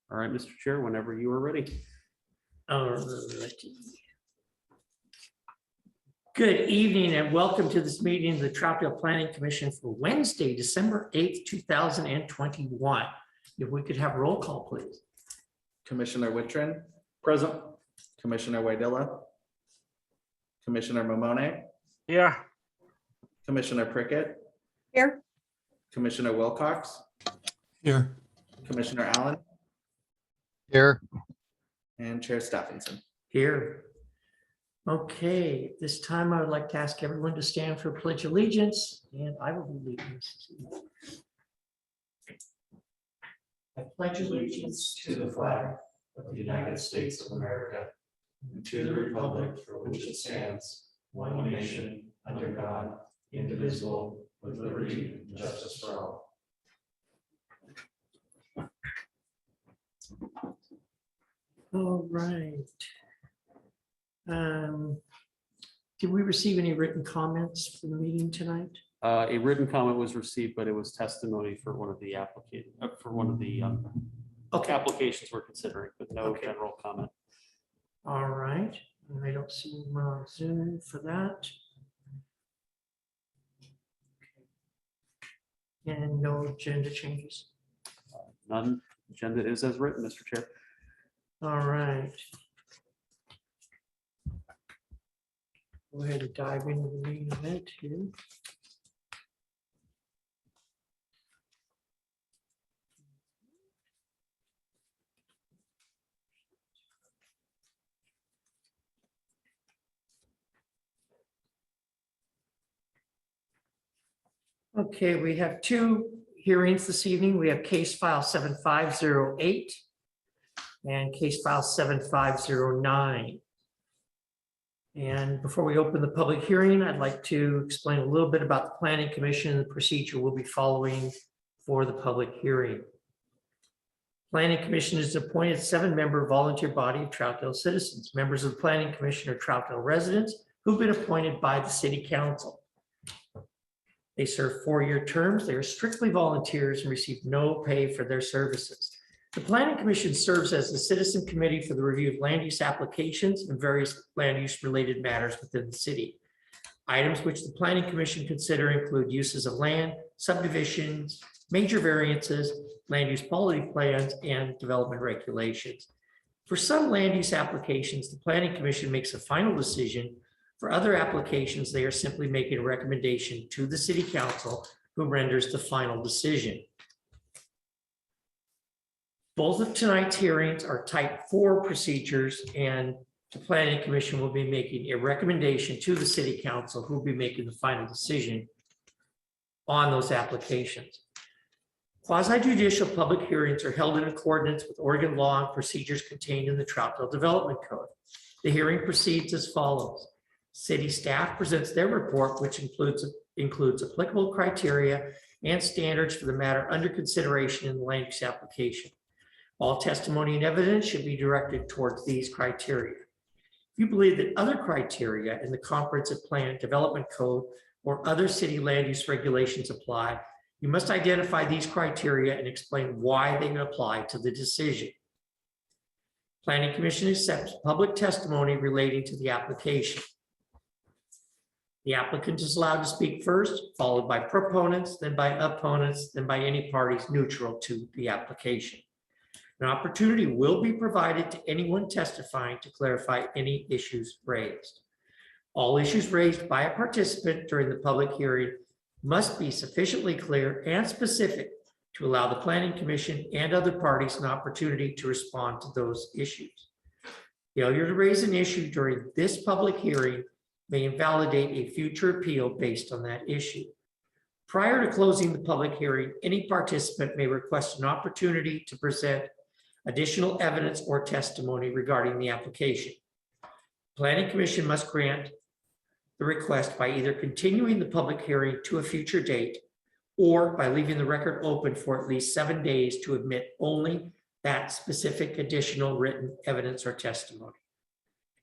All right, Mr. Chair, whenever you are ready. Alrighty. Good evening and welcome to this meeting of the Troutdale Planning Commission for Wednesday, December 8th, 2021. If we could have roll call, please. Commissioner Wittrin. Present. Commissioner Waidilla. Commissioner Mamone. Yeah. Commissioner Prickett. Here. Commissioner Wilcox. Here. Commissioner Allen. Here. And Chair Stephenson. Here. Okay, this time I would like to ask everyone to stand for Pledge of Allegiance, and I will be leading this. I pledge allegiance to the flag of the United States of America and to the republic for which it stands, one nation, under God, indivisible, with liberty and justice for all. All right. Did we receive any written comments for the meeting tonight? A written comment was received, but it was testimony for one of the applications we're considering, but no Okay. general comment. All right, I don't see him on Zoom for that. And no agenda changes. None. Agenda is as written, Mr. Chair. All right. Go ahead and dive into the main event here. Okay, we have two hearings this evening. We have case file 7508 and case file 7509. And before we open the public hearing, I'd like to explain a little bit about the Planning Commission and the procedure we'll be following for the public hearing. Planning Commission is an appointed 7-member volunteer body of Troutdale citizens. Members of the Planning Commission are Troutdale residents who've been appointed by the City Council. They serve 4-year terms. They are strictly volunteers and receive no pay for their services. The Planning Commission serves as the citizen committee for the review of land use applications and various land use related matters within the city. Items which the Planning Commission consider include uses of land, subdivisions, major variances, land use quality plans, and development regulations. For some land use applications, the Planning Commission makes a final decision. For other applications, they are simply making a recommendation to the City Council, who renders the final decision. Both of tonight's hearings are type 4 procedures, and the Planning Commission will be making a recommendation to the City Council, who will be making the final decision on those applications. Quasi-judicial public hearings are held in accordance with Oregon law and procedures contained in the Troutdale Development Code. The hearing proceeds as follows. City staff presents their report, which includes applicable criteria and standards for the matter under consideration in the land use application. All testimony and evidence should be directed towards these criteria. If you believe that other criteria in the Comprehensive Plan Development Code or other city land use regulations apply, you must identify these criteria and explain why they apply to the decision. Planning Commission accepts public testimony relating to the application. The applicant is allowed to speak first, followed by proponents, then by opponents, then by any parties neutral to the application. An opportunity will be provided to anyone testifying to clarify any issues raised. All issues raised by a participant during the public hearing must be sufficiently clear and specific to allow the Planning Commission and other parties an opportunity to respond to those issues. Failure to raise an issue during this public hearing may invalidate a future appeal based on that issue. Prior to closing the public hearing, any participant may request an opportunity to present additional evidence or testimony regarding the application. Planning Commission must grant the request by either continuing the public hearing to a future date or by leaving the record open for at least 7 days to admit only that specific additional written evidence or testimony.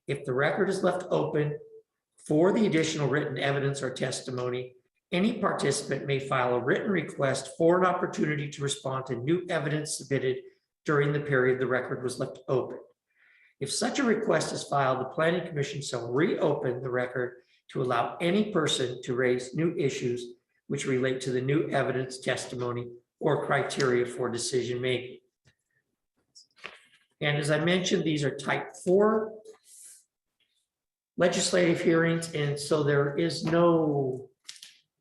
If the record is left open for the additional written evidence or testimony, any participant may file a written request for an opportunity to respond to new evidence submitted during the period the record was left open. If such a request is filed, the planning commission shall reopen the record to allow any person to raise new issues which relate to the new evidence, testimony, or criteria for decision making. And as I mentioned, these are type 4 legislative hearings, and so there is no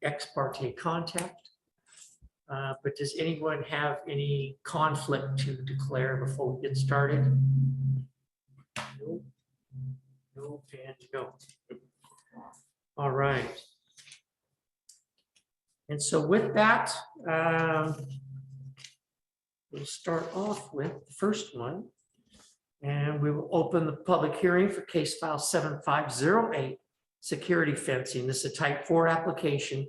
ex parte contact. But does anyone have any conflict to declare before we get started? No, no, and no. All right. And so with that, we'll start off with the first one. And we will open the public hearing for case file 7508, security fencing. This is a type 4 application.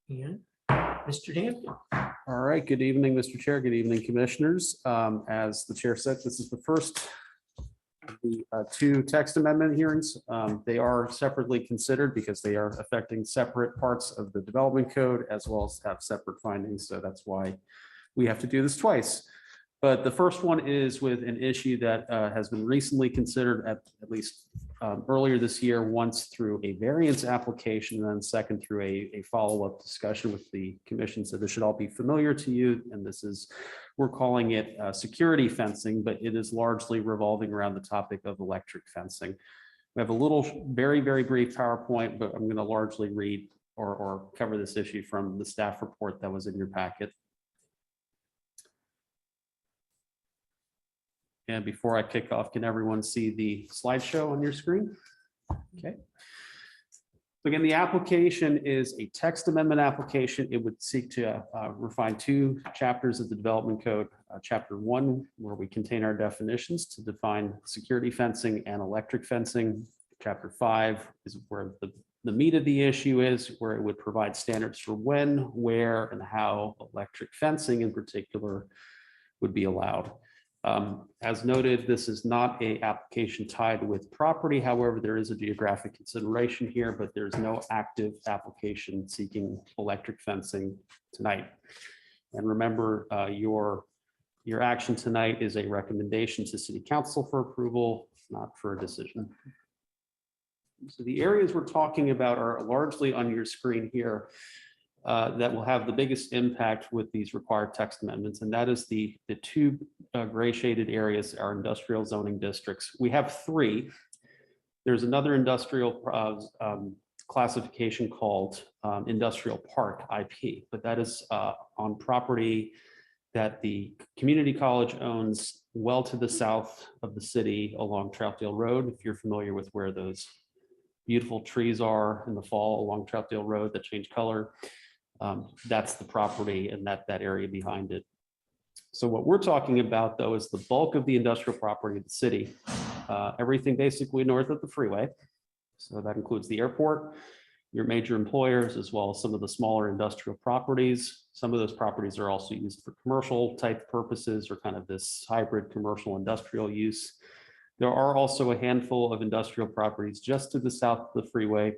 And Mr. Danforth. All right, good evening, Mr. Chair. Good evening, commissioners. As the chair said, this is the first of the 2 text amendment hearings. They are separately considered because they are affecting separate parts of the development code as well as have separate findings. So that's why we have to do this twice. But the first one is with an issue that has been recently considered at least earlier this year, once through a variance application, and then second through a follow-up discussion with the commission. So this should all be familiar to you. And this is, we're calling it security fencing, but it is largely revolving around the topic of electric fencing. We have a little, very, very brief PowerPoint, but I'm going to largely read or cover this issue from the staff report that was in your packet. And before I kick off, can everyone see the slideshow on your screen? Okay. So again, the application is a text amendment application. It would seek to refine 2 chapters of the development code. Chapter 1, where we contain our definitions to define security fencing and electric fencing. Chapter 5 is where the meat of the issue is, where it would provide standards for when, where, and how electric fencing in particular would be allowed. As noted, this is not an application tied with property. However, there is a geographic consideration here, but there's no active application seeking electric fencing tonight. And remember, your action tonight is a recommendation to City Council for approval, not for a decision. So the areas we're talking about are largely on your screen here. That will have the biggest impact with these required text amendments, and that is the 2 gray shaded areas are industrial zoning districts. We have 3. There's another industrial classification called industrial park IP, but that is on property that the community college owns well to the south of the city along Troutdale Road. If you're familiar with where those beautiful trees are in the fall along Troutdale Road that change color. That's the property and that area behind it. So what we're talking about, though, is the bulk of the industrial property of the city, everything basically north of the freeway. So that includes the airport, your major employers, as well as some of the smaller industrial properties. Some of those properties are also used for commercial type purposes or kind of this hybrid commercial industrial use. There are also a handful of industrial properties just to the south of the freeway.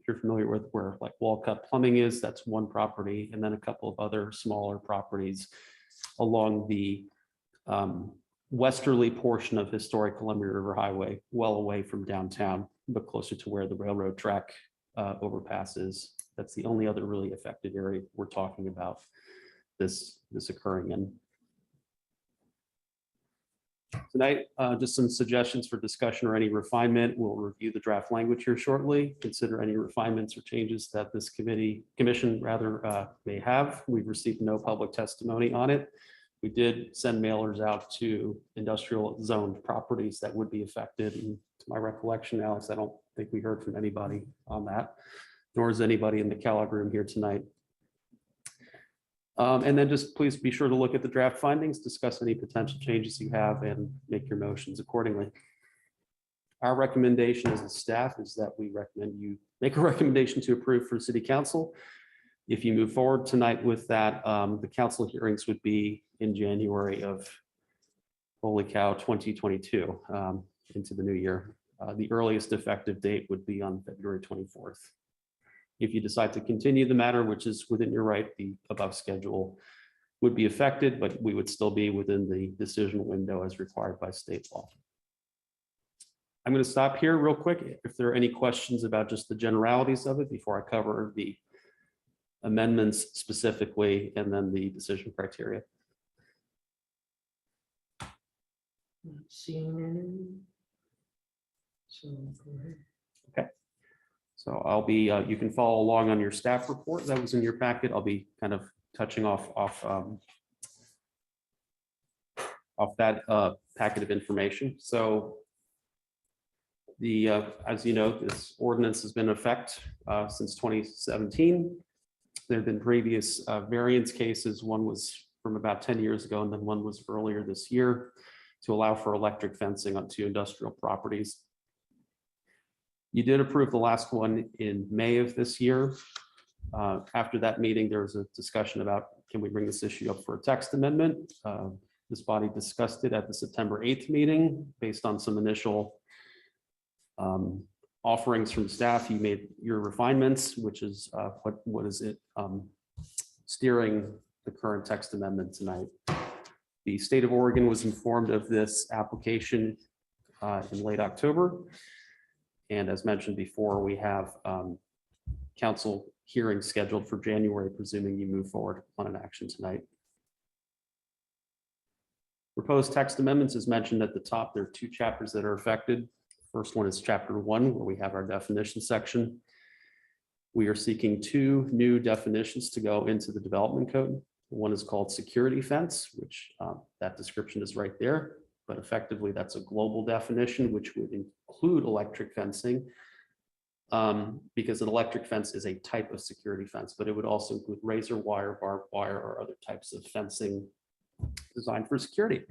You're familiar with where like Walcott Plumbing is, that's one property, and then a couple of other smaller properties along the westerly portion of historic Columbia River Highway, well away from downtown, but closer to where the railroad track overpass is. That's the only other really affected area we're talking about this occurring in. Tonight, just some suggestions for discussion or any refinement. We'll review the draft language here shortly, consider any refinements or changes that this commission may have. We've received no public testimony on it. We did send mailers out to industrial zoned properties that would be affected. And to my recollection, Alex, I don't think we heard from anybody on that, nor is anybody in the Kellogg room here tonight. And then just please be sure to look at the draft findings, discuss any potential changes you have, and make your motions accordingly. Our recommendation as a staff is that we recommend you make a recommendation to approve for City Council. If you move forward tonight with that, the council hearings would be in January of, holy cow, 2022, into the new year. The earliest effective date would be on February 24th. If you decide to continue the matter, which is within your right, the above schedule would be affected, but we would still be within the decision window as required by state law. I'm going to stop here real quick. If there are any questions about just the generalities of it before I cover the amendments specifically and then the decision criteria. Not seeing any. So go ahead. So I'll be, you can follow along on your staff report that was in your packet. I'll be kind of touching off that packet of information. So as you know, this ordinance has been in effect since 2017. There have been previous variance cases. One was from about 10 years ago, and then one was earlier this year to allow for electric fencing onto industrial properties. You did approve the last one in May of this year. After that meeting, there was a discussion about, can we bring this issue up for a text amendment? This body discussed it at the September 8th meeting based on some initial offerings from staff. You made your refinements, which is what is it steering the current text amendment tonight. The state of Oregon was informed of this application in late October. And as mentioned before, we have council hearing scheduled for January, presuming you move forward on an action tonight. Proposed text amendments, as mentioned at the top, there are two chapters that are affected. First one is chapter 1, where we have our definition section. We are seeking two new definitions to go into the development code. One is called security fence, which that description is right there, but effectively that's a global definition, which would include electric fencing, because an electric fence is a type of security fence, but it would also include razor wire, barbed wire, or other types of fencing designed for security.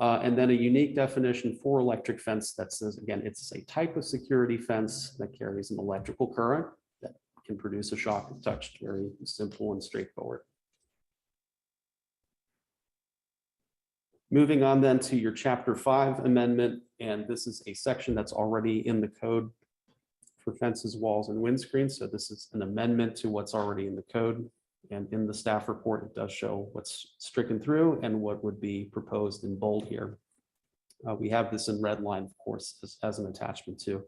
And then a unique definition for electric fence that says, again, it's a type of security fence that carries an electrical current that can produce a shock if touched. Very simple and straightforward. Moving on then to your chapter 5 amendment, and this is a section that's already in the code for fences, walls, and windscreens. So this is an amendment to what's already in the code. And in the staff report, it does show what's stricken through and what would be proposed in bold here. We have this in red line, of course, as an attachment too.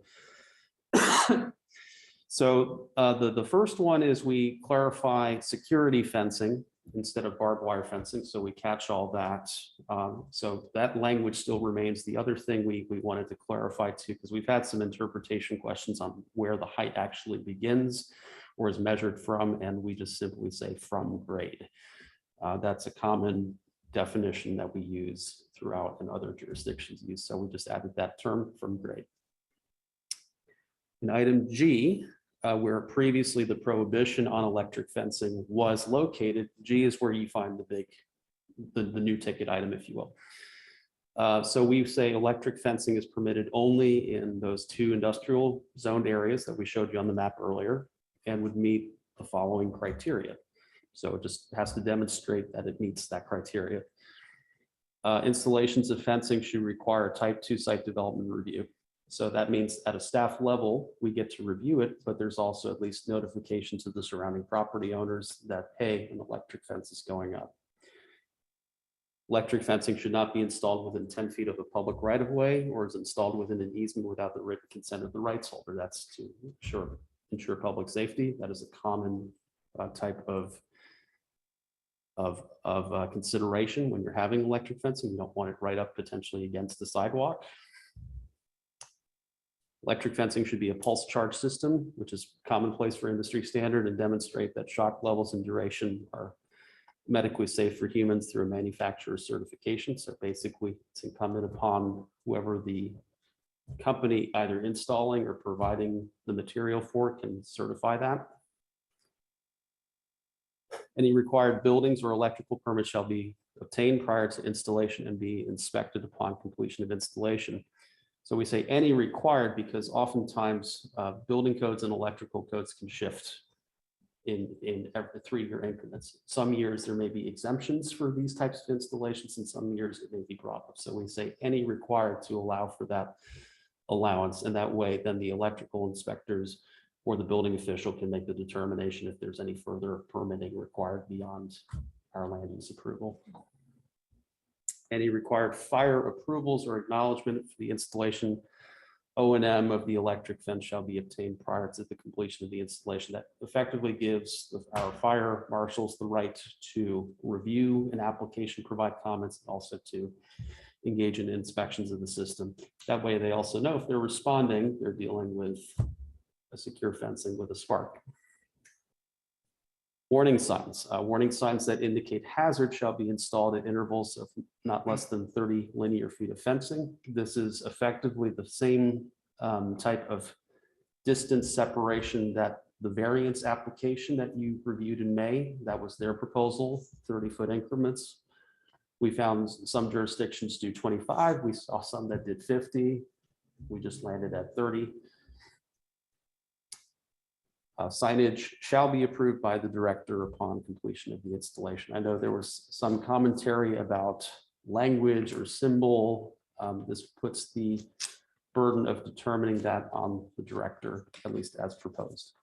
So the first one is we clarify security fencing instead of barbed wire fencing. So we catch all that. So that language still remains. The other thing we wanted to clarify too, because we've had some interpretation questions on where the height actually begins or is measured from, and we just simply say from grade. That's a common definition that we use throughout and other jurisdictions use. So we just added that term from grade. In item G, where previously the prohibition on electric fencing was located, G is where you find the new ticket item, if you will. So we say electric fencing is permitted only in those two industrial zoned areas that we showed you on the map earlier and would meet the following criteria. So it just has to demonstrate that it meets that criteria. Installations of fencing should require a type 2 site development review. So that means at a staff level, we get to review it, but there's also at least notification to the surrounding property owners that, hey, an electric fence is going up. Electric fencing should not be installed within 10 feet of a public right of way or is installed within an easement without the written consent of the rights holder. That's to ensure public safety. That is a common type of consideration when you're having electric fencing. You don't want it right up potentially against the sidewalk. Electric fencing should be a pulse charge system, which is commonplace for industry standard, and demonstrate that shock levels and duration are medically safe for humans through a manufacturer's certification. So basically, it's incumbent upon whoever the company either installing or providing the material for can certify that. Any required buildings or electrical permits shall be obtained prior to installation and be inspected upon completion of installation. So we say any required because oftentimes building codes and electrical codes can shift in every 3-year increments. Some years there may be exemptions for these types of installations, and some years it may be brought up. So we say any required to allow for that allowance, and that way then the electrical inspectors or the building official can make the determination if there's any further permitting required beyond our land use approval. Any required fire approvals or acknowledgement for the installation O&M of the electric fence shall be obtained prior to the completion of the installation. That effectively gives our fire marshals the right to review an application, provide comments, and also to engage in inspections of the system. That way they also know if they're responding, they're dealing with a secure fencing with a spark. Warning signs that indicate hazard shall be installed at intervals of not less than 30 linear feet of fencing. This is effectively the same type of distance separation that the variance application that you reviewed in May, that was their proposal, 30-foot increments. We found some jurisdictions do 25. We saw some that did 50. We just landed at 30. Signage shall be approved by the director upon completion of the installation. I know there was some commentary about language or symbol. This puts the burden of determining that on the director, at least as proposed.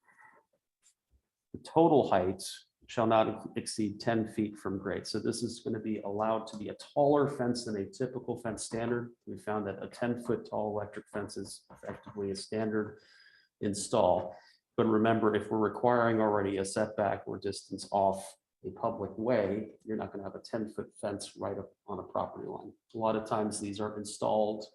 The total height shall not exceed 10 feet from grade. So this is going to be allowed to be a taller fence than a typical fence standard. We found that a 10-foot tall electric fence is effectively a standard install. But remember, if we're requiring already a setback or distance off a public way, you're not going to have a 10-foot fence right up on a property line. A lot of times these are installed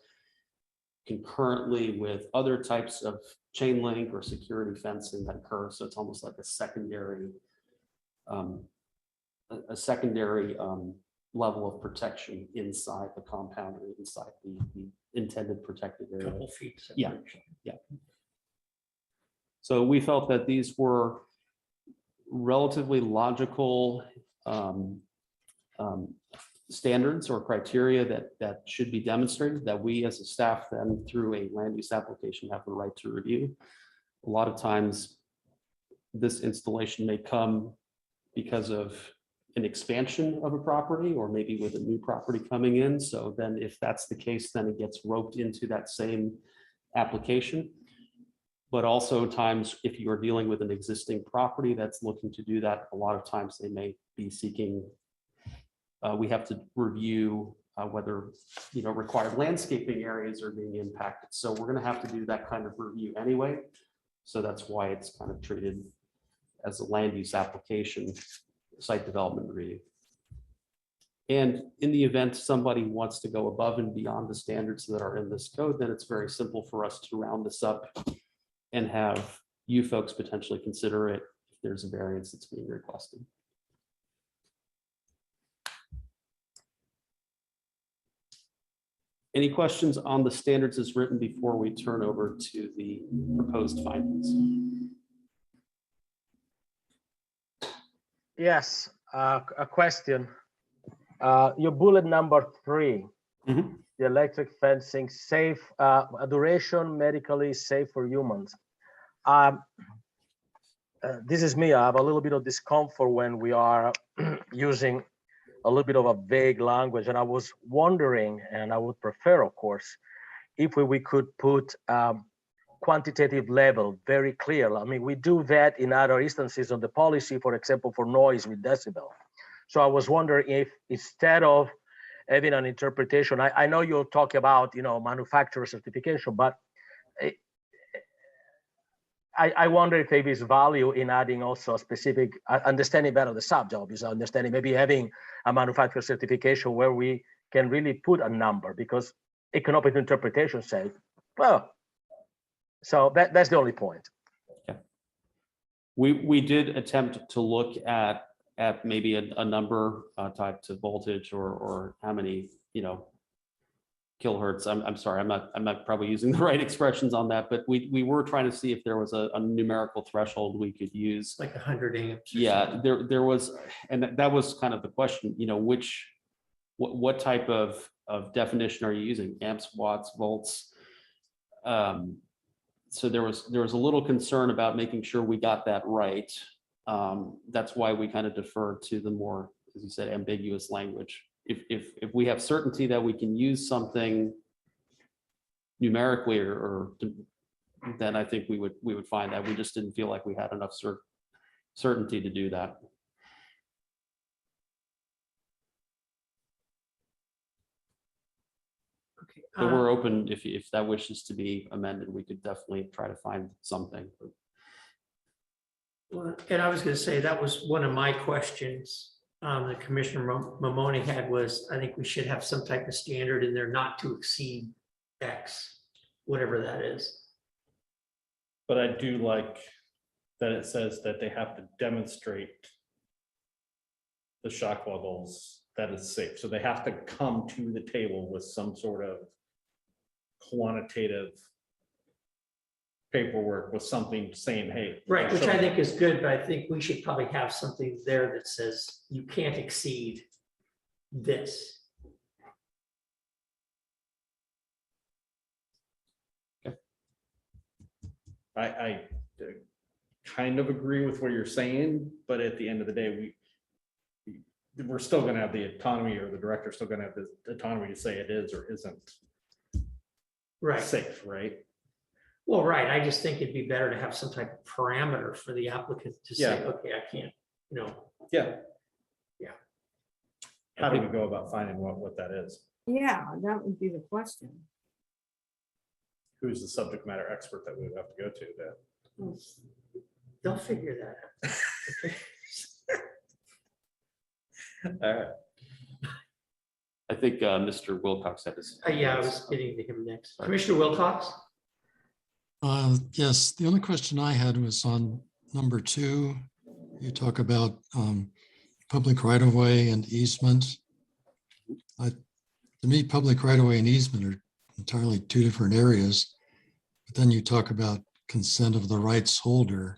concurrently with other types of chain link or security fencing that occur. So it's almost like a secondary level of protection inside the compound or inside the intended protected area. Couple feet. Yeah. So we felt that these were relatively logical standards or criteria that should be demonstrated, that we as a staff then through a land use application have the right to review. A lot of times this installation may come because of an expansion of a property or maybe with a new property coming in. So then if that's the case, then it gets roped into that same application. But also times if you are dealing with an existing property that's looking to do that, a lot of times they may be seeking, we have to review whether required landscaping areas are being impacted. So we're going to have to do that kind of review anyway. So that's why it's kind of treated as a land use application, site development review. And in the event somebody wants to go above and beyond the standards that are in this code, then it's very simple for us to round this up and have you folks potentially consider it if there's a variance that's being requested. Any questions on the standards as written before we turn over to the proposed findings? Yes, a question. Your bullet number 3, Mhm. the electric fencing, safe, a duration medically safe for humans. This is me. I have a little bit of discomfort when we are using a little bit of a vague language, and I was wondering, and I would prefer, of course, if we could put quantitative level very clear. I mean, we do that in other instances on the policy, for example, for noise with decibel. So I was wondering if instead of having an interpretation, I know you'll talk about, manufacturer certification, but I wonder if there is value in adding also a specific, understanding better the subjob is understanding, maybe having a manufacturer certification where we can really put a number, because economic interpretation say, well, so that's the only point. Okay. We did attempt to look at maybe a number tied to voltage or how many, kilohertz. I'm sorry, I'm not probably using the right expressions on that, but we were trying to see if there was a numerical threshold we could use. Like 100 amps. or Yeah, something. there was, and that was kind of the question, what type of definition are you using? Amps, watts, volts? So there was a little concern about making sure we got that right. That's why we kind of deferred to the more, as you said, ambiguous language. If we have certainty that we can use something numerically then I think we would find that. We just didn't feel like we had enough certainty to do that. Okay, But we're open, if that wishes to be amended, we could definitely try to find something. well, and I was gonna say, that was one of my questions, that Commissioner Mamoni had was, I think we should have some type of standard in there not to exceed X, whatever that is. But I do like that it says that they have to demonstrate the shock levels that is safe. So they have to come to the table with some sort of quantitative paperwork with something saying, hey. Right, which show I me. think is good, but I think we should probably have something there that says you can't exceed this. I kind of agree with what you're saying, but at the end of the day, we're still gonna have the autonomy, or the director's still gonna have the autonomy to say it is or isn't Right, safe, right? well, right, I just think it'd be better to have some type of parameter for the applicant to say, Yeah. okay, I can't, Yeah. Yeah. How do we go about finding what that is? Yeah, that would be the question. Who's the subject matter expert that we would have to go to then? they'll figure that out. All right. I think Mr. Wilcox had his. Yeah, I was getting to him next. Commissioner Wilcox? Yes, the only question I had was on number 2. You talk about public right-of-way and easement. To me, public right-of-way and easement are entirely two different areas. But then you talk about consent of the rights holder.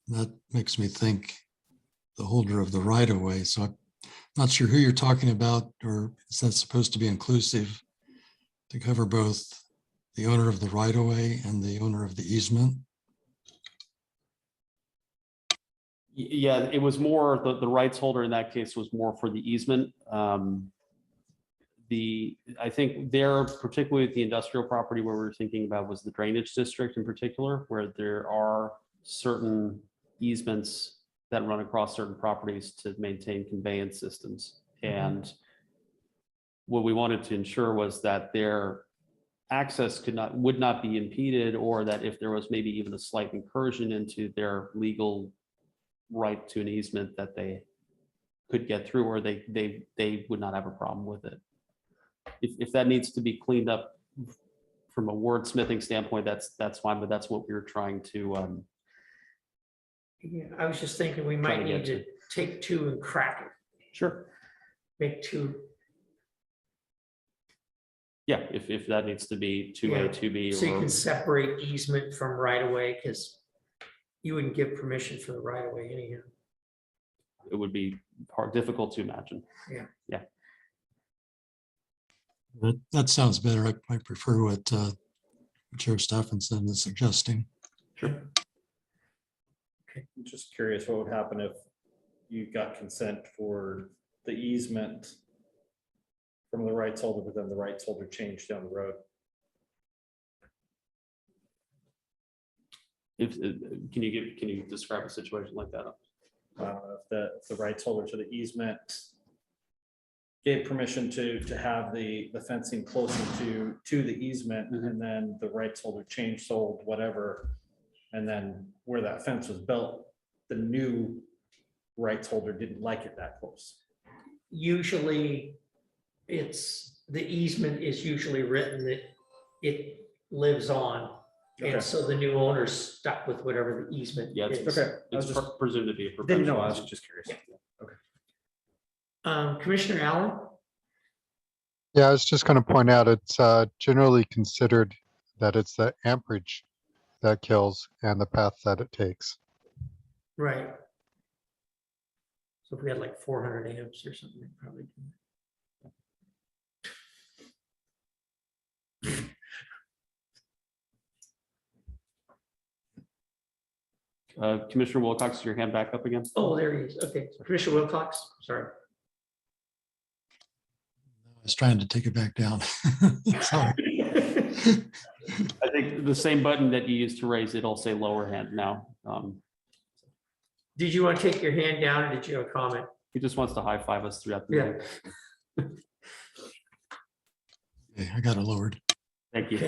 That makes me think the holder of the right-of-way. So I'm not sure who you're talking about, or is that supposed to be inclusive to cover both the owner of the right-of-way and the owner of the easement? Yeah, it was more, the rights holder in that case was more for the easement. I think there, particularly with the industrial property, where we were thinking about was the drainage district in particular, where there are certain easements that run across certain properties to maintain conveyance systems. And what we wanted to ensure was that their access would not be impeded, or that if there was maybe even a slight incursion into their legal right to an easement, that they could get through, or they would not have a problem with it. If that needs to be cleaned up from a wordsmithing standpoint, that's fine, but that's what we were trying to, Yeah, I was just thinking we Trying might to need get to take 2 and crack it, sure. make 2. Yeah, if that needs to be 2A, 2B, So you or can separate easement from right of way, because you wouldn't give permission for the right of way anyhow. it would be difficult to imagine. That sounds better. I prefer what Chair Stephenson is suggesting. I'm just curious what would happen if you got consent for the easement from the rights holder, but then the rights holder changed down the road. Can you describe a situation like that? If the rights holder to the easement gave permission to have the fencing closer to the easement, and then the rights holder changed, sold, whatever, and then where that fence was built, the new rights holder didn't like it that close. Usually, the easement is usually written that it lives on. Okay. And so the new owner's stuck with whatever the easement Yeah, is. Okay. I was It's just, presumed to be a didn't perpetual know, I was easement. just curious. Commissioner Allen? Yeah, I was just going to point out it's generally considered that it's the amperage that kills and the path that it takes. Right. So if we had like 400 amps or something, we'd probably do that. Commissioner Wilcox, is your hand back up again? Oh, there he is. Okay, Commissioner Wilcox, sorry. I was trying to take it back down. Sorry. I think the same button that you used to raise, it'll say lower hand now. Did you want to take your hand down or did you have a comment? He just wants to high five us throughout the Yeah. day. Okay, I got it lowered. Thank you.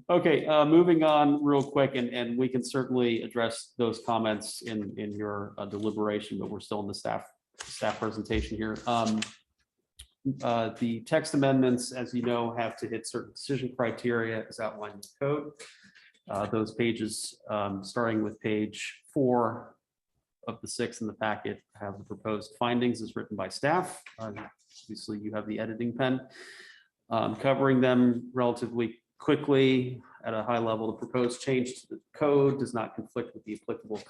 Okay, moving on real quick, and we can certainly address those comments in your deliberation, but we're still in the staff presentation here. The text amendments, as you know, have to hit certain decision criteria as outlined in the code. Those pages, starting with page 4 of the 6 in the packet, have the proposed findings as written by staff. Obviously, you have the editing pen. Covering them relatively quickly at a high level, the proposed change to the code does not conflict with the applicable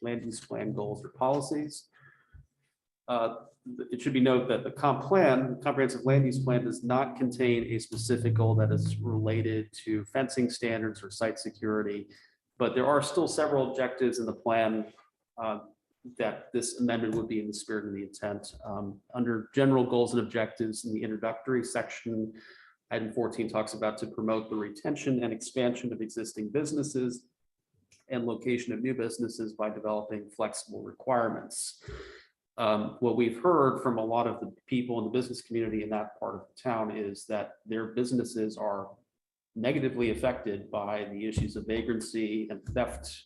land use plan goals or policies. It should be noted that the comprehensive land use plan, does not contain a specific goal that is related to fencing standards or site security, but there are still several objectives in the plan that this amendment would be in the spirit of the intent. Under general goals and objectives in the introductory section, item 14 talks about to promote the retention and expansion of existing businesses and location of new businesses by developing flexible requirements. What we've heard from a lot of the people in the business community in that part of the town is that their businesses are negatively affected by the issues of vagrancy and theft,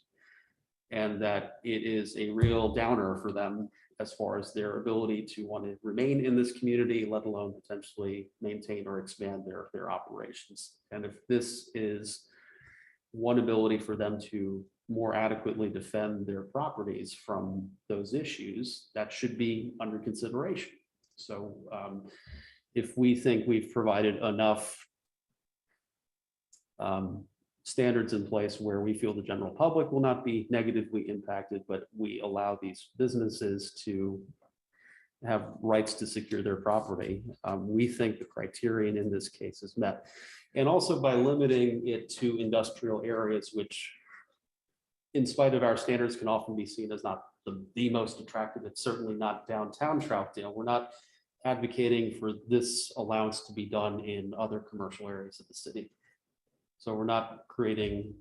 and that it is a real downer for them as far as their ability to want to remain in this community, let alone potentially maintain or expand their operations. And if this is one ability for them to more adequately defend their properties from those issues, that should be under consideration. So if we think we've provided enough standards in place where we feel the general public will not be negatively impacted, but we allow these businesses to have rights to secure their property, we think the criterion in this case is met. And also by limiting it to industrial areas, which in spite of our standards can often be seen as not the most attractive. It's certainly not downtown Troutdale. We're not advocating for this allowance to be done in other commercial areas of the city. So we're not creating,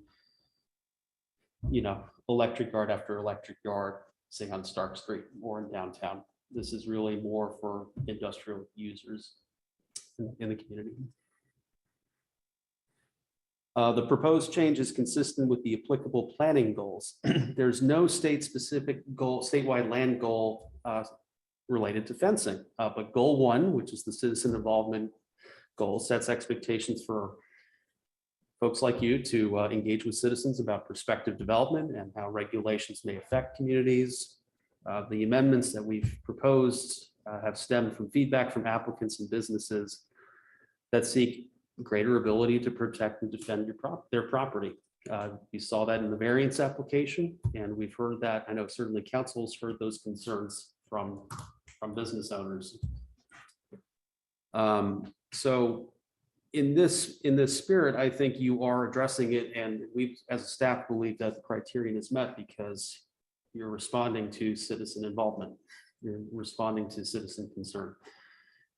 electric yard after electric yard, say on Stark Street or in downtown. This is really more for industrial users in the community. The proposed change is consistent with the applicable planning goals. There's no state-specific goal, statewide land goal related to fencing, but goal 1, which is the citizen involvement goal, sets expectations for folks like you to engage with citizens about prospective development and how regulations may affect communities. The amendments that we've proposed have stemmed from feedback from applicants and businesses that seek greater ability to protect and defend their property. You saw that in the variance application, and we've heard that. I know certainly council's heard those concerns from business owners. So in this spirit, I think you are addressing it, and we as a staff believe that the criterion is met because you're responding to citizen involvement. You're responding to citizen concern.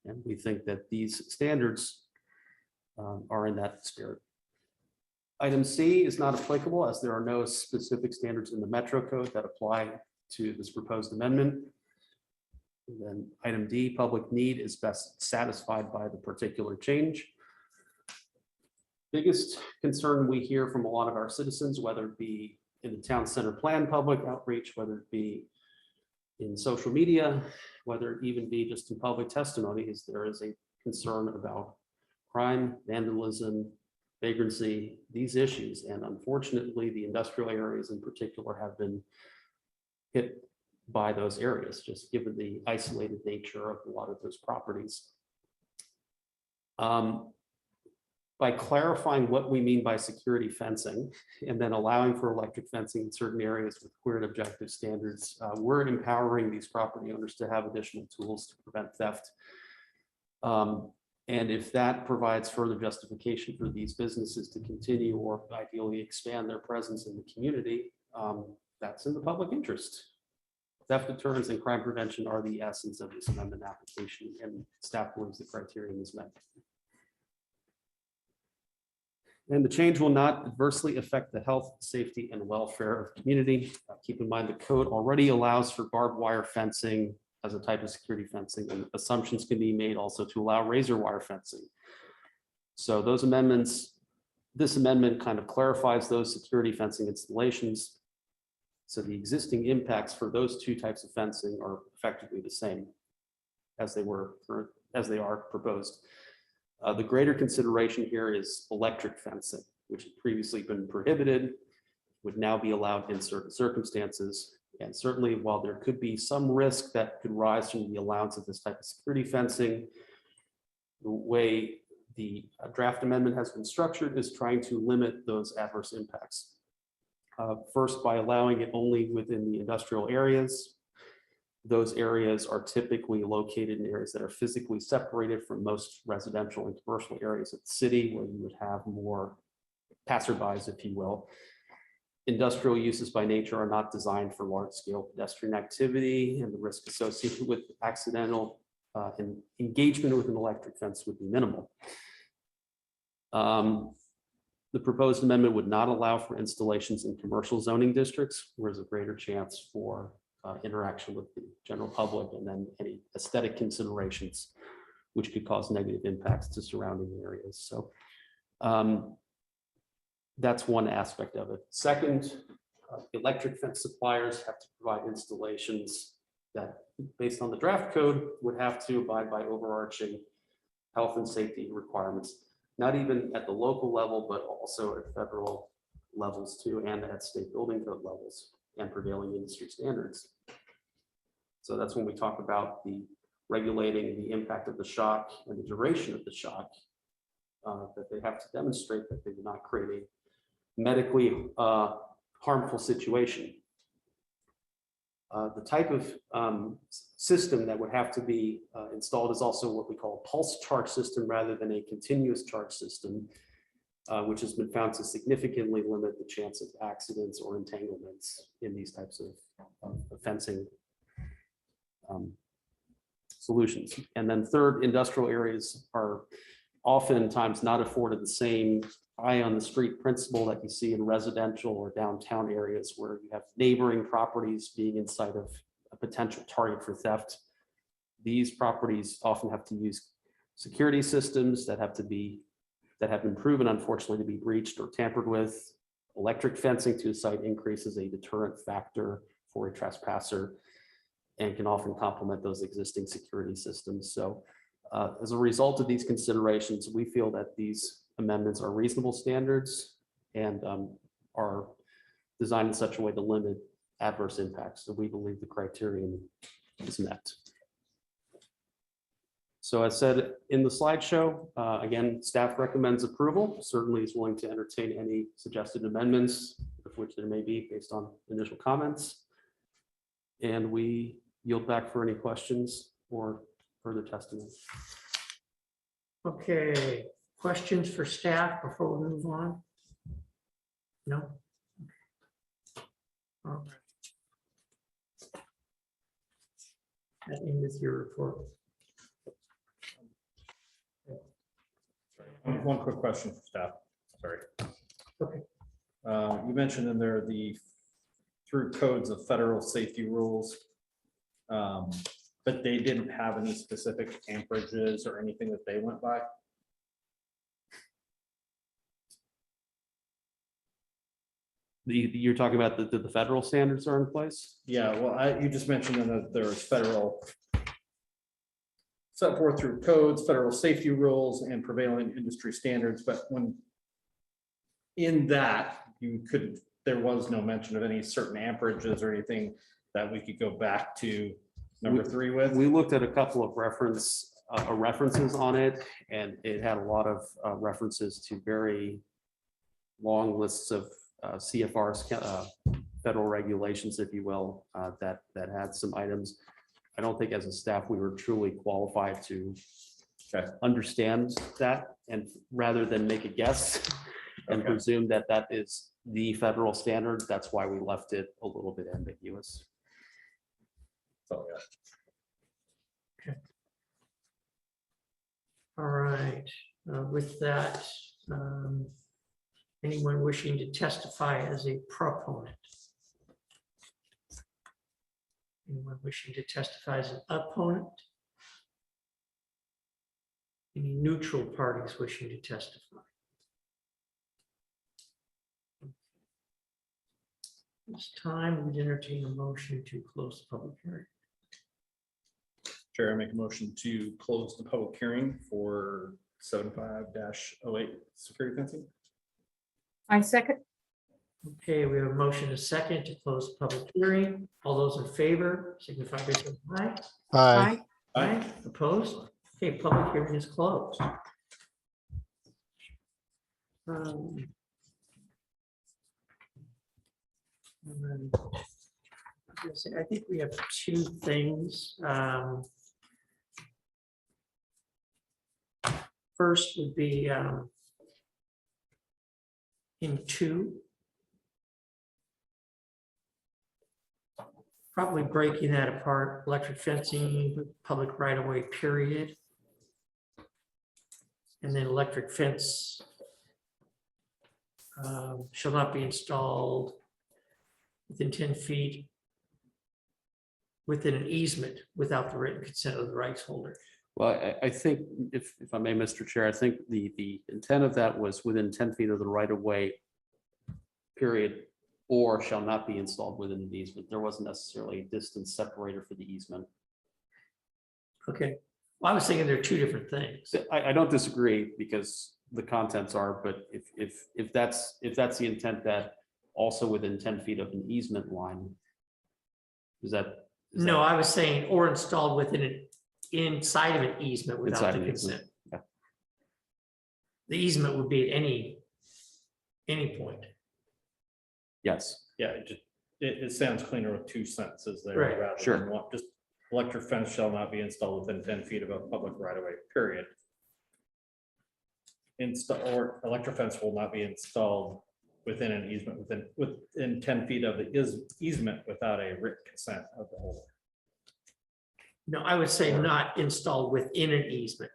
And we think that these standards are in that spirit. Item C is not applicable as there are no specific standards in the Metro Code that apply to this proposed amendment. And then item D, public need is best satisfied by the particular change. Biggest concern we hear from a lot of our citizens, whether it be in the town center plan public outreach, whether it be in social media, whether it even be just in public testimony, is there is a concern about crime, vandalism, vagrancy, these issues. And unfortunately, the industrial areas in particular have been hit by those areas, just given the isolated nature of a lot of those properties. By clarifying what we mean by security fencing and then allowing for electric fencing in certain areas with clear and objective standards, we're empowering these property owners to have additional tools to prevent theft. And if that provides further justification for these businesses to continue or ideally expand their presence in the community, that's in the public interest. Theft deterrence and crime prevention are the essence of this amendment application, and staff believes the criterion is met. And the change will not adversely affect the health, safety, and welfare of the community. Keep in mind the code already allows for barbed wire fencing as a type of security fencing, and assumptions can be made also to allow razor wire fencing. So those amendments, this amendment kind of clarifies those security fencing installations. So the existing impacts for those two types of fencing are effectively the same as they were, or as they are proposed. The greater consideration here is electric fencing, which had previously been prohibited, would now be allowed in certain circumstances. And certainly, while there could be some risk that could rise from the allowance of this type of security fencing, the way the draft amendment has been structured is trying to limit those adverse impacts. First, by allowing it only within the industrial areas. Those areas are typically located in areas that are physically separated from most residential and commercial areas of the city, where you would have more passerbys, if you will. Industrial uses by nature are not designed for large-scale pedestrian activity, and the risk associated with accidental engagement with an electric fence would be minimal. The proposed amendment would not allow for installations in commercial zoning districts, where there's a greater chance for interaction with the general public, and then any aesthetic considerations, which could cause negative impacts to surrounding areas. So that's one aspect of it. Second, electric fence suppliers have to provide installations that, based on the draft code, would have to abide by overarching health and safety requirements, not even at the local level, but also at federal levels too, and at state building code levels and prevailing industry standards. So that's when we talk about the regulating the impact of the shock and the duration of the shock, that they have to demonstrate that they do not create a medically harmful situation. The type of system that would have to be installed is also what we call a pulse charge system rather than a continuous charge system, which has been found to significantly limit the chance of accidents or entanglements in these types of fencing solutions. And then third, industrial areas are oftentimes not afforded the same eye on the street principle that you see in residential or downtown areas, where you have neighboring properties being in sight of a potential target for theft. These properties often have to use security systems that have been proven, unfortunately, to be breached or tampered with. Electric fencing to a site increases a deterrent factor for a trespasser and can often complement those existing security systems. So as a result of these considerations, we feel that these amendments are reasonable standards and are designed in such a way to limit adverse impacts. So we believe the criterion is met. So as said in the slideshow, again, staff recommends approval. Certainly is willing to entertain any suggested amendments, of which there may be based on initial comments. And we yield back for any questions or further testimony. Okay, questions for staff before we move on? No? All right. That ends your report. One quick question for staff, sorry. Okay. You mentioned in there through codes of federal safety rules, but they didn't have any specific amperages or anything that they went by? You're talking about the federal standards are in place? Yeah, well, you just mentioned that there's federal set forth through codes, federal safety rules, and prevailing industry standards, but when in that, there was no mention of any certain amperages or anything that we could go back to number 3 with. We looked at a couple of references on it, and it had a lot of references to very long lists of CFRs, federal regulations, if you will, that had some items. I don't think as a staff we were truly qualified to understand that, and rather than make a guess and presume that that is the federal standard, that's why we left it a little bit ambiguous. So, yeah. All right, with that, anyone wishing to testify as a proponent? Anyone wishing to testify as an opponent? Any neutral parties wishing to testify? This time, we'd entertain a motion to close the public hearing. Chair, I make a motion to close the public hearing for 75-08 security fencing. I second. Okay, we have a motion, a second to close the public hearing. All those in favor signify by saying aye. Aye. Aye. Opposed? Okay, public hearing is closed. And then, I think we have two things. First would be in 2. Probably breaking that apart, electric fencing, public right of way, period. And then electric fence shall not be installed within 10 feet within an easement without the written consent of the rights holder. Well, I think if I may, Mr. Chair, I think the intent of that was within 10 feet of the right of way, period, or shall not be installed within the easement. There wasn't necessarily a distance separator for the easement. Okay, well, I was thinking they're two different things. I don't disagree because the contents are, but if that's the intent, that also within 10 feet of an easement line, is that? No, I was saying, or installed within an, inside of an easement without Inside the an easement, consent. yeah. The easement would be at any point. Yes, Yeah, it sounds cleaner with 2 sentences there. Right, rather sure. than one. Just electric fence shall not be installed within 10 feet of a public right of way, period. Or electric fence will not be installed within an easement within 10 feet of the easement without a written consent of the holder. No, I would say not installed within an easement,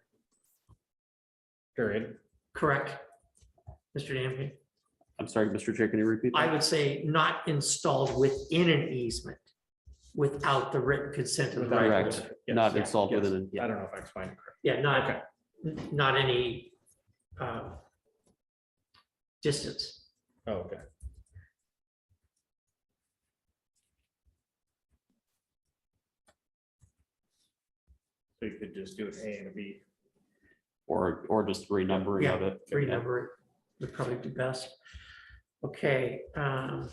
Period. correct? Mr. Dampy? I'm sorry, Mr. Chair, can you repeat I that? would say not installed within an easement without the written consent of the right Correct. holder. Yes, Not yes, installed yes. within, a- yeah. I don't know if I explained it correctly. Yeah, Okay. not any distance. Oh, okay. So you could just do an A and a B. Or just renumbering of Yeah, it. renumber it would probably be best. Okay. And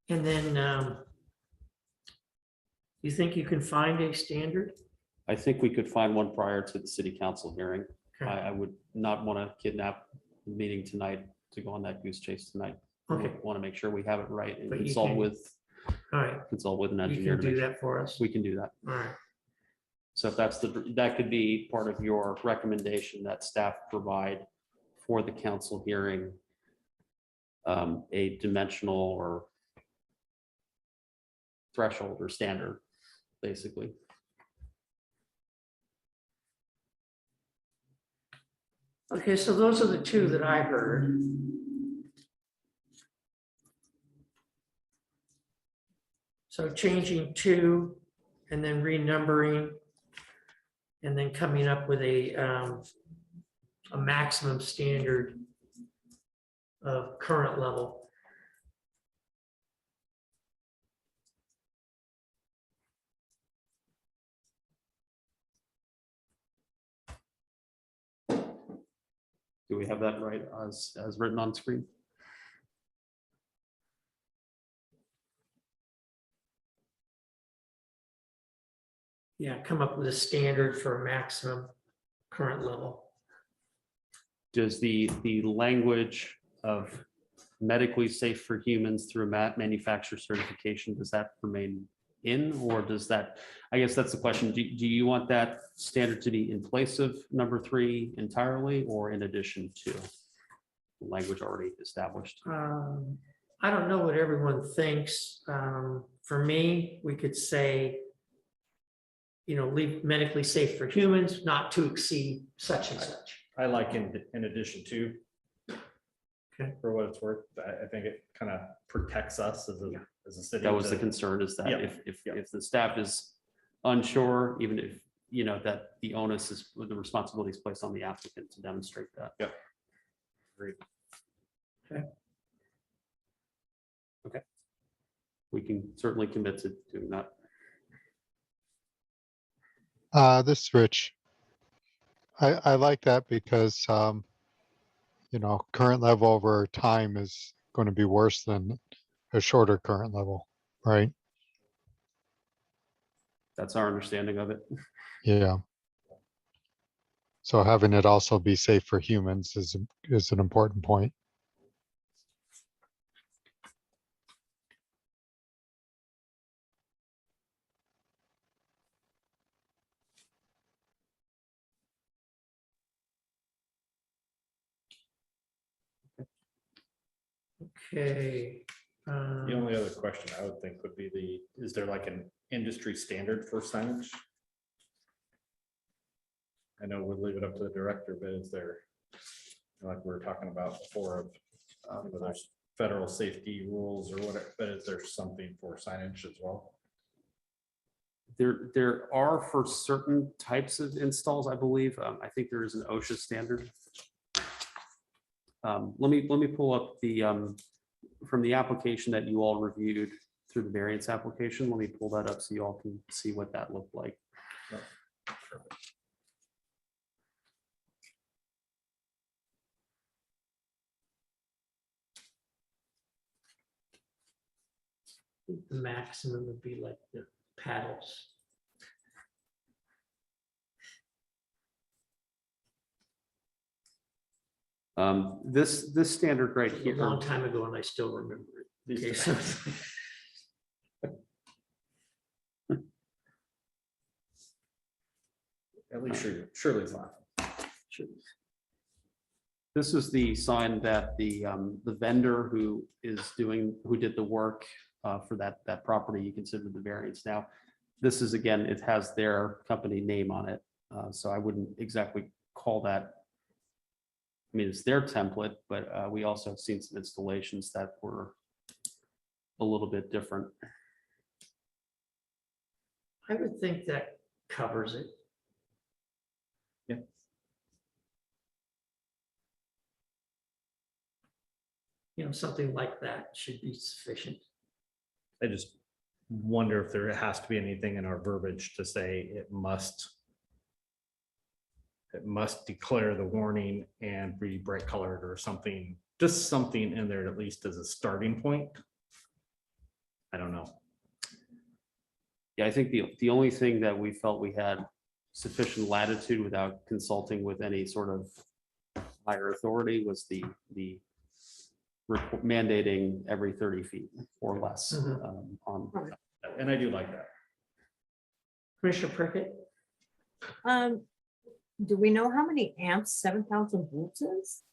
then you think you can find a standard? I think we could find one prior to the city council hearing. Okay. I would not want to kidnap the meeting tonight to go on that goose chase tonight. Okay. Want to make sure we have it right and But you consult can- with All right, an you engineer. can to do make- that for us. We can do that. All right. So if that could be part of your recommendation that staff provide for the council hearing, a dimensional or threshold or standard, basically. Okay, so those are the two that I heard. So changing 2 and then renumbering and then coming up with a maximum standard of current level. Do we have that right as written on screen? Yeah, come up with a standard for a maximum current level. Does the language of medically safe for humans through manufacturer certification, does that remain in, or does that, I guess that's the question. Do you want that standard to be in place of number 3 entirely, or in addition to the language already established? I don't know what everyone thinks. For me, we could say, leave medically safe for humans, not to exceed such and such. I like in addition to. for what it's worth. I think it kind of protects us as a city. That was the to- concern, is that Yeah, if yeah. the staff is unsure, even if, you know, that the onus is, the responsibility is placed on the applicant to demonstrate that. Yeah. Agreed. We can certainly commit to doing that. This is Rich. I like that because, you know, current level over time is going to be worse than a shorter current level, right? That's our understanding of it. Yeah. So having it also be safe for humans is an important point. Okay. The only other question I would think would be is there like an industry standard for signage? I know we'll leave it up to the director, but is there, like we were talking about before, whether there's federal safety rules or whatever, but is there something for signage as well? There are for certain types of installs, I believe. I think there is an OSHA standard. Let me pull up the, from the application that you all reviewed through the variance application. Let me pull that up so you all can see what that looked like. The maximum would be like the paddles. This standard right A here. long time ago, and I still remember it. Okay, so- At least Shirley's laughing. This is the sign that the vendor who did the work for that property, you consider the variance. Now, this is, again, it has their company name on it. So I wouldn't exactly call that. I mean, it's their template, but we also have seen some installations that were a little bit different. I would think that covers it. Yeah. You know, something like that should be sufficient. I just wonder if there has to be anything in our verbiage to say it must declare the warning and be bright colored or something, just something in there at least as a starting point. I don't know. Yeah, I think the only thing that we felt we had sufficient latitude without consulting with any sort of higher authority was the mandating every 30 feet or less. On And I do like that. Commissioner Prickett? Do we know how many amps 7,000 volts is?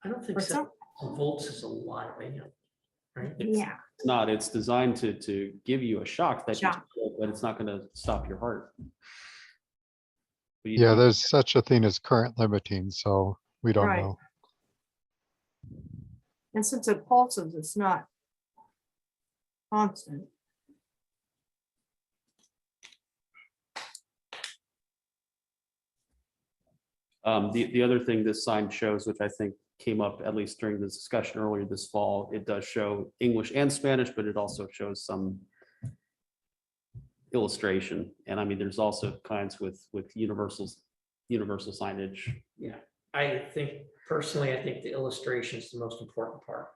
I don't think For so. some, Volts is a lot of amp, right? yeah, not, it's designed to give you a shock that, Shock. but it's not going to stop your heart. But you Yeah, don't- there's such a thing as current limiting, so we don't Right. know. and since it pulses, it's not constant. The other thing this sign shows, which I think came up at least during this discussion earlier this fall, it does show English and Spanish, but it also shows some illustration. And I mean, there's also kinds with universal signage. Yeah, I think personally, I think the illustration is the most important part.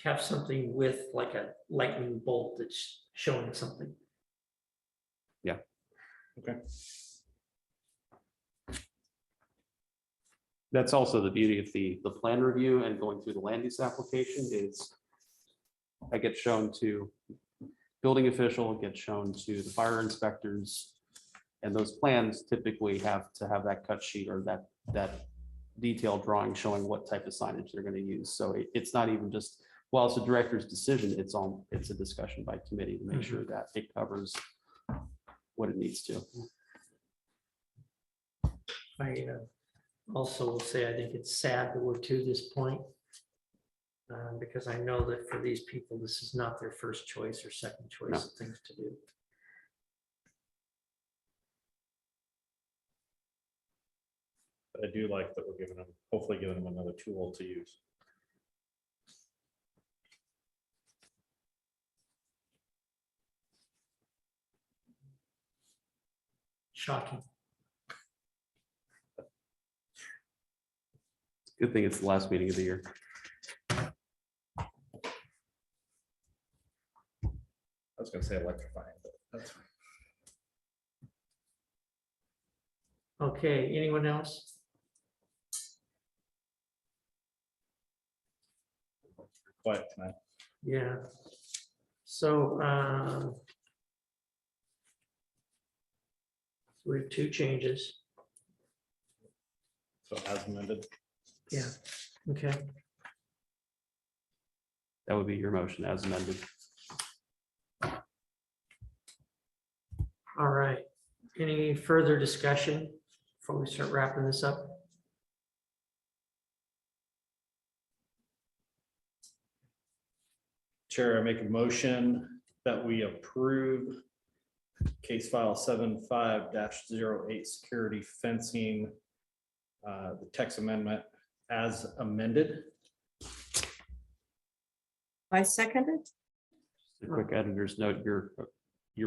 Have something with like a lightning bolt that's showing something. Okay. That's also the beauty of the plan review and going through the land use application is I get shown to building official, it gets shown to the fire inspectors. And those plans typically have to have that cut sheet or that detailed drawing showing what type of signage they're going to use. So it's not even just, while it's a director's decision, it's a discussion by committee to make sure that it covers what it needs to. I also will say, I think it's sad that we're to this point. Because I know that for these people, this is not their first choice or second choice No. of things to do. But I do like that we're giving them, hopefully giving them another tool to use. Shocking. Good thing it's the last meeting of the year. I was gonna say electrifying, but that's fine. Okay, anyone else? Quiet tonight. Yeah. So we have two changes. So as amended, Yeah, okay. That would be your motion as amended. All right. Any further discussion before we start wrapping this up? Chair, I make a motion that we approve case file 75-08 security fencing, the text amendment as amended. I seconded. A quick editor's note, you're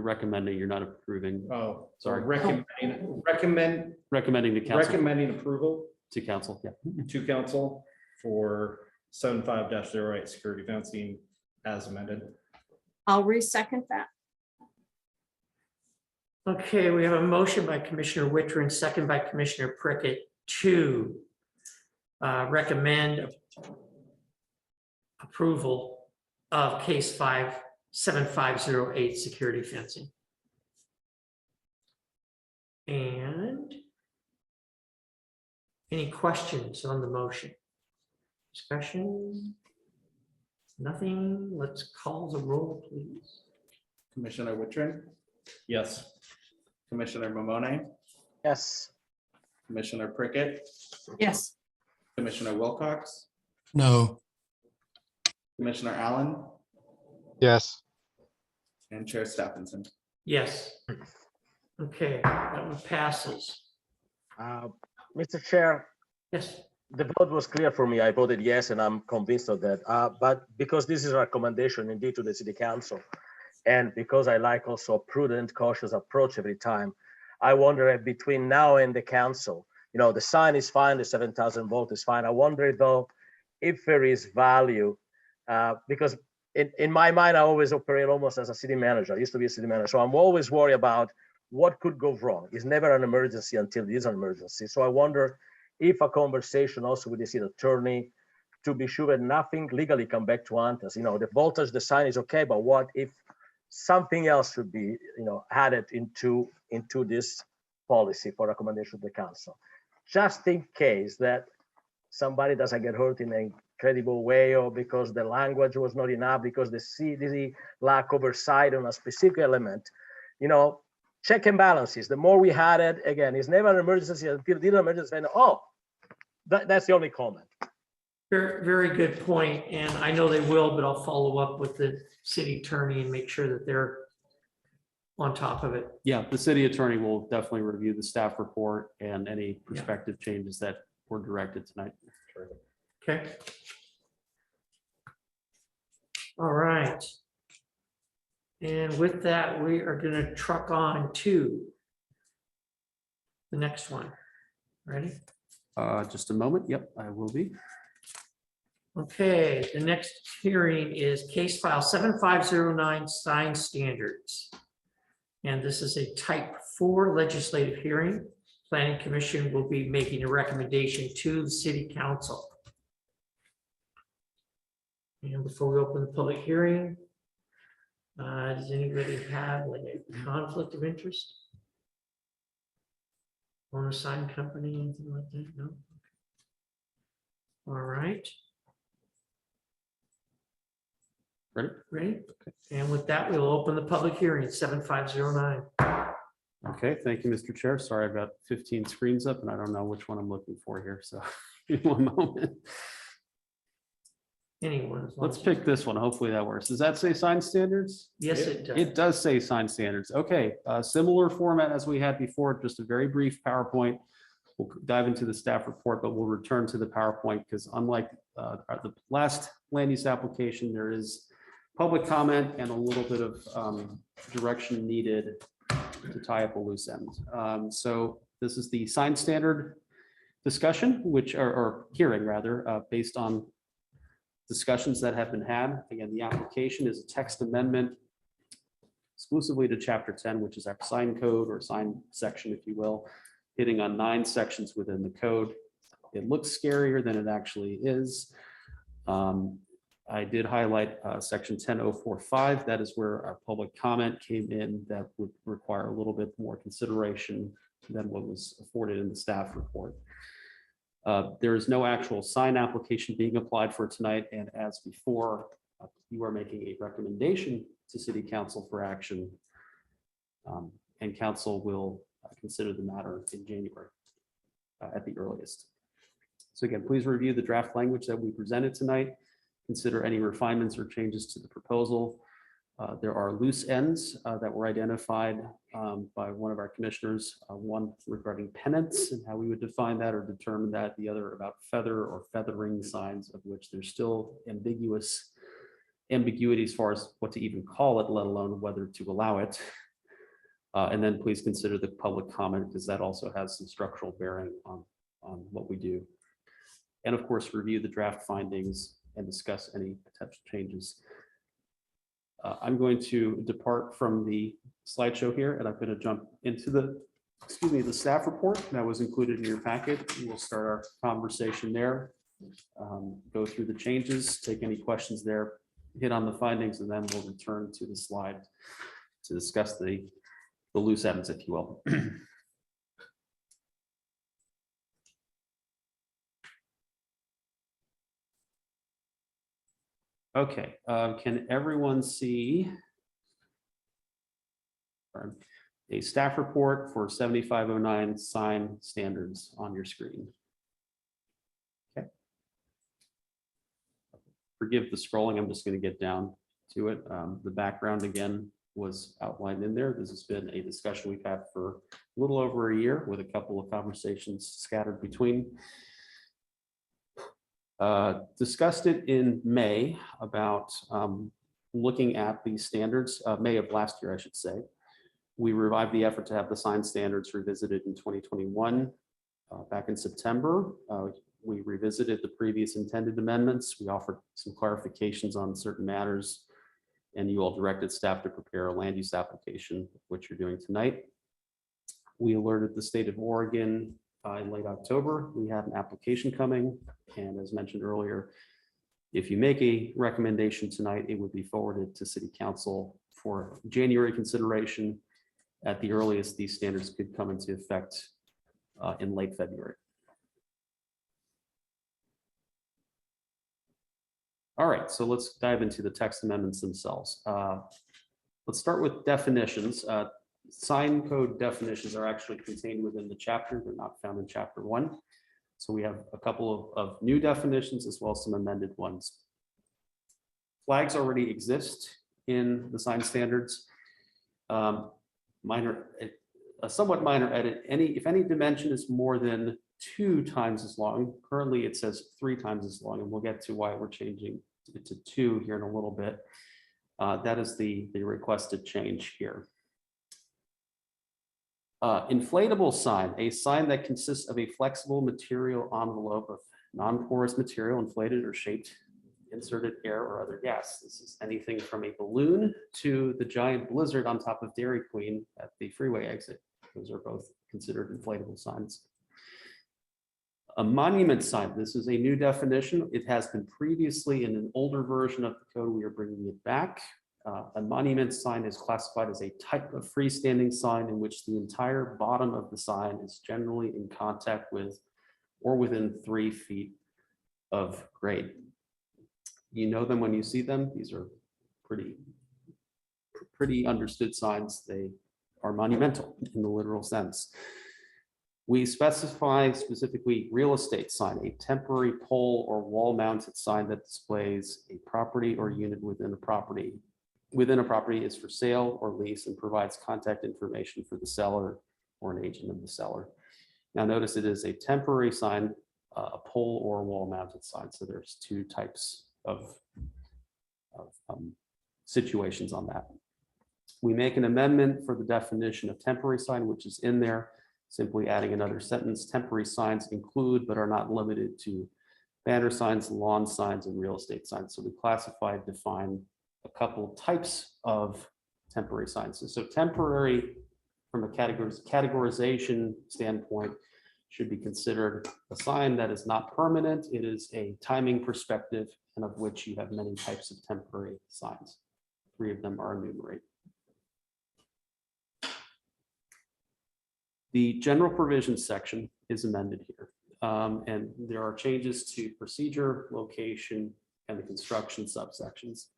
recommending, you're not approving, Oh, Sorry. recommending recommending to council, approval to council, yeah. to council for 75-08 security fencing as amended. I'll re-second that. Okay, we have a motion by Commissioner Wittrin, second by Commissioner Prickett to recommend approval of case 7508 security fencing. And any questions on the motion? Discussion? Nothing. Let's call the roll, please. Commissioner Wittrin, Yes. Commissioner Mamone, Yes. Commissioner Prickett, Yes. Commissioner Wilcox, No, Commissioner Allen, yes, and Chair Stephenson. Yes. Okay, that one passes. Mr. Chair, Yes. the vote was clear for me. I voted yes, and I'm convinced of that. But because this is a recommendation indeed to the city council, and because I like also a prudent, cautious approach every time, I wonder if between now and the council, the sign is fine, the 7,000 volt is fine. I wonder though, if there is value, because in my mind, I always operate almost as a city manager. I used to be a city manager. So I'm always worried about what could go wrong. It's never an emergency until it is an emergency. So I wonder if a conversation also with the city attorney to be sure that nothing legally come back to haunt us. The voltage, the sign is okay, but what if something else should be, added into this policy for recommendation to the council, just in case that somebody doesn't get hurt in an incredible way, or because the language was not enough, because the city lack oversight on a specific element. Check and balances. The more we had it, again, it's never an emergency until the emergency. And that's the only comment. Very, very good point, and I know they will, but I'll follow up with the city attorney and make sure that they're on top of it. Yeah, the city attorney will definitely review the staff report and any prospective changes that were directed tonight. Okay. All right. And with that, we are going to truck on to the next one. Ready? Just a moment. Yep, I will be. Okay, the next hearing is case file 7509 sign standards. And this is a type 4 legislative hearing. Planning Commission will be making a recommendation to the city council. And before we open the public hearing, does anybody have like a conflict of interest? On a sign company, anything like that? No? All right. Ready? Ready? And with that, we will open the public hearing at 7509. Okay, thank you, Mr. Chair. Sorry, I've got 15 screens up and I don't know which one I'm looking for here, so give me one moment. Anyone. as long Let's as- pick this one. Hopefully that works. Does that say sign standards? Yes, it does. It does say sign standards. Okay, similar format as we had before, just a very brief PowerPoint. We'll dive into the staff report, but we'll return to the PowerPoint because unlike the last land use application, there is public comment and a little bit of direction needed to tie up a loose end. So this is the sign standard discussion, which or hearing rather, based on discussions that have been had. Again, the application is a text amendment exclusively to chapter 10, which is our sign code or sign section, if you will, hitting on 9 sections within the code. It looks scarier than it actually is. I did highlight section 10045. That is where our public comment came in that would require a little bit more consideration than what was afforded in the staff report. There is no actual sign application being applied for tonight, and as before, you are making a recommendation to City Council for action, and Council will consider the matter in January at the earliest. So again, please review the draft language that we presented tonight. Consider any refinements or changes to the proposal. There are loose ends that were identified by one of our commissioners, one regarding pennants and how we would define that or determine that, the other about feather or feathering signs, of which there's still ambiguity as far as what to even call it, let alone whether to allow it. And then please consider the public comment because that also has some structural bearing on what we do. And of course, review the draft findings and discuss any potential changes. I'm going to depart from the slideshow here and I'm going to jump into the staff report that was included in your packet. We'll start our conversation there, go through the changes, take any questions there, hit on the findings, and then we'll return to the slide to discuss the loose ends, if you will. Okay, can everyone see a staff report for 7509 sign standards on your screen? Okay. Forgive the scrolling, I'm just going to get down to it. The background again was outlined in there. This has been a discussion we've had for a little over a year with a couple of conversations scattered between. Discussed it in May about looking at these standards, May of last year, I should say. We revived the effort to have the sign standards revisited in 2021. Back in September, we revisited the previous intended amendments. We offered some clarifications on certain matters, and you all directed staff to prepare a land use application, which you're doing tonight. We alerted the state of Oregon in late October. We had an application coming, and as mentioned earlier, if you make a recommendation tonight, it would be forwarded to City Council for January consideration. At the earliest, these standards could come into effect in late February. All right, so let's dive into the text amendments themselves. Let's start with definitions. Sign code definitions are actually contained within the chapter. They're not found in chapter 1. So we have a couple of new definitions as well as some amended ones. Flags already exist in the sign standards. A somewhat minor edit. If any dimension is more than 2 times as long, currently it says 3 times as long, and we'll get to why we're changing it to 2 here in a little bit. That is the requested change here. Inflatable sign, a sign that consists of a flexible material envelope of non-porous material inflated or shaped, inserted air or other gas. This is anything from a balloon to the giant blizzard on top of Dairy Queen at the freeway exit. Those are both considered inflatable signs. A monument sign, this is a new definition. It has been previously in an older version of the code. We are bringing it back. A monument sign is classified as a type of freestanding sign in which the entire bottom of the sign is generally in contact with or within 3 feet of grade. You know them when you see them. These are pretty understood signs. They are monumental in the literal sense. We specify specifically real estate sign, a temporary pole or wall mounted sign that displays a property or unit within a property. Within a property is for sale or lease and provides contact information for the seller or an agent of the seller. Now notice it is a temporary sign, a pole or wall mounted sign. So there's two types of situations on that. We make an amendment for the definition of temporary sign, which is in there, simply adding another sentence. Temporary signs include, but are not limited to banner signs, lawn signs, and real estate signs. So we classify, define a couple types of temporary signs. So temporary from a categorization standpoint should be considered a sign that is not permanent. It is a timing perspective, and of which you have many types of temporary signs. 3 of them are enumerated. The general provisions section is amended here. And there are changes to procedure, location, and the construction subsections.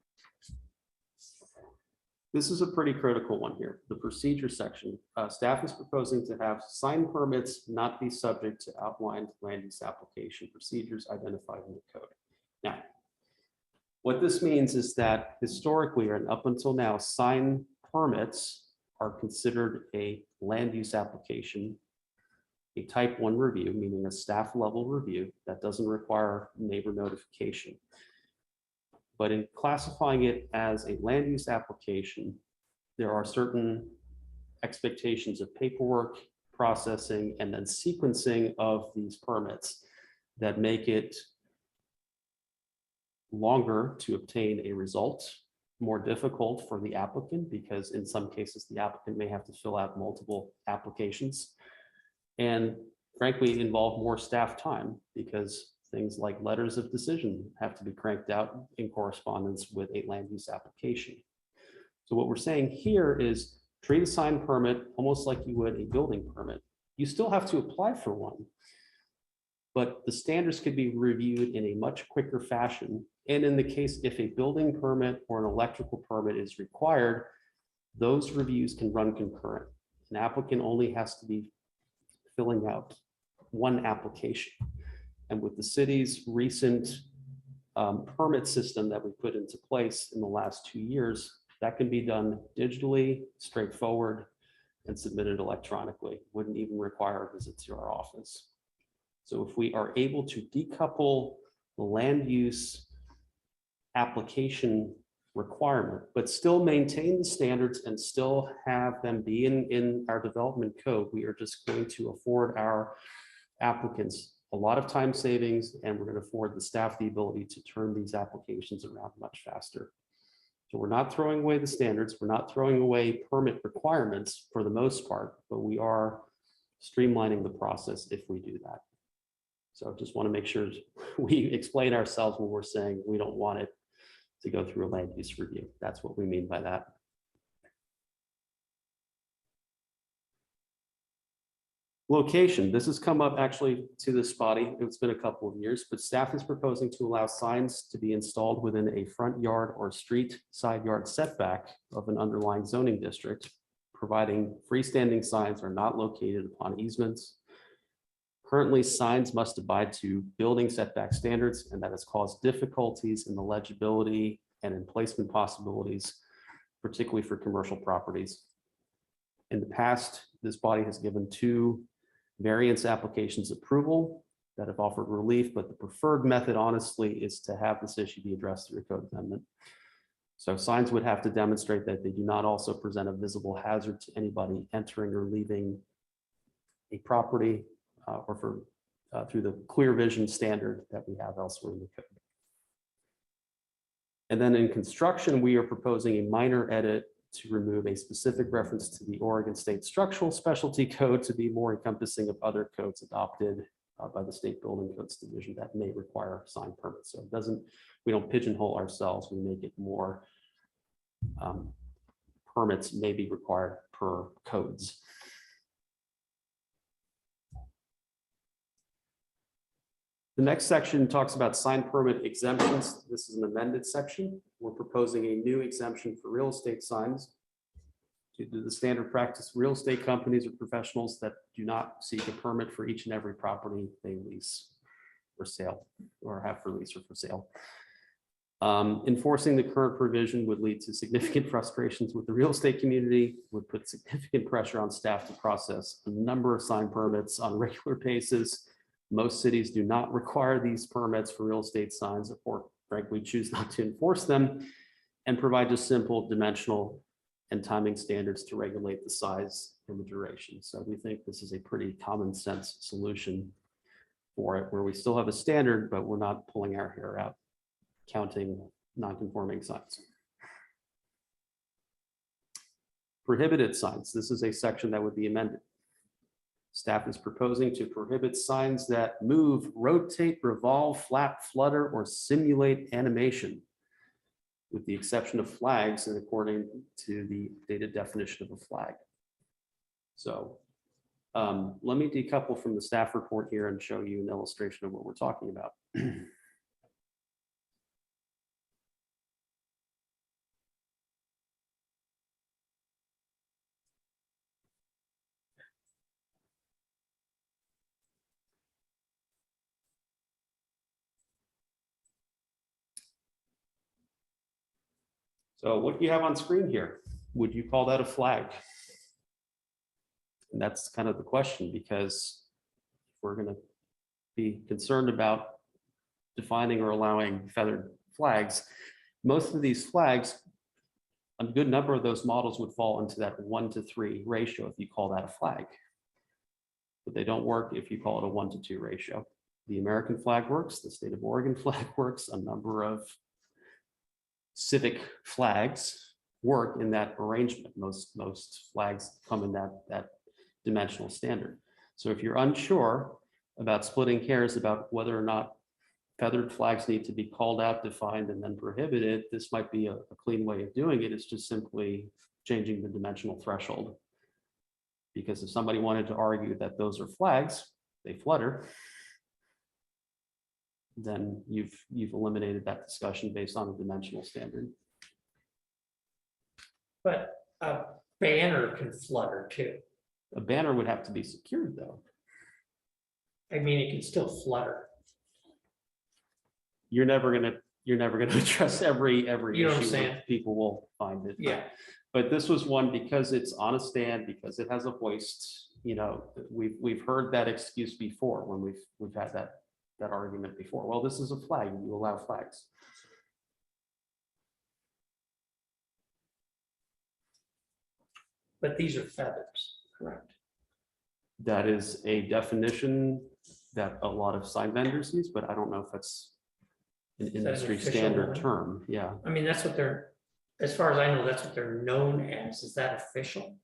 This is a pretty critical one here, the procedure section. Staff is proposing to have sign permits not be subject to outlined land use application procedures identified in the code. Now, what this means is that historically, and up until now, sign permits are considered a land use application, a type 1 review, meaning a staff level review that doesn't require neighbor notification. But in classifying it as a land use application, there are certain expectations of paperwork, processing, and then sequencing of these permits that make it longer to obtain a result, more difficult for the applicant, because in some cases, the applicant may have to fill out multiple applications, and frankly, involve more staff time, because things like letters of decision have to be cranked out in correspondence with a land use application. So what we're saying here is treat a sign permit almost like you would a building permit. You still have to apply for one, but the standards could be reviewed in a much quicker fashion. And in the case, if a building permit or an electrical permit is required, those reviews can run concurrent. An applicant only has to be filling out one application. And with the city's recent permit system that we put into place in the last 2 years, that can be done digitally, straightforward, and submitted electronically. Wouldn't even require a visit to our office. So if we are able to decouple the land use application requirement, but still maintain the standards and still have them be in our development code, we are just going to afford our applicants a lot of time savings, and we're going to afford the staff the ability to turn these applications around much faster. So we're not throwing away the standards, we're not throwing away permit requirements for the most part, but we are streamlining the process if we do that. So I just want to make sure we explain ourselves when we're saying we don't want it to go through a land use review. That's what we mean by that. Location, this has come up actually to this body. It's been a couple of years, but staff is proposing to allow signs to be installed within a front yard or street side yard setback of an underlying zoning district, providing freestanding signs are not located upon easements. Currently, signs must abide to building setback standards, and that has caused difficulties in the legibility and in placement possibilities, particularly for commercial properties. In the past, this body has given 2 variance applications approval that have offered relief, but the preferred method, honestly, is to have this issue be addressed through a code amendment. So signs would have to demonstrate that they do not also present a visible hazard to anybody entering or leaving a property, or through the clear vision standard that we have elsewhere in the code. And then in construction, we are proposing a minor edit to remove a specific reference to the Oregon State Structural Specialty Code to be more encompassing of other codes adopted by the State Building Codes Division that may require sign permits. So it doesn't, we don't pigeonhole ourselves, we make it more permits may be required per codes. The next section talks about sign permit exemptions. This is an amended section. We're proposing a new exemption for real estate signs. to do the standard practice, real estate companies or professionals that do not seek a permit for each and every property they lease for sale or have for lease or for sale. Enforcing the current provision would lead to significant frustrations with the real estate community, would put significant pressure on staff to process a number of sign permits on a regular basis. Most cities do not require these permits for real estate signs, or frankly choose not to enforce them, and provide just simple dimensional and timing standards to regulate the size and the duration. So we think this is a pretty common sense solution for it, where we still have a standard, but we're not pulling our hair out counting non-conforming signs. Prohibited signs. This is a section that would be amended. Staff is proposing to prohibit signs that move, rotate, revolve, flap, flutter, or simulate animation, with the exception of flags and according to the dated definition of a flag. So let me decouple from the staff report here and show you an illustration of what we're talking about. So what you have on screen here, would you call that a flag? And that's kind of the question, because we're going to be concerned about defining or allowing feathered flags. Most of these flags, a good number of those models would fall into that 1-to-3 ratio if you call that a flag. But they don't work if you call it a 1-to-2 ratio. The American flag works, the state of Oregon flag works, a number of civic flags work in that arrangement. Most flags come in that dimensional standard. So if you're unsure about splitting hairs about whether or not feathered flags need to be called out, defined, and then prohibited, this might be a clean way of doing it. It's just simply changing the dimensional threshold. Because if somebody wanted to argue that those are flags, they flutter, then you've eliminated that discussion based on a dimensional standard. But a banner can flutter too. A banner would have to be secured though. I mean, it can still flutter. You're never gonna address every You know what I'm issue saying? where people will find it. Yeah. But this was one, because it's on a stand, because it has a hoist, you know, we've heard that excuse before when we've had that argument before. Well, this is a flag, you allow flags. But these are feathers, correct? That is a definition that a lot of sign vendors use, but I don't know if that's an an industry official standard one? term. Yeah. I mean, that's what they're, as far as I know, that's what they're known as. Is that official?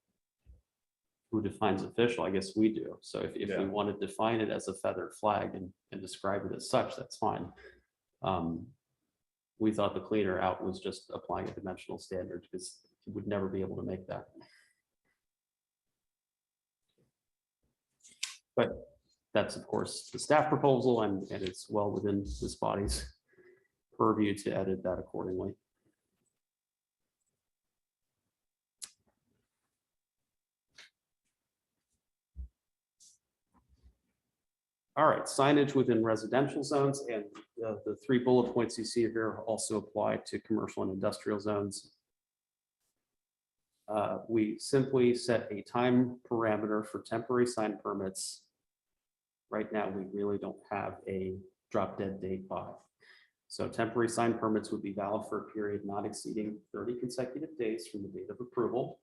Who defines official? I guess we do. So if Yeah. we want to define it as a feathered flag and describe it as such, that's fine. We thought the cleaner out was just applying a dimensional standard, because you would never be able to make that. But that's, of course, the staff proposal, and it's well within this body's purview to edit that accordingly. All right, signage within residential zones, and the 3 bullet points you see here also apply to commercial and industrial zones. We simply set a time parameter for temporary sign permits. Right now, we really don't have a drop dead date by. So temporary sign permits would be valid for a period not exceeding 30 consecutive days from the date of approval.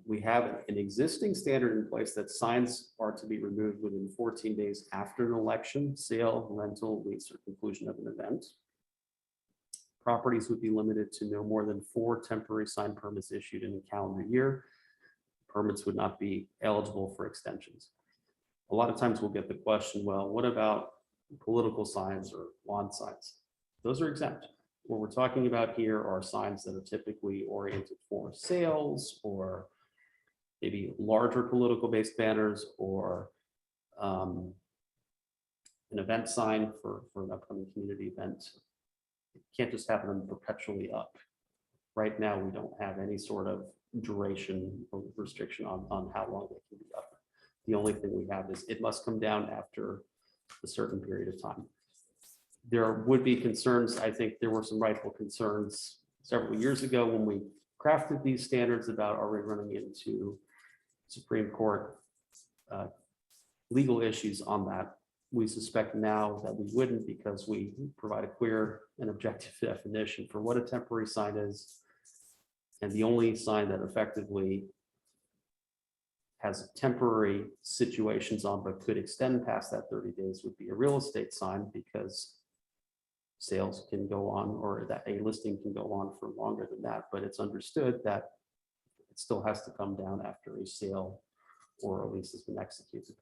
We have an existing standard in place that signs are to be removed within 14 days after an election, sale, rental, lease, or conclusion of an event. Properties would be limited to no more than 4 temporary sign permits issued in a calendar year. Permits would not be eligible for extensions. A lot of times we'll get the question, well, what about political signs or lawn signs? Those are exempt. What we're talking about here are signs that are typically oriented for sales, or maybe larger political based banners, or an event sign for an upcoming community event. You can't just have them perpetually up. Right now, we don't have any sort of duration or restriction on how long they can be up. The only thing we have is it must come down after a certain period of time. There would be concerns, I think there were some rightful concerns several years ago when we crafted these standards about are we running into Supreme Court legal issues on that. We suspect now that we wouldn't because we provide a clear and objective definition for what a temporary sign is. And the only sign that effectively has temporary situations on but could extend past that 30 days would be a real estate sign, because sales can go on, or that a listing can go on for longer than that, but it's understood that it still has to come down after a sale or a lease has been executed.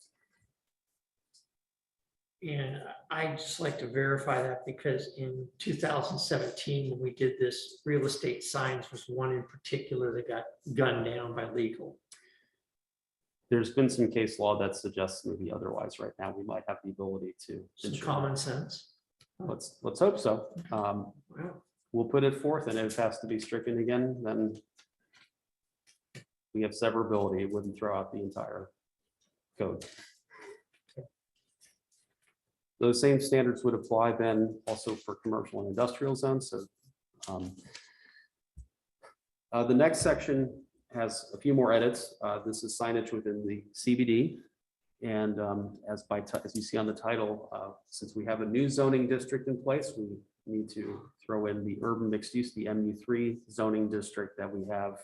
And I'd just like to verify that because in 2017, when we did this, real estate signs was one in particular that got gunned down by legal. There's been some case law that suggests maybe otherwise. Right now, we might have the ability to Some ensure common that. sense. Let's hope so. Wow. We'll put it forth, and if it has to be stricken again, then we have severability. It wouldn't throw out the entire code. Those same standards would apply then also for commercial and industrial zones. So the next section has a few more edits. This is signage within the CBD. And as you see on the title, since we have a new zoning district in place, we need to throw in the urban mixed use, the MU3 zoning district that we have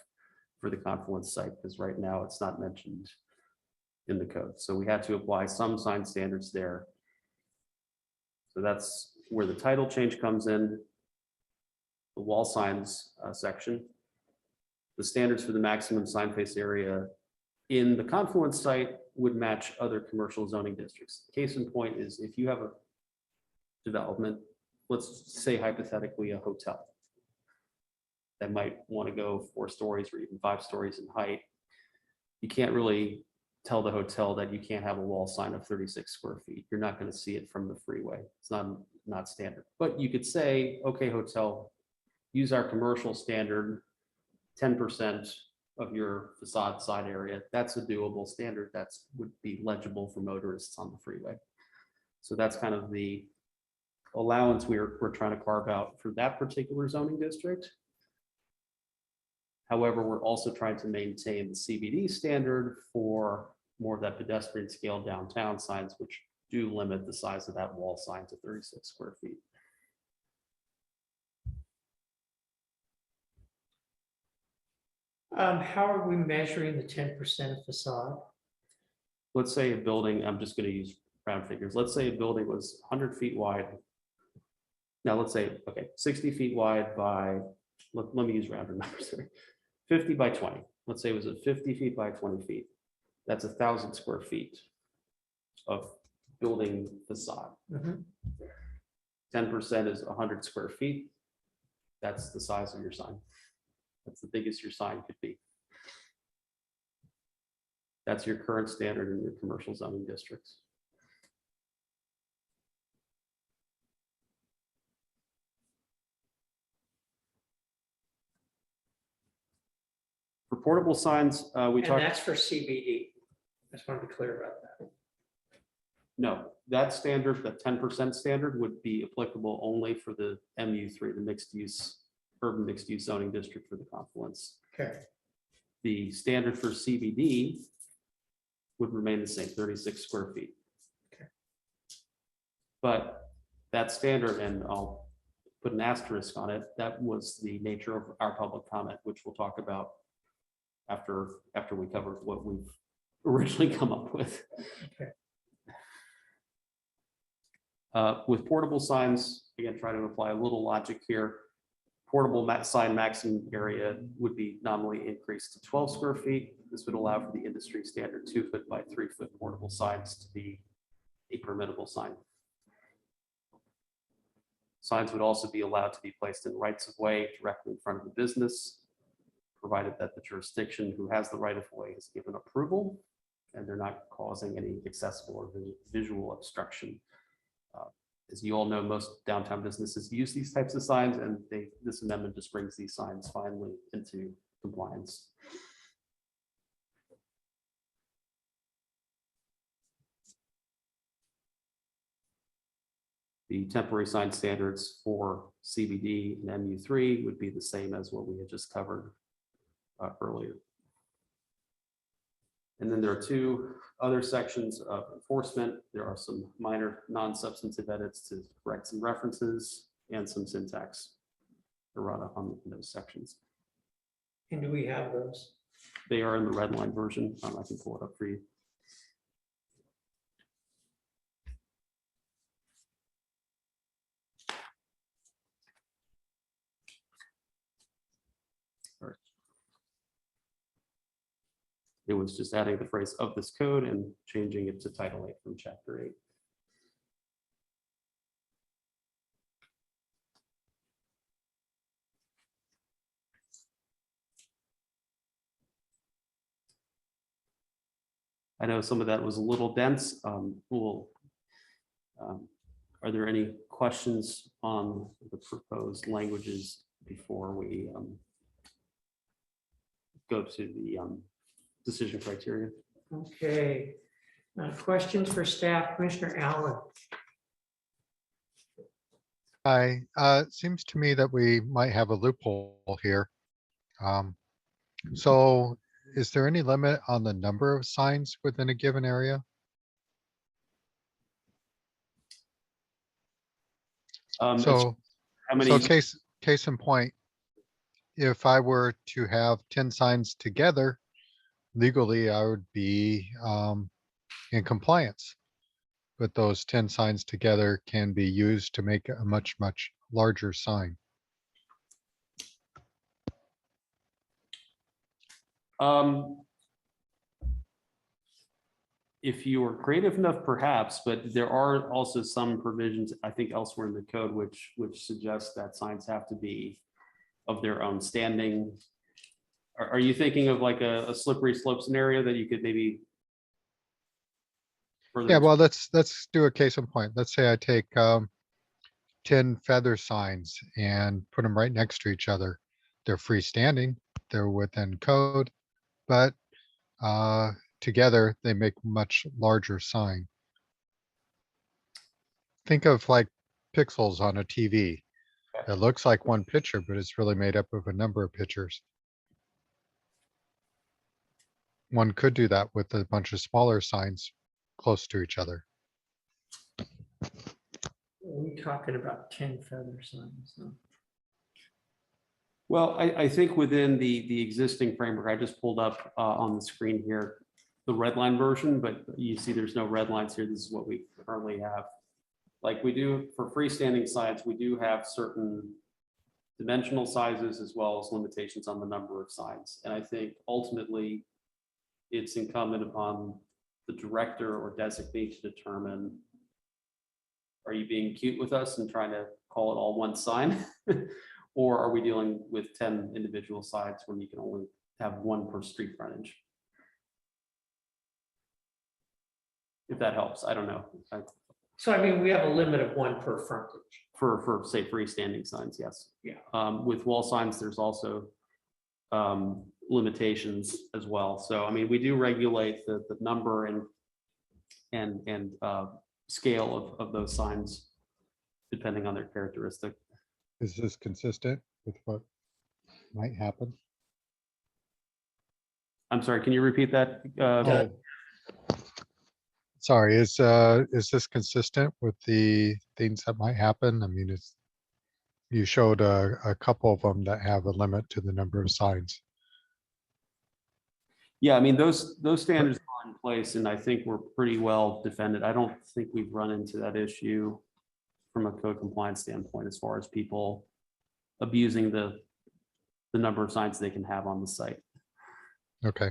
for the Confluence site, because right now it's not mentioned in the code. So we had to apply some sign standards there. So that's where the title change comes in. The wall signs section. The standards for the maximum sign face area in the Confluence site would match other commercial zoning districts. Case in point is if you have a development, let's say hypothetically a hotel that might want to go 4 stories or even 5 stories in height, you can't really tell the hotel that you can't have a wall sign of 36 square feet. You're not going to see it from the freeway. It's not standard. But you could say, okay, hotel, use our commercial standard, 10% of your facade side area. That's a doable standard. That would be legible for motorists on the freeway. So that's kind of the allowance we're trying to carve out for that particular zoning district. However, we're also trying to maintain the CBD standard for more of that pedestrian scale downtown signs, which do limit the size of that wall sign to 36 square feet. How are we measuring the 10% facade? Let's say a building, I'm just going to use round figures. Let's say a building was 100 feet wide. Now let's say, okay, 60 feet wide by, let me use rounded numbers here. 50 by 20. Let's say it was a 50 feet by 20 feet. That's 1,000 square feet of building facade. 10% is 100 square feet. That's the size of your sign. That's the biggest your sign could be. That's your current standard in your commercial zoning districts. For portable signs, we And talked. that's for CBD. I just want to be clear about that. No, that standard, the 10% standard would be applicable only for the MU3, the mixed use, urban mixed use zoning district for the Confluence. Okay. The standard for CBD would remain the same, 36 square feet. Okay. But that standard, and I'll put an asterisk on it, that was the nature of our public comment, which we'll talk about after we cover what we've originally come up with. Okay. With portable signs, again, try to apply a little logic here. Portable sign maximum area would be nominally increased to 12 square feet. This would allow for the industry standard 2-foot by 3-foot portable signs to be a permittable sign. Signs would also be allowed to be placed in rights of way directly in front of the business, provided that the jurisdiction who has the right of way has given approval and they're not causing any accessible or visual obstruction. as you all know, most downtown businesses use these types of signs, and this amendment just brings these signs finally into compliance. The temporary sign standards for CBD and MU3 would be the same as what we had just covered earlier. And then there are two other sections of enforcement. There are some minor non-substantive edits to correct some references and some syntax errata on those sections. And do we have those? They are in the red line version. I can pull it up for you. It was just adding the phrase of this code and changing it to Title 8 from Chapter 8. I know some of that was a little dense. Are there any questions on the proposed languages before we go to the decision criteria? Okay. Questions for staff, Commissioner Allen? Hi, it seems to me that we might have a loophole here. So is there any limit on the number of signs within a given area? So, How many? so case in point, if I were to have 10 signs together, legally, I would be in compliance. But those 10 signs together can be used to make a much, much larger sign. If you were creative enough, perhaps, but there are also some provisions, I think, elsewhere in the code, which suggest that signs have to be of their own standing. Are you thinking of like a slippery slope scenario that you could maybe? Yeah, well, let's do a case in point. Let's say I take 10 feather signs and put them right next to each other. They're freestanding, they're within code, but together they make much larger sign. Think of like pixels on a TV. It looks like one picture, but it's really made up of a number of pictures. One could do that with a bunch of smaller signs close to each other. We're talking about 10 feather signs. Huh? Well, I think within the existing framework, I just pulled up on the screen here, the red line version, but you see there's no red lines here. This is what we currently have. Like we do for freestanding signs, we do have certain dimensional sizes as well as limitations on the number of signs. And I think ultimately it's incumbent upon the director or designee to determine, are you being cute with us and trying to call it all one sign? Or are we dealing with 10 individual signs when you can only have one per street frontage? If that helps, I don't know. So I mean, we have a limit of one per frontage. For say freestanding signs, yes. Yeah. With wall signs, there's also limitations as well. So I mean, we do regulate the number and scale of those signs depending on their characteristic. Is this consistent with what might happen? I'm sorry, can you repeat that? Sorry, is this consistent with the things that might happen? I mean, you showed a couple of them that have a limit to the number of signs. Yeah, I mean, those standards are in place and I think we're pretty well defended. I don't think we've run into that issue from a code compliance standpoint as far as people abusing the number of signs they can have on the site. Okay.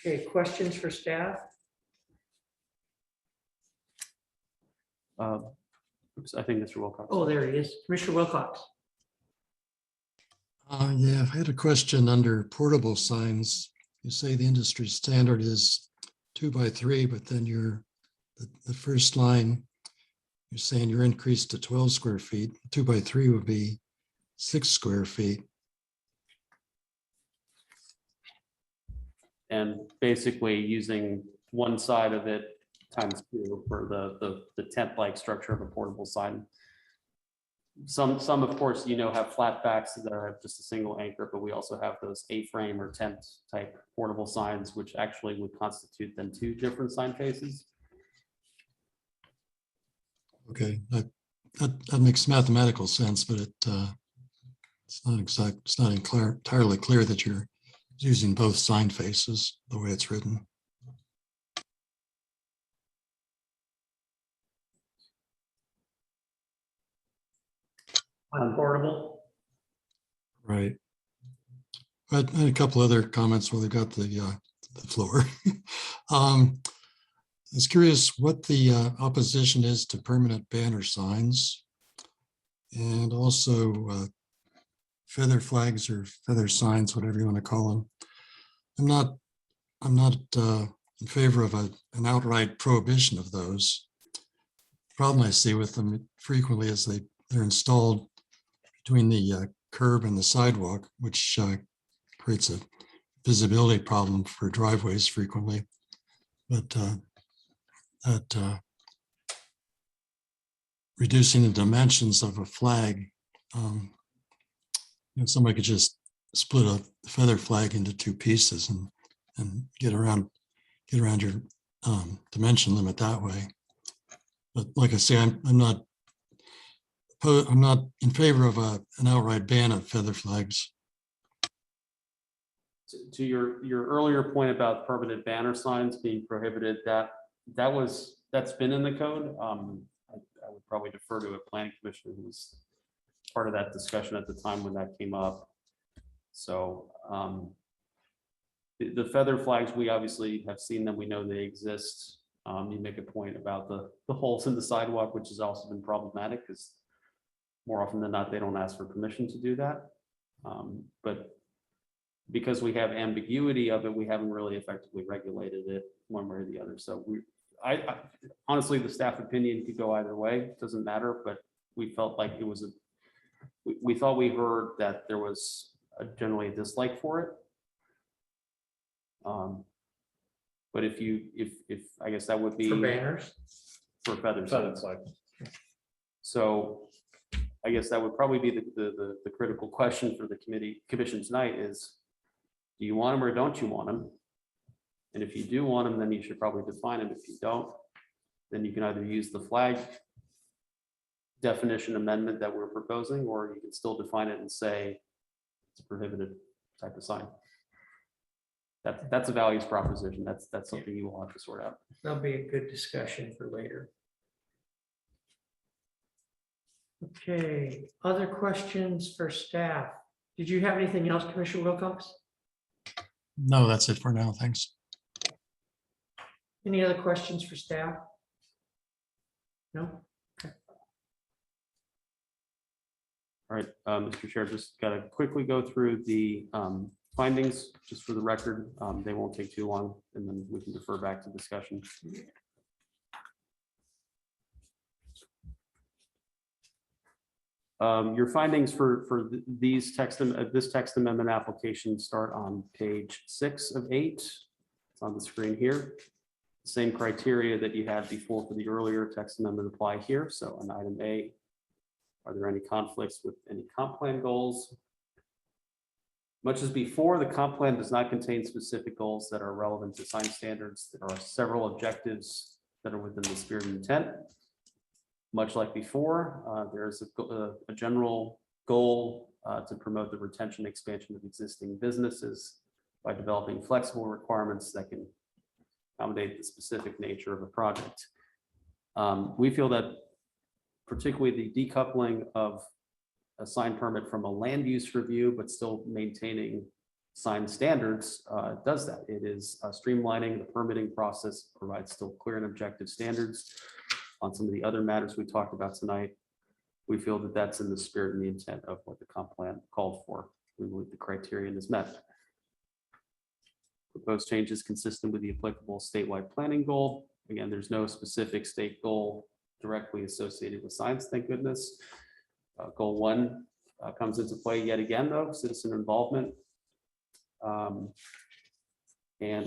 Okay, questions for staff? Oops, I think Mr. Wilcox. Oh, there he is. Commissioner Wilcox. Yeah, I had a question under portable signs. You say the industry standard is 2x3, but then the first line, you're saying you're increased to 12 square feet. 2x3 would be 6 square feet. And basically using one side of it times two for the tent-like structure of a portable sign. Some of course, have flat backs that are just a single anchor, but we also have those A-frame or tent type portable signs, which actually would constitute then two different sign faces. Okay, that makes mathematical sense, but it's not entirely clear that you're using both sign faces the way it's written. On portable, Right. I had a couple other comments while they got the floor. I was curious what the opposition is to permanent banner signs, and also feather flags or feather signs, whatever you want to call them. I'm not in favor of an outright prohibition of those. The problem I see with them frequently is they're installed between the curb and the sidewalk, which creates a visibility problem for driveways frequently. But reducing the dimensions of a flag, somebody could just split a feather flag into two pieces and get around your dimension limit that way. But like I say, I'm not in favor of an outright ban of feather flags. To your earlier point about permanent banner signs being prohibited, that's been in the code. I would probably defer to a planning commissioner who was part of that discussion at the time when that came up. So the feather flags, we obviously have seen them. We know they exist. You make a point about the holes in the sidewalk, which has also been problematic because more often than not, they don't ask for permission to do that. But because we have ambiguity of it, we haven't really effectively regulated it one way or the other. So I honestly, the staff opinion could go either way. It doesn't matter, but we felt like it was we thought we heard that there was generally a dislike for it. But if I guess that would be for banners, for feather Feather signs. flag. So I guess that would probably be the critical question for the commission tonight is, do you want them or don't you want them? And if you do want them, then you should probably define them. If you don't, then you can either use the flag definition amendment that we're proposing, or you can still define it and say it's a prohibited type of sign. That's a values proposition. That's something you will have to sort out. that'll be a good discussion for later. Okay, other questions for staff? Did you have anything else, Commissioner Wilcox? No, that's it for now. Thanks. Any other questions for staff? No? All right, Mr. Chair, just got to quickly go through the findings, just for the record. They won't take too long, and then we can defer back to discussion. Your findings for this text amendment application start on page 6 of 8. It's on the screen here. Same criteria that you had before for the earlier text amendment apply here. So on item A, are there any conflicts with any comp plan goals? Much as before, the comp plan does not contain specific goals that are relevant to sign standards. There are several objectives that are within the spirit and intent. Much like before, there's a general goal to promote the retention and expansion of existing businesses by developing flexible requirements that can accommodate the specific nature of a project. We feel that particularly the decoupling of a sign permit from a land use review, but still maintaining sign standards, does that. It is streamlining the permitting process, provides still clear and objective standards. On some of the other matters we talked about tonight, we feel that that's in the spirit and the intent of what the comp plan called for. We believe the criterion is met. Proposed change is consistent with the applicable statewide planning goal. Again, there's no specific state goal directly associated with signs, thank goodness. Goal 1 comes into play yet again, though, citizen involvement. And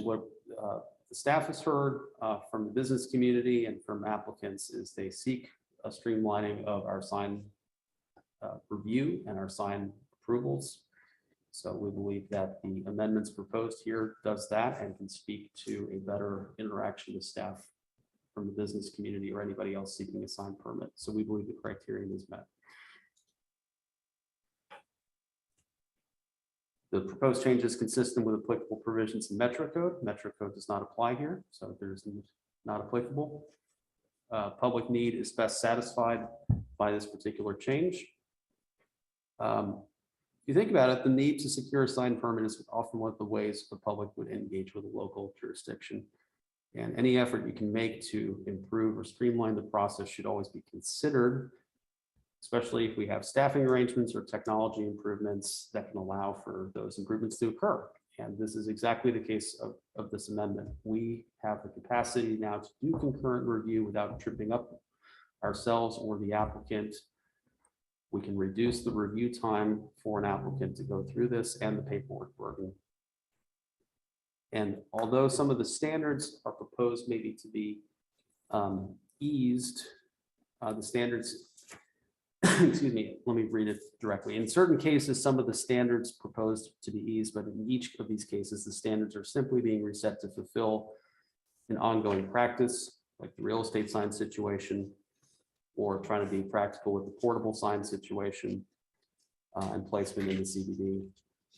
what the staff has heard from the business community and from applicants is they seek a streamlining of our sign review and our sign approvals. So we believe that the amendments proposed here does that and can speak to a better interaction with staff from the business community or anybody else seeking a sign permit. So we believe the criterion is met. The proposed change is consistent with applicable provisions in Metro Code. Metro Code does not apply here, so there's not applicable. Public need is best satisfied by this particular change. If you think about it, the need to secure a sign permit is often one of the ways the public would engage with a local jurisdiction. And any effort you can make to improve or streamline the process should always be considered, especially if we have staffing arrangements or technology improvements that can allow for those improvements to occur. And this is exactly the case of this amendment. We have the capacity now to do concurrent review without tripping up ourselves or the applicant. We can reduce the review time for an applicant to go through this and the paperwork burden. And although some of the standards are proposed maybe to be eased, the standards, excuse me, let me read it directly. In certain cases, some of the standards proposed to be eased, but in each of these cases, the standards are simply being reset to fulfill an ongoing practice, like the real estate sign situation, or trying to be practical with the portable sign situation and placement in the CBD,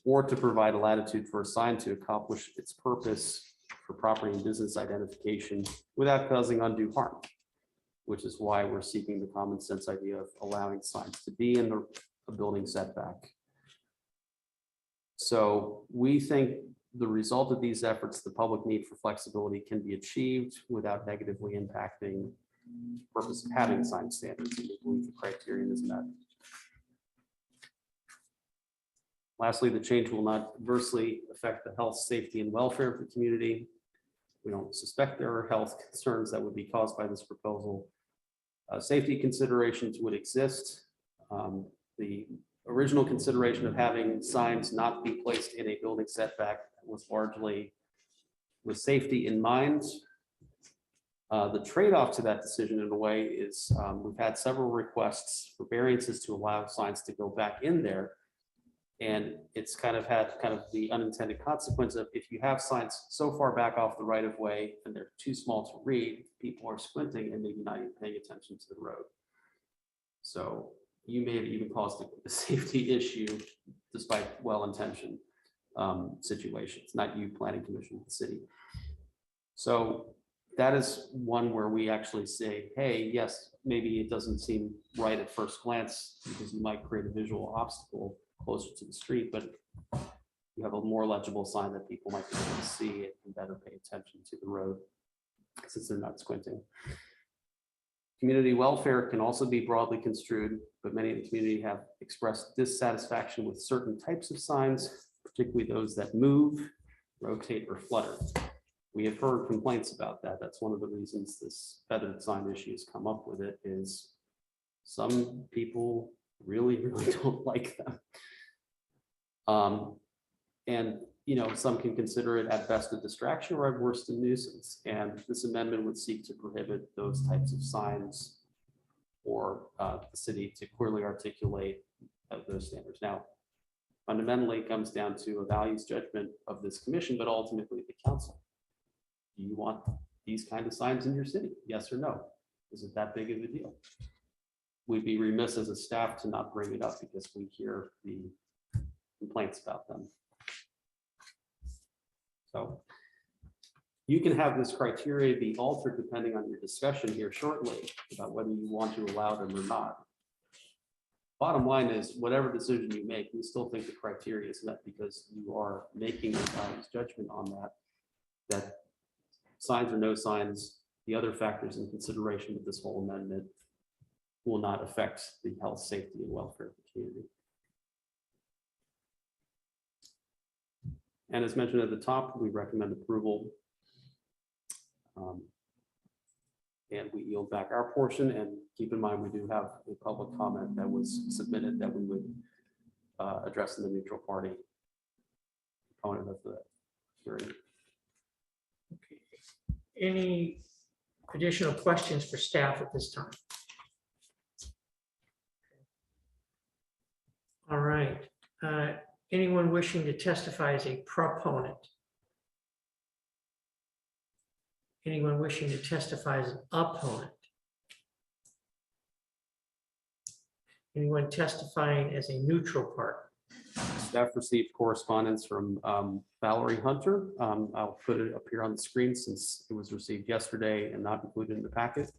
or to provide a latitude for a sign to accomplish its purpose for property and business identification without causing undue harm, which is why we're seeking the common sense idea of allowing signs to be in a building setback. So we think the result of these efforts, the public need for flexibility, can be achieved without negatively impacting the purpose of having sign standards. And we believe the criterion is met. Lastly, the change will not adversely affect the health, safety, and welfare of the community. We don't suspect there are health concerns that would be caused by this proposal. Safety considerations would exist. The original consideration of having signs not be placed in a building setback was largely with safety in mind. The trade-off to that decision in a way is we've had several requests for variances to allow signs to go back in there. And it's kind of had the unintended consequence of if you have signs so far back off the right of way and they're too small to read, people are squinting and maybe not even paying attention to the road. So you may have even caused a safety issue despite well-intentioned situations, not you, planning commission, the city. So that is one where we actually say, hey, yes, maybe it doesn't seem right at first glance because you might create a visual obstacle closer to the street, but you have a more legible sign that people might be able to see it and better pay attention to the road since they're not squinting. Community welfare can also be broadly construed, but many in the community have expressed dissatisfaction with certain types of signs, particularly those that move, rotate, or flutter. We have heard complaints about that. That's one of the reasons this feathered sign issue has come up with it, is some people really don't like them. And some can consider it at best a distraction or at worst a nuisance. And this amendment would seek to prohibit those types of signs or the city to clearly articulate those standards. Now, fundamentally, it comes down to a values judgment of this commission, but ultimately the council. Do you want these kind of signs in your city? Yes or no? Is it that big of a deal? We'd be remiss as a staff to not bring it up because we hear the complaints about them. So you can have this criteria be altered depending on your discussion here shortly about whether you want to allow them or not. Bottom line is, whatever decision you make, we still think the criteria is met because you are making a values judgment on that signs or no signs, the other factors in consideration with this whole amendment will not affect the health, safety, and welfare of the community. And as mentioned at the top, we recommend approval. And we yield back our portion, and keep in mind, we do have a public comment that was submitted that we would address in the neutral party component of the hearing. Okay. Any additional questions for staff at this time? All right. Anyone wishing to testify as a proponent? Anyone wishing to testify as an opponent? Anyone testifying as a neutral party? Staff received correspondence from Valerie Hunter. I'll put it up here on the screen since it was received yesterday and not included in the packet.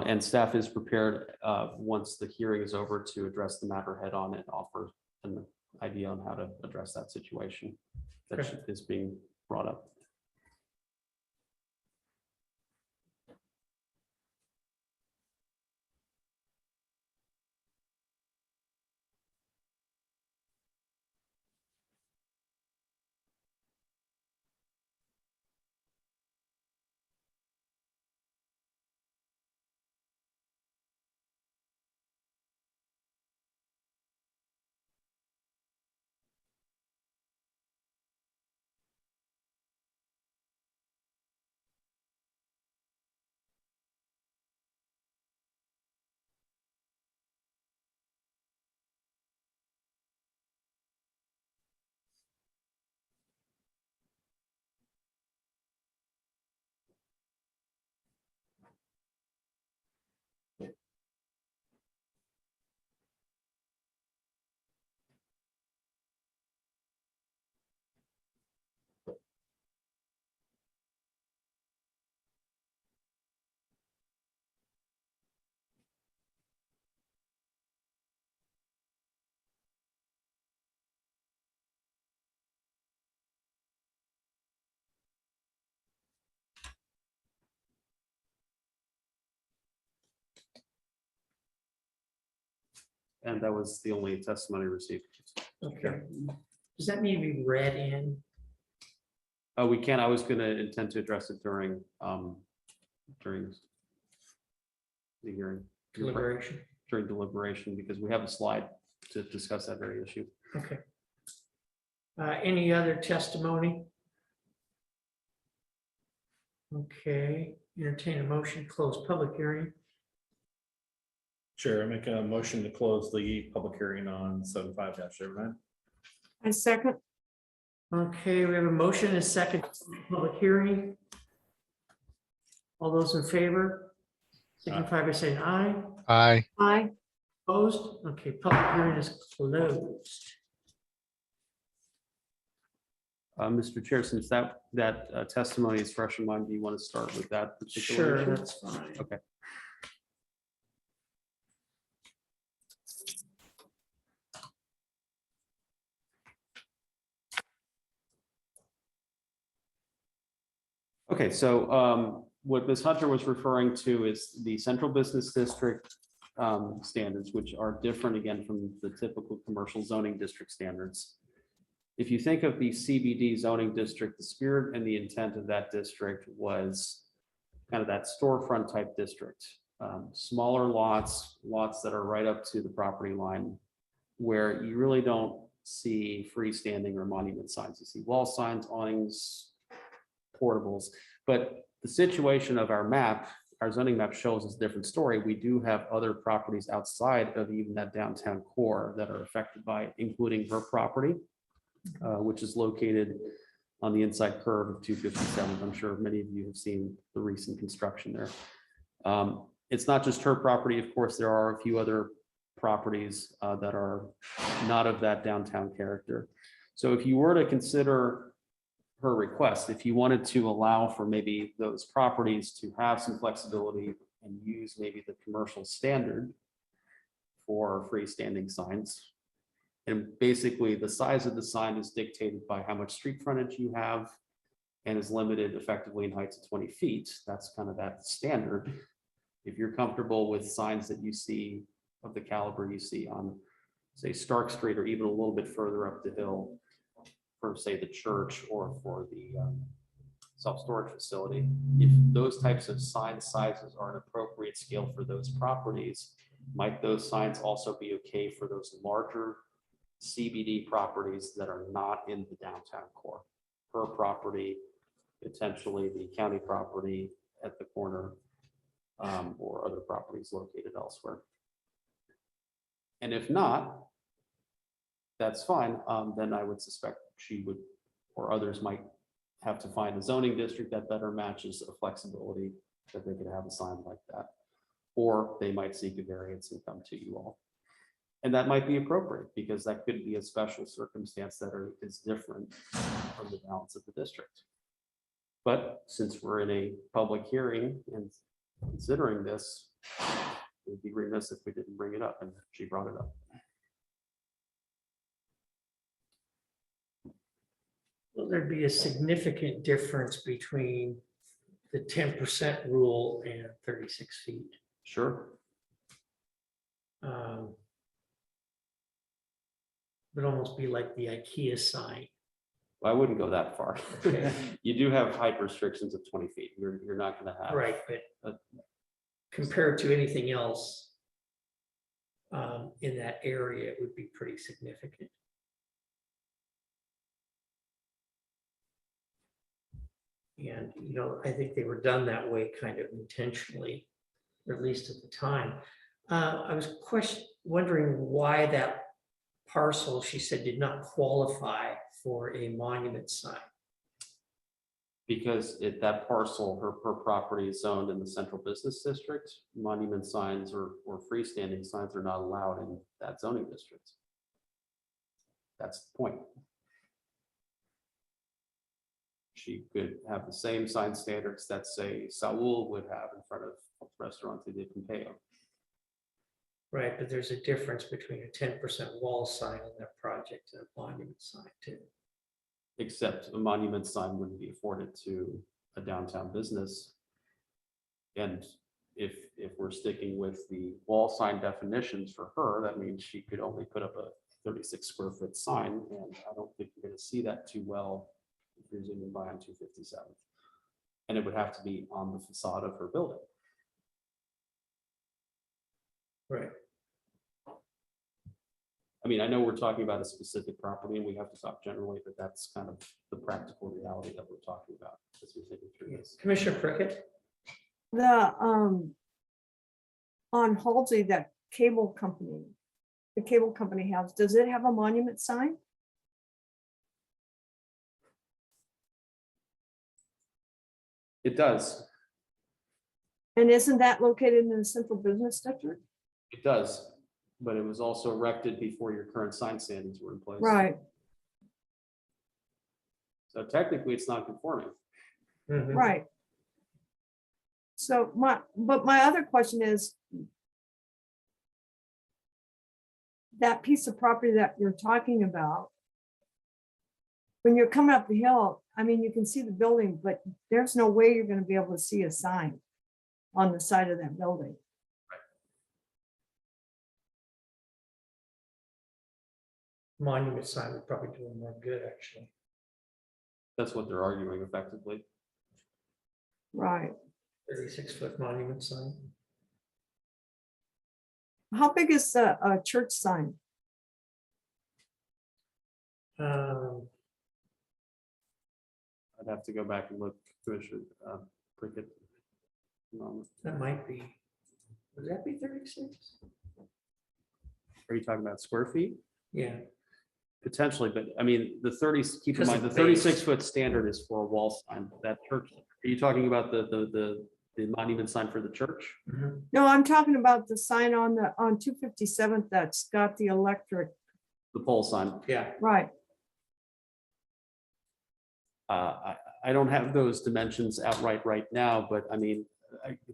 And staff is prepared, once the hearing is over, to address the matter head on and offer an idea on how to address that situation that Okay. is being brought up. And that was the only testimony received. Okay. Does that need to be read in? We can, I was gonna intend to address it during the hearing. Deliberation? During deliberation, because we have a slide to discuss that very issue. Okay. Any other testimony? Okay, entertain a motion, to close public hearing. Chair, I make a motion to close the public hearing on 75-09. I second. Okay, we have a motion and a second public hearing. All those in favor, signify by saying aye. Aye. Aye. Opposed? Okay, public hearing is closed. Mr. Chair, since that testimony is fresh in mind, do you want to start with that particular Sure, issue? that's fine. Okay. Okay, so what Ms. Hunter was referring to is the central business district standards, which are different again from the typical commercial zoning district standards. If you think of the CBD zoning district, the spirit and the intent of that district was kind of that storefront type district. Smaller lots that are right up to the property line, where you really don't see freestanding or monument signs. You see wall signs, awnings, portables, but the situation of our map, our zoning map shows us a different story. We do have other properties outside of even that downtown core that are affected by it, including her property, which is located on the inside curve of 257th. I'm sure many of you have seen the recent construction there. It's not just her property. Of course, there are a few other properties that are not of that downtown character. So if you were to consider her request, if you wanted to allow for maybe those properties to have some flexibility and use maybe the commercial standard for freestanding signs, and basically the size of the sign is dictated by how much street frontage you have and is limited effectively in heights of 20 feet. That's kind of that standard. If you're comfortable with signs that you see of the caliber you see on, say, Stark Street, or even a little bit further up the hill for, say, the church or for the self-storage facility, if those types of sign sizes are an appropriate scale for those properties, might those signs also be okay for those larger CBD properties that are not in the downtown core? Per property, potentially the county property at the corner, or other properties located elsewhere. And if not, that's fine. Then I would suspect she would, or others might have to find a zoning district that better matches a flexibility that they could have a sign like that. Or they might seek a variance and come to you all. And that might be appropriate, because that could be a special circumstance that is different from the balance of the district. But since we're in a public hearing and considering this, it would be remiss if we didn't bring it up, and she brought it up. Will there be a significant difference between the 10% rule and 36 feet? Sure. Would almost be like the IKEA sign. I wouldn't go that far. Okay. You do have height restrictions of 20 feet. You're not going to have. Right, but compared to anything else in that area, it would be pretty significant. And, you know, I think they were done that way kind of intentionally, or at least at the time. I was wondering why that parcel, she said, did not qualify for a monument sign. Because that parcel, her property is zoned in the central business district. Monument signs or freestanding signs are not allowed in that zoning district. That's the point. She could have the same sign standards that, say, Saul would have in front of Restaurante de Pompeo. Right, but there's a difference between a 10% wall sign in that project and a monument sign too. Except a monument sign wouldn't be afforded to a downtown business. And if we're sticking with the wall sign definitions for her, that means she could only put up a 36 square foot sign, and I don't think you're going to see that too well if you're zooming by on 257. And it would have to be on the facade of her building. Right. I mean, I know we're talking about a specific property and we have to talk generally, but that's kind of the practical reality that we're talking about as we're thinking through this. Commissioner Prickett? The, on Halsey, that cable company, the cable company has, does it have a monument sign? It does. And isn't that located in the central business district? It does. But it was also erected before your current sign standards were in place. Right, So technically, it's not conforming. Mhm. right. So my other question is, that piece of property that you're talking about, when you're coming up the hill, I mean, you can see the building, but there's no way you're going to be able to see a sign on the side of that building. Monument sign would probably do them more good, actually. That's what they're arguing effectively. Right. 36-foot monument sign. How big is the church sign? I'd have to go back and look, Commissioner Prickett. That might be, would that be 36? Are you talking about square feet? Yeah, Potentially, but I mean, the 30, keep in Because mind, the of base. 36-foot standard is for a wall sign. That church, are you talking about the monument sign for the church? Mhm. No, I'm talking about the sign on 257th that's got the electric, The pole sign. Yeah, right. I don't have those dimensions outright right now, but I mean,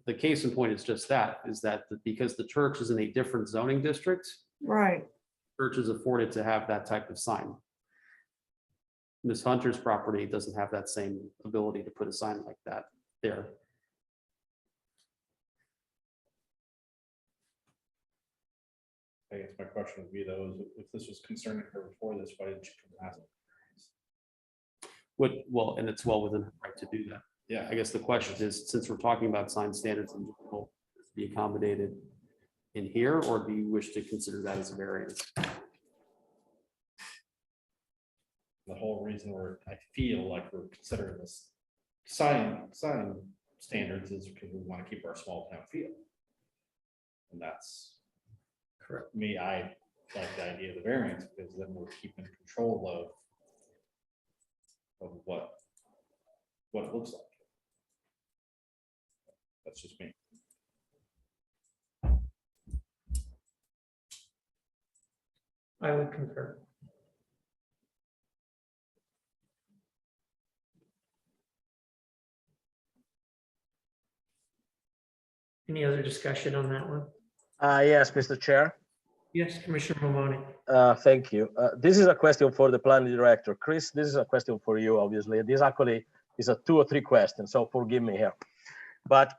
the case in point is just that, is that because the church is in a different zoning district, Right. church is afforded to have that type of sign. Ms. Hunter's property doesn't have that same ability to put a sign like that there. I guess my question would be though, is if this was concerning her before this, why didn't she come and ask? Well, and it's well within her right to do that. Yeah, I guess the question is, since we're talking about sign standards in general, be accommodated in here, or do you wish to consider that as a variance? the whole reason I feel like we're considering this sign standards is because we want to keep our small town feel. And that's correct. Me, I like the idea of the variance because then we're keeping control of what it looks like. That's just me. I would concur. Any other discussion on that one? Yes, Mr. Chair. Yes, Commissioner Mamoni. Thank you. This is a question for the planning director. Chris, this is a question for you, obviously. This actually is a 2 or 3 questions, so forgive me here. But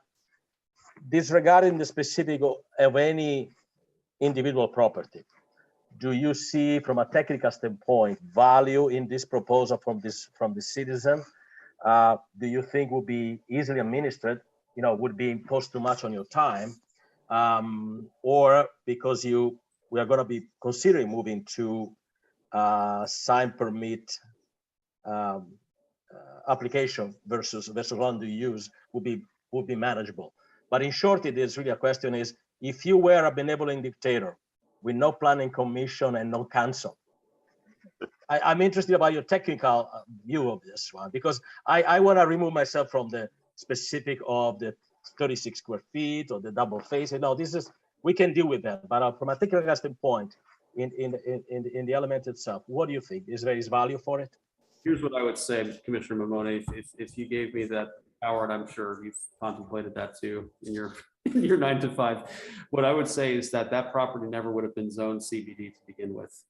disregarding the specific of any individual property, do you see from a technical standpoint value in this proposal from the citizen? Do you think will be easily administered, would be imposed too much on your time? Or because we are going to be considering moving to sign permit application versus one to use would be manageable. But in short, it is really a question is, if you were a benevolent dictator with no planning commission and no council, I'm interested about your technical view of this one, because I want to remove myself from the specific of the 36 square feet or the double face. No, we can deal with that. But from a technical standpoint, in the element itself, what do you think? Is there value for it? Here's what I would say, Commissioner Mamoni, if you gave me that power, and I'm sure you've contemplated that too in your 9 to 5, what I would say is that property never would have been zoned CBD to begin with,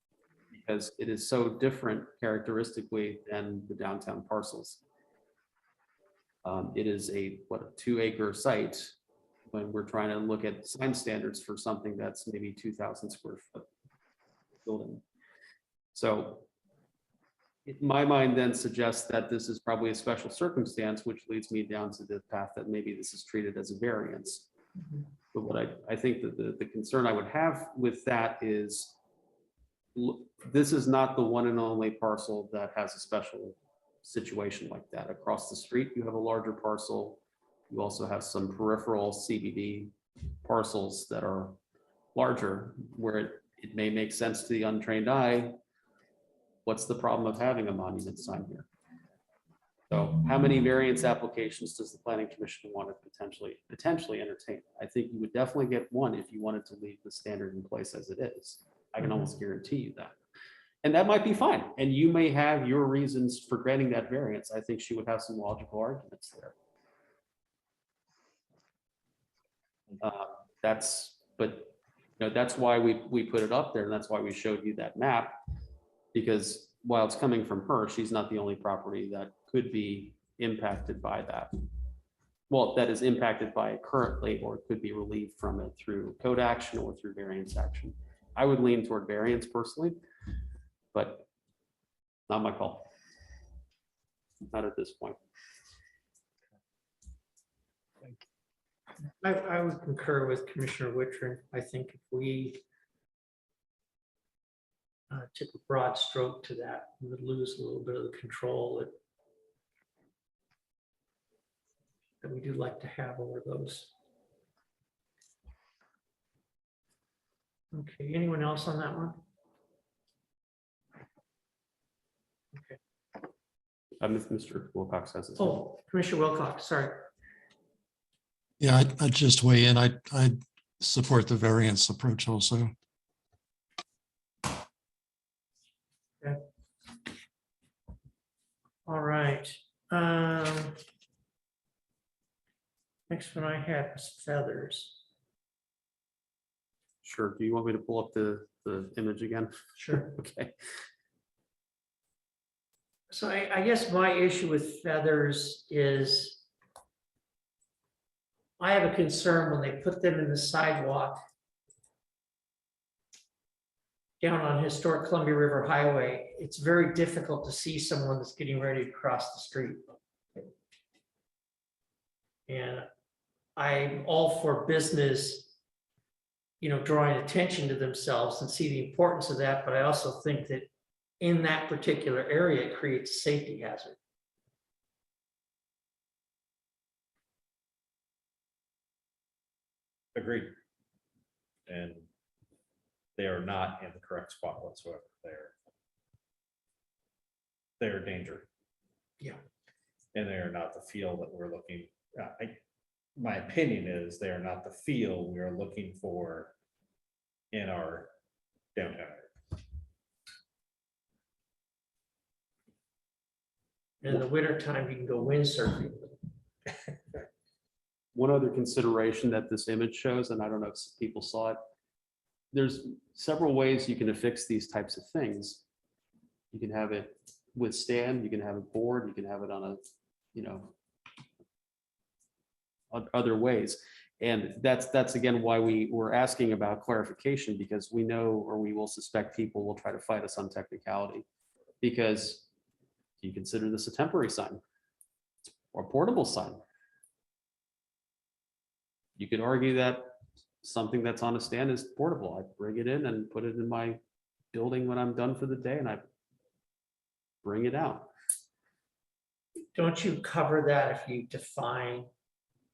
because it is so different characteristically than the downtown parcels. It is a 2-acre site when we're trying to look at sign standards for something that's maybe 2,000 square foot building. So my mind then suggests that this is probably a special circumstance, which leads me down to the path that maybe this is treated as a variance. But what I think that the concern I would have with that is, this is not the one and only parcel that has a special situation like that. Across the street, you have a larger parcel. You also have some peripheral CBD parcels that are larger, where it may make sense to the untrained eye. What's the problem of having a monument sign here? So how many variance applications does the planning commission want to potentially entertain? I think you would definitely get one if you wanted to leave the standard in place as it is. I can almost guarantee you that. And that might be fine. And you may have your reasons for granting that variance. I think she would have some logical arguments there. That's why we put it up there. And that's why we showed you that map, because while it's coming from her, she's not the only property that could be impacted by that. Well, that is impacted by it currently, or it could be relieved from it through code action or through variance action. I would lean toward variance personally, but not my call. Not at this point. I would concur with Commissioner Wittrin. I think if we took a broad stroke to that, we would lose a little bit of the control that we do like to have over those. Okay, anyone else on that one? Okay. Mr. Wilcox has his. Oh, Commissioner Wilcox, sorry. Yeah, I'd just weigh in. I'd support the variance approach also. Okay. All right. Next one I had was feathers. Sure. Do you want me to pull up the image again? Sure. Okay. So I guess my issue with feathers is I have a concern when they put them in the sidewalk down on historic Columbia River Highway. It's very difficult to see someone that's getting ready to cross the street. And I'm all for business, drawing attention to themselves and see the importance of that, but I also think that in that particular area, it creates a safety hazard. Agreed. And they are not in the correct spot whatsoever. They're a danger. Yeah. And they are not the feel that we're looking, my opinion is they are not the feel we are looking for in our downtown. And in the winter time, you can go windsurfing. One other consideration that this image shows, and I don't know if people saw it, there's several ways you can affix these types of things. You can have it withstand, you can have it board, you can have it on a, other ways. And that's again why we were asking about clarification, because we know, or we will suspect people will try to fight us on technicality. Because you consider this a temporary sign or portable sign. You could argue that something that's on a stand is portable. I bring it in and put it in my building when I'm done for the day, and I bring it out. Don't you cover that if you define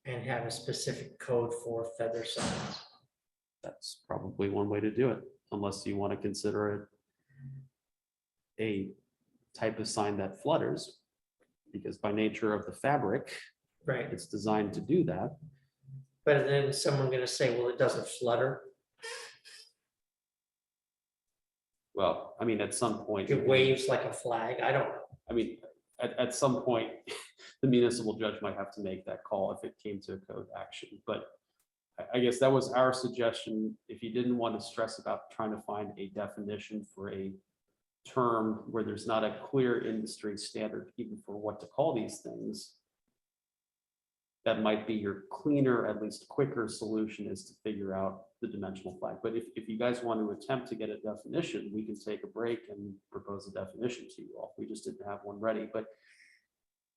and have a specific code for feather signs? That's probably one way to do it, unless you want to consider it a type of sign that flutters, because by nature of the fabric, Right, it's designed to do that. but then is someone gonna say, well, it doesn't flutter, Well, I mean, at some point. it waves like a flag, I don't know. I mean, at some point, the municipal judge might have to make that call if it came to a code action. But I guess that was our suggestion. If you didn't want to stress about trying to find a definition for a term where there's not a clear industry standard even for what to call these things, that might be your cleaner, at least quicker solution, is to figure out the dimensional flag. But if you guys want to attempt to get a definition, we can take a break and propose a definition to you all. We just didn't have one ready. But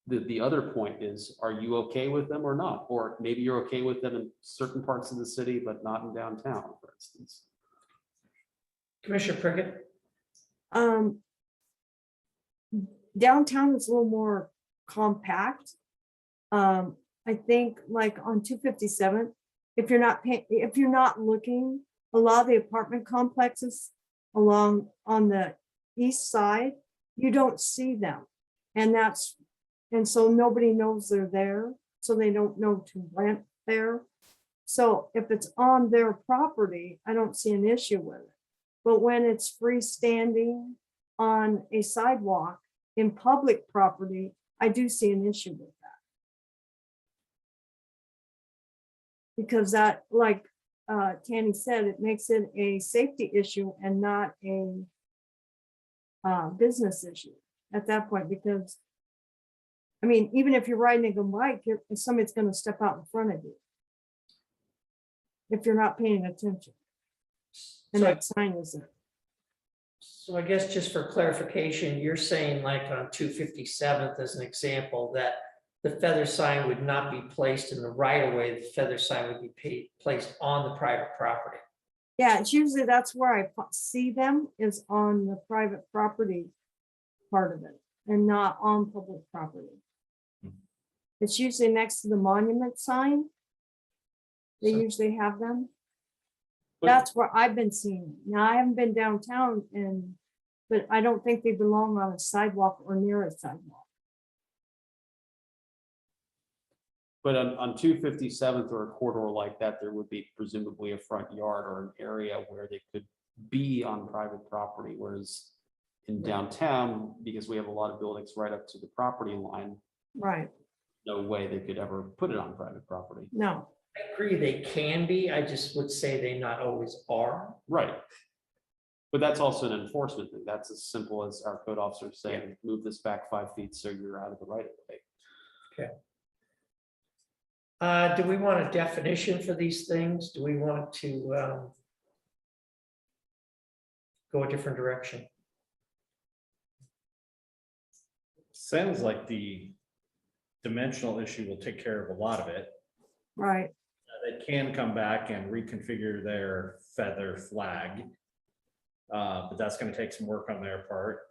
the other point is, are you okay with them or not? Or maybe you're okay with them in certain parts of the city, but not in downtown, for instance. Commissioner Prickett? Downtown is a little more compact. I think like on 257, if you're not looking, a lot of the apartment complexes along on the east side, you don't see them. And so nobody knows they're there, so they don't know to rent there. So if it's on their property, I don't see an issue with it. But when it's freestanding on a sidewalk in public property, I do see an issue with that. Because that, like Tanny said, it makes it a safety issue and not a business issue at that point. Because, I mean, even if you're riding a bike, somebody's going to step out in front of you if you're not paying attention. And So- that sign is there. So I guess just for clarification, you're saying like on 257th as an example, that the feather sign would not be placed in the right of way, the feather sign would be placed on the private property. Yeah, it's usually that's where I see them, is on the private property part of it and not on public property. It's usually next to the monument sign. They So- usually have them. But- That's where I've been seeing them. Now, I haven't been downtown but I don't think they belong on a sidewalk or near a sidewalk. But on 257th or a corridor like that, there would be presumably a front yard or an area where they could be on private property, whereas in downtown, because we have a lot of buildings right up to the property line, Right, no way they could ever put it on private property. no, I agree they can be, I just would say they not always are. Right. But that's also an enforcement thing. That's as simple as our code officer saying, move this back 5 feet so you're out of the right of way. Do we want a definition for these things? Do we want to go a different direction? Sounds like the dimensional issue will take care of a lot of it. Right, They can come back and reconfigure their feather flag. But that's gonna take some work on their part,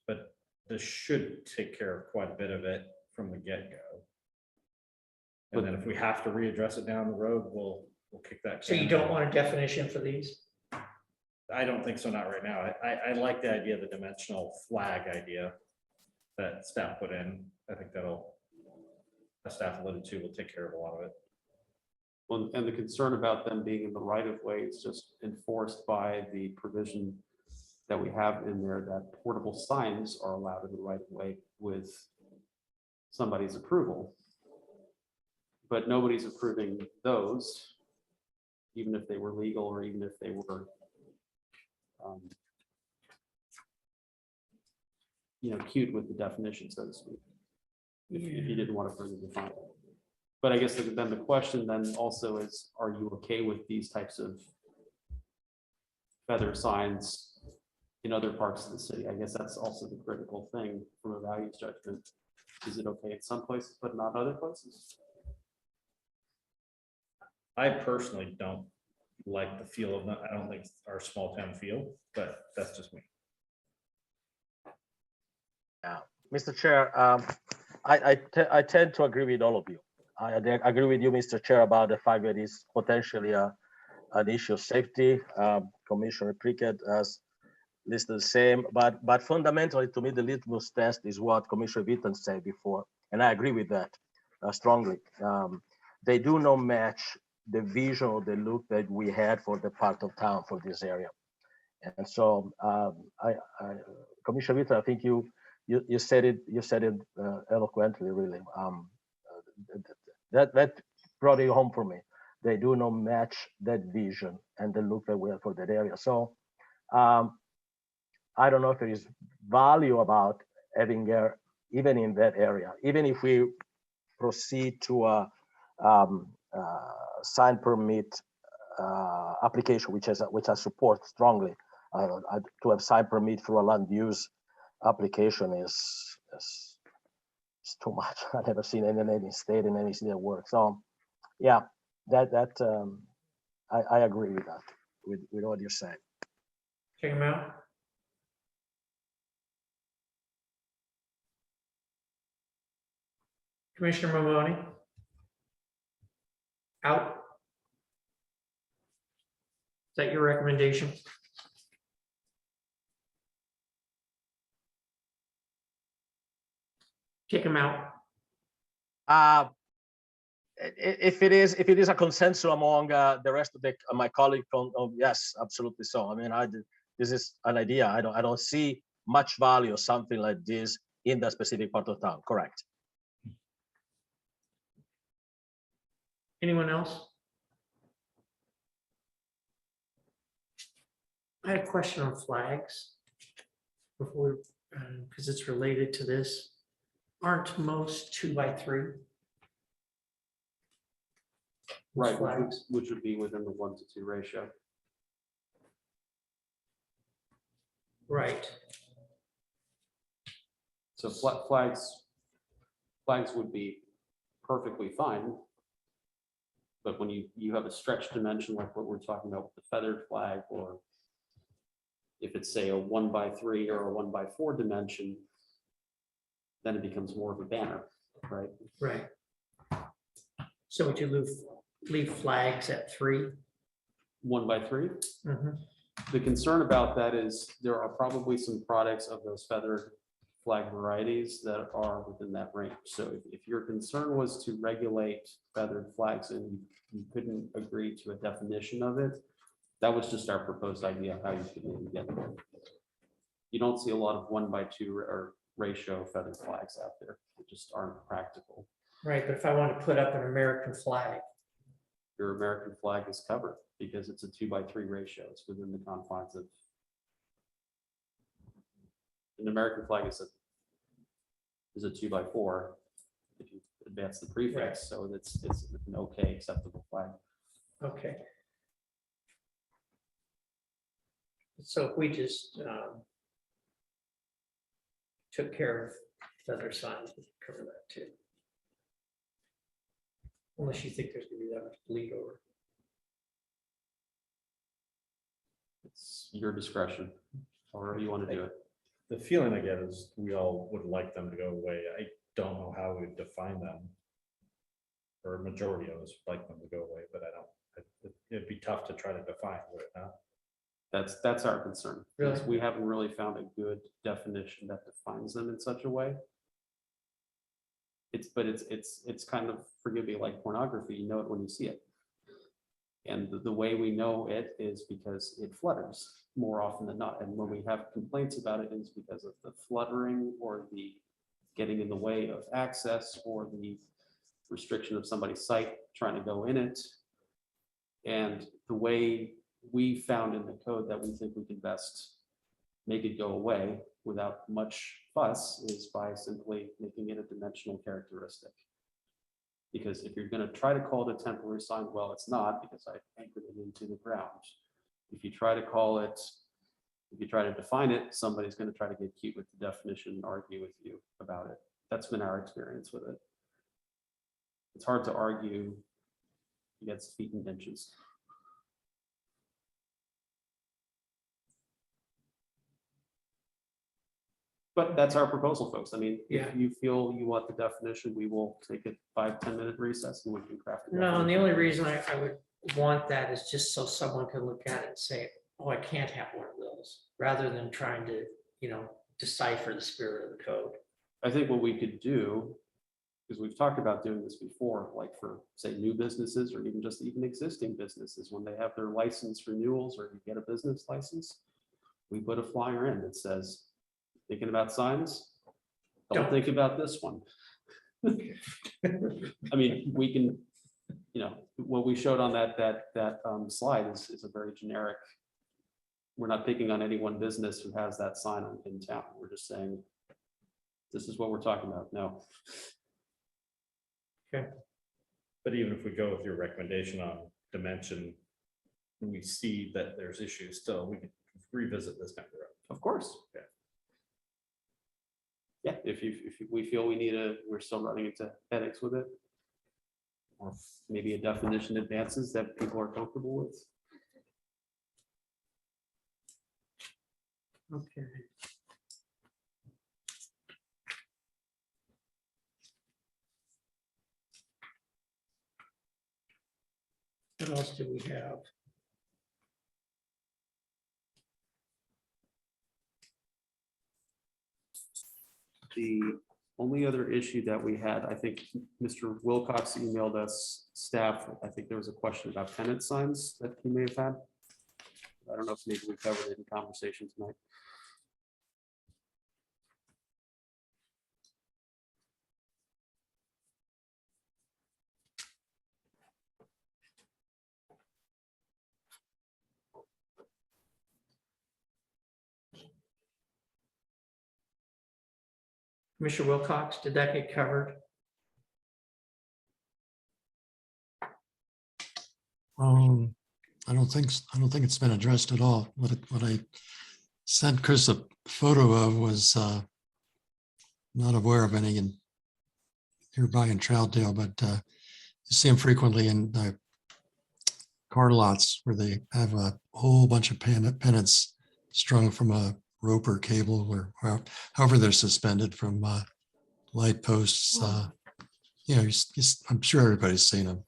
but this should take care of quite a bit of it from the get-go. And then if we have to readdress it down the road, we'll kick that. So you can don't down. want a definition for these? I don't think so, not right now. I like the idea of the dimensional flag idea that staff put in. I think that'll, as staff alluded to, will take care of a lot of it. Well, and the concern about them being in the right of way is just enforced by the provision that we have in there that portable signs are allowed in the right of way with somebody's approval. But nobody's approving those, even if they were legal or even if they were, cute with the definition, so to speak. If you didn't want to further define it. But I guess then the question then also is, are you okay with these types of feather signs in other parts of the city? I guess that's also the critical thing from a values judgment. Is it okay in some places, but not other places? I personally don't like the feel of that. I don't think it's our small town feel, but that's just me. Mr. Chair, I tend to agree with all of you. I agree with you, Mr. Chair, about the fact that it's potentially an issue of safety. Commissioner Prickett has listed the same, but fundamentally to me, the litmus test is what Commissioner Witten said before, and I agree with that strongly. They do not match the vision or the look that we had for the part of town for this area. And so, Commissioner Witten, I think you said it eloquently, really. That brought it home for me. They do not match that vision and the look that we have for that area. So I don't know if there is value about having there, even in that area, even if we proceed to a sign permit application, which I support strongly. To have sign permit through a land use application is too much. I've never seen any state in any city that works. So yeah, I agree with that, with what you're saying. Check them out. Commissioner Mamoni? Out? Is that your recommendation? Kick them out. If it is a consensus among the rest of my colleagues, yes, absolutely so. I mean, this is an idea. I don't see much value of something like this in that specific part of town. Correct. Anyone else? I had a question on flags before, because it's related to this. Aren't most 2x3? Right, Flags. which would be within the 1-to-2 ratio. Right. So flags would be perfectly fine. But when you have a stretched dimension like what we're talking about with the feathered flag, or if it's say a 1x3 or a 1x4 dimension, then it becomes more of a banner, right? Right. So would you leave flags at 3? 1x3. Mhm. The concern about that is there are probably some products of those feathered flag varieties that are within that range. So if your concern was to regulate feathered flags and you couldn't agree to a definition of it, that was just our proposed idea of how you could maybe get there. You don't see a lot of 1x2 or ratio feathered flags out there. They just aren't practical. Right, but if I want to put up an American flag, Your American flag is covered because it's a 2x3 ratio. It's within the confines of An American flag is a 2x4. If you advance the prefix, so it's an okay acceptable flag. Okay. So if we just took care of the other signs, we could cover that too. Unless you think there's gonna be that much bleed over. It's your discretion, however you want to do it. The feeling I get is we all would like them to go away. I don't know how we define them. Or a majority of us would like them to go away, but I don't, it'd be tough to try to define, would it not? That's our concern. Really? Is we haven't really found a good definition that defines them in such a way. It's kind of, forgive me, like pornography, you know it when you see it. And the way we know it is because it flutters more often than not. And when we have complaints about it, is because of the fluttering or the getting in the way of access or the restriction of somebody's site trying to go in it. And the way we found in the code that we think we can best make it go away without much fuss is by simply making it a dimensional characteristic. Because if you're going to try to call it a temporary sign, well, it's not, because I anchored it into the ground. If you try to call it, if you try to define it, somebody's going to try to get cute with the definition and argue with you about it. That's been our experience with it. It's hard to argue against feet and inches. But that's our proposal, folks. I mean, Yeah. if you feel you want the definition, we will take a 5-10 minute recess and we can craft it. No, and the only reason I would want that is just so someone can look at it and say, oh, I can't have one of those, rather than trying to, decipher the spirit of the code. I think what we could do, because we've talked about doing this before, like for, say, new businesses or even existing businesses, when they have their license renewals or you get a business license, we put a flyer in that says, thinking about signs? Don't think about this one. I mean, we can, what we showed on that slide is a very generic. We're not picking on any one business who has that sign in town. We're just saying, this is what we're talking about. No. But even if we go with your recommendation on dimension, and we see that there's issues still, we can revisit this down the road. Of course. Yeah, if we feel we're still running into headaches with it. Or maybe a definition advances that people are comfortable with. Okay. What else do we have? The only other issue that we had, I think Mr. Wilcox emailed us staff. I think there was a question about tenant signs that he may have had. I don't know if maybe we covered it in conversation tonight. Commissioner Wilcox, did that get covered? I don't think it's been addressed at all. What I sent Chris a photo of was not aware of any in nearby in Troutdale, but you see them frequently in car lots where they have a whole bunch of pennants strung from a rope or cable, or however they're suspended from light posts. I'm sure everybody's seen them.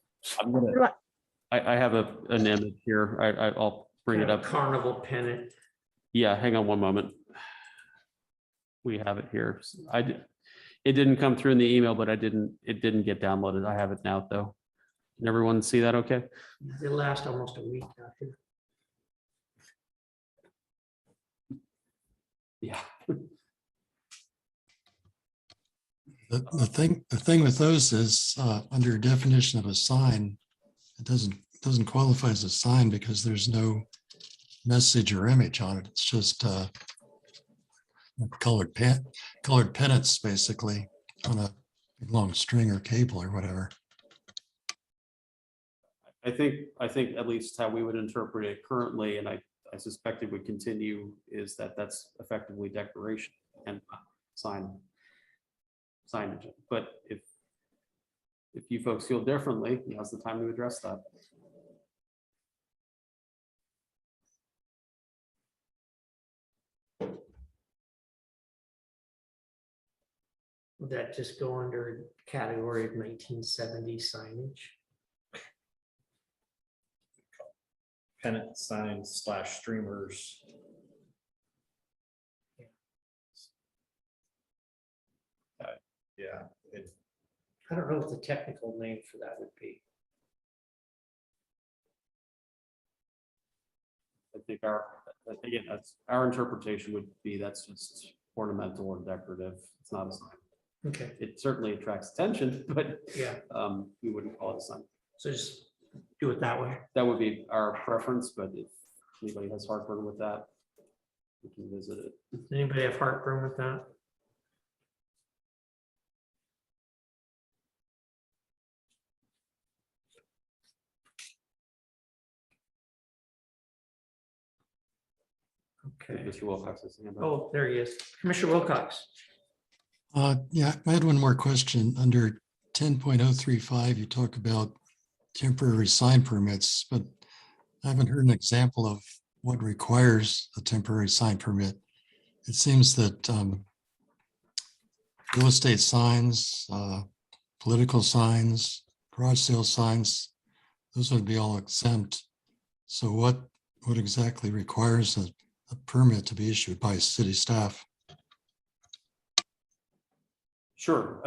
I have an image here. I'll bring it up. Carnival pennant. Yeah, hang on one moment. We have it here. It didn't come through in the email, but it didn't get downloaded. I have it now, though. Can everyone see that okay? They last almost a week out here. Yeah. The thing with those is under definition of a sign, it doesn't qualify as a sign because there's no message or image on it. It's just colored pennants, basically, on a big long string or cable or whatever. I think at least how we would interpret it currently, and I suspect it would continue, is that that's effectively decoration and signage. But if you folks feel differently, now's the time to address that. Would that just go under category of 1970 signage? Pennant signs / streamers. Yeah, it, I don't know what the technical name for that would be. I think again, that's our interpretation would be that's just ornamental or decorative. It's not a sign. Okay, It certainly attracts attention, but yeah, we wouldn't call it a sign. so just do it that way. That would be our preference, but if anybody has heartburn with that, we can visit it. Anybody have heartburn with that? Okay. Mr. Wilcox has his hand up. Oh, there he is. Commissioner Wilcox. Yeah, I had one more question. Under 10.035, you talk about temporary sign permits, but I haven't heard an example of what requires a temporary sign permit. It seems that real estate signs, political signs, garage sale signs, those would be all exempt. So what exactly requires a permit to be issued by city staff? Sure.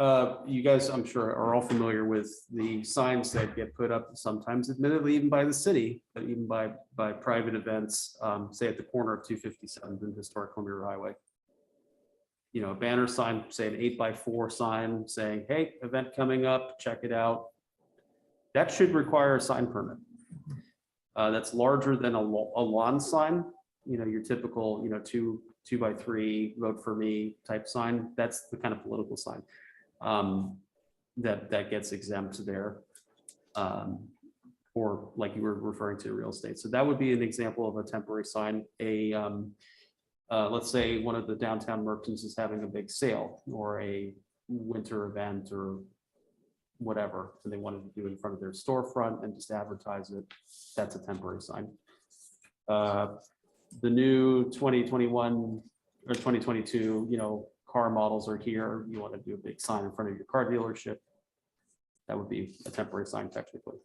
You guys, I'm sure, are all familiar with the signs that get put up, sometimes admittedly even by the city, but even by private events, say at the corner of 257th and Historic Columbia Highway. You know, a banner sign, say an 8x4 sign saying, hey, event coming up, check it out. That should require a sign permit. That's larger than a lawn sign, you know, your typical, you know, 2x3 vote for me type sign. That's the kind of political sign that gets exempt there, or like you were referring to real estate. So that would be an example of a temporary sign. Let's say one of the downtown merchants is having a big sale or a winter event or whatever, and they wanted to do it in front of their storefront and just advertise it. That's a temporary sign. The new 2021 or 2022, you know, car models are here. You want to do a big sign in front of your car dealership. That would be a temporary sign technically.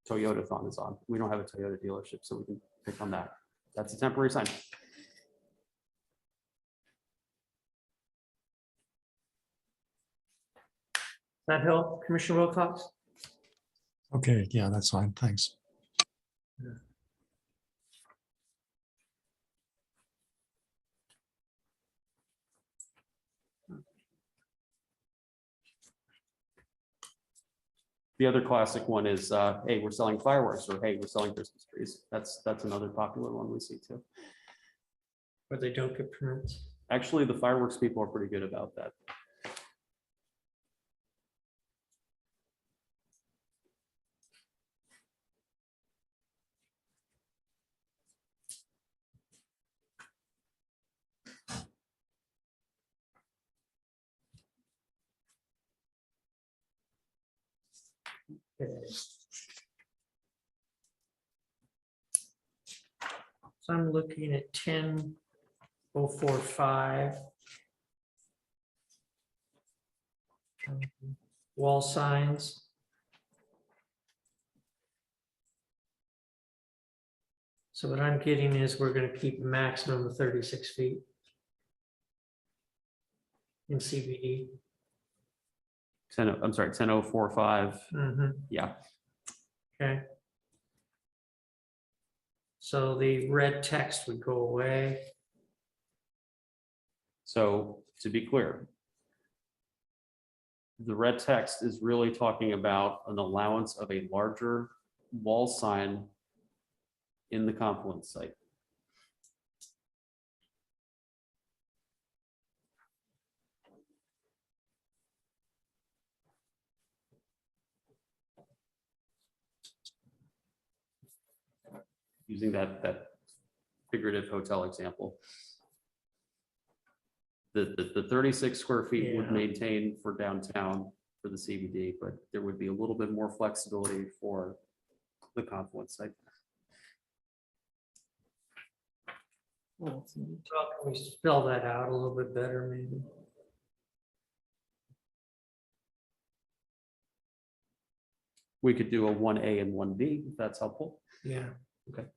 Toyota-thon is on. We don't have a Toyota dealership, so we can pick on that. That's a temporary sign. That help, Commissioner Wilcox? Okay, yeah, that's fine. Thanks. The other classic one is, hey, we're selling fireworks, or hey, we're selling Christmas trees. That's another popular one we see too. Where they don't get permits? Actually, the fireworks people are pretty good about that. Okay. So I'm looking at 10.045. Wall signs. So what I'm getting is we're going to keep a maximum of 36 feet in CBD. I'm sorry, 10.045. Yeah. Okay. So the red text would go away. So to be clear, the red text is really talking about an allowance of a larger wall sign in the Confluence site. using that figurative hotel example. The 36 square feet would Yeah. maintain for downtown for the CBD, but there would be a little bit more flexibility for the Confluence site. Well, can we spell that out a little bit better, maybe? We could do a 1A and 1B, if that's helpful. Yeah. Okay.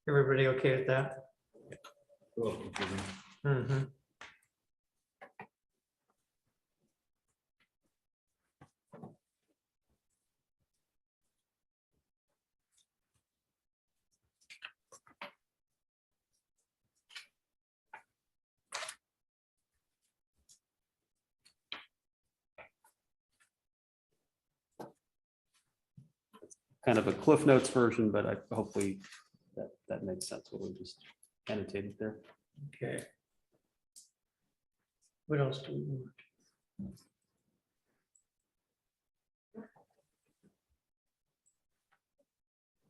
Everybody okay with that? Mhm. Kind of a Cliff Notes version, but hopefully that makes sense what we just annotated there. Okay. What else do we want?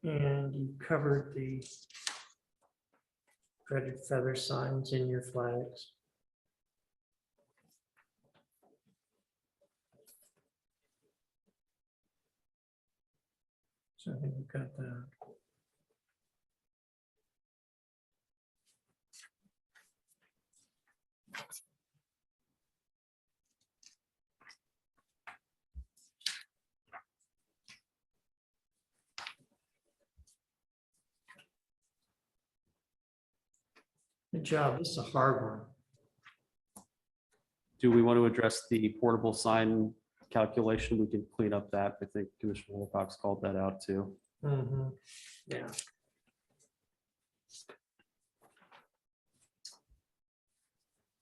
And you covered the dreaded feather signs in your flags. So I think we've got that. Good job. This is a hard one. Do we want to address the portable sign calculation? We can clean up that. I think Commissioner Wilcox called that out too. Mhm. Yeah.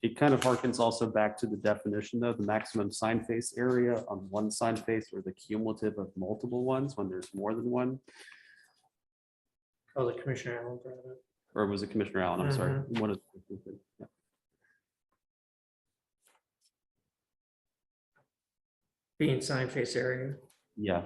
It kind of harkens also back to the definition though, the maximum sign face area on one sign face or the cumulative of multiple ones when there's more than one. Oh, the Commissioner Allen brought it up. Or was it Commissioner Allen? I'm sorry. One of yeah. Being sign face area. Yeah.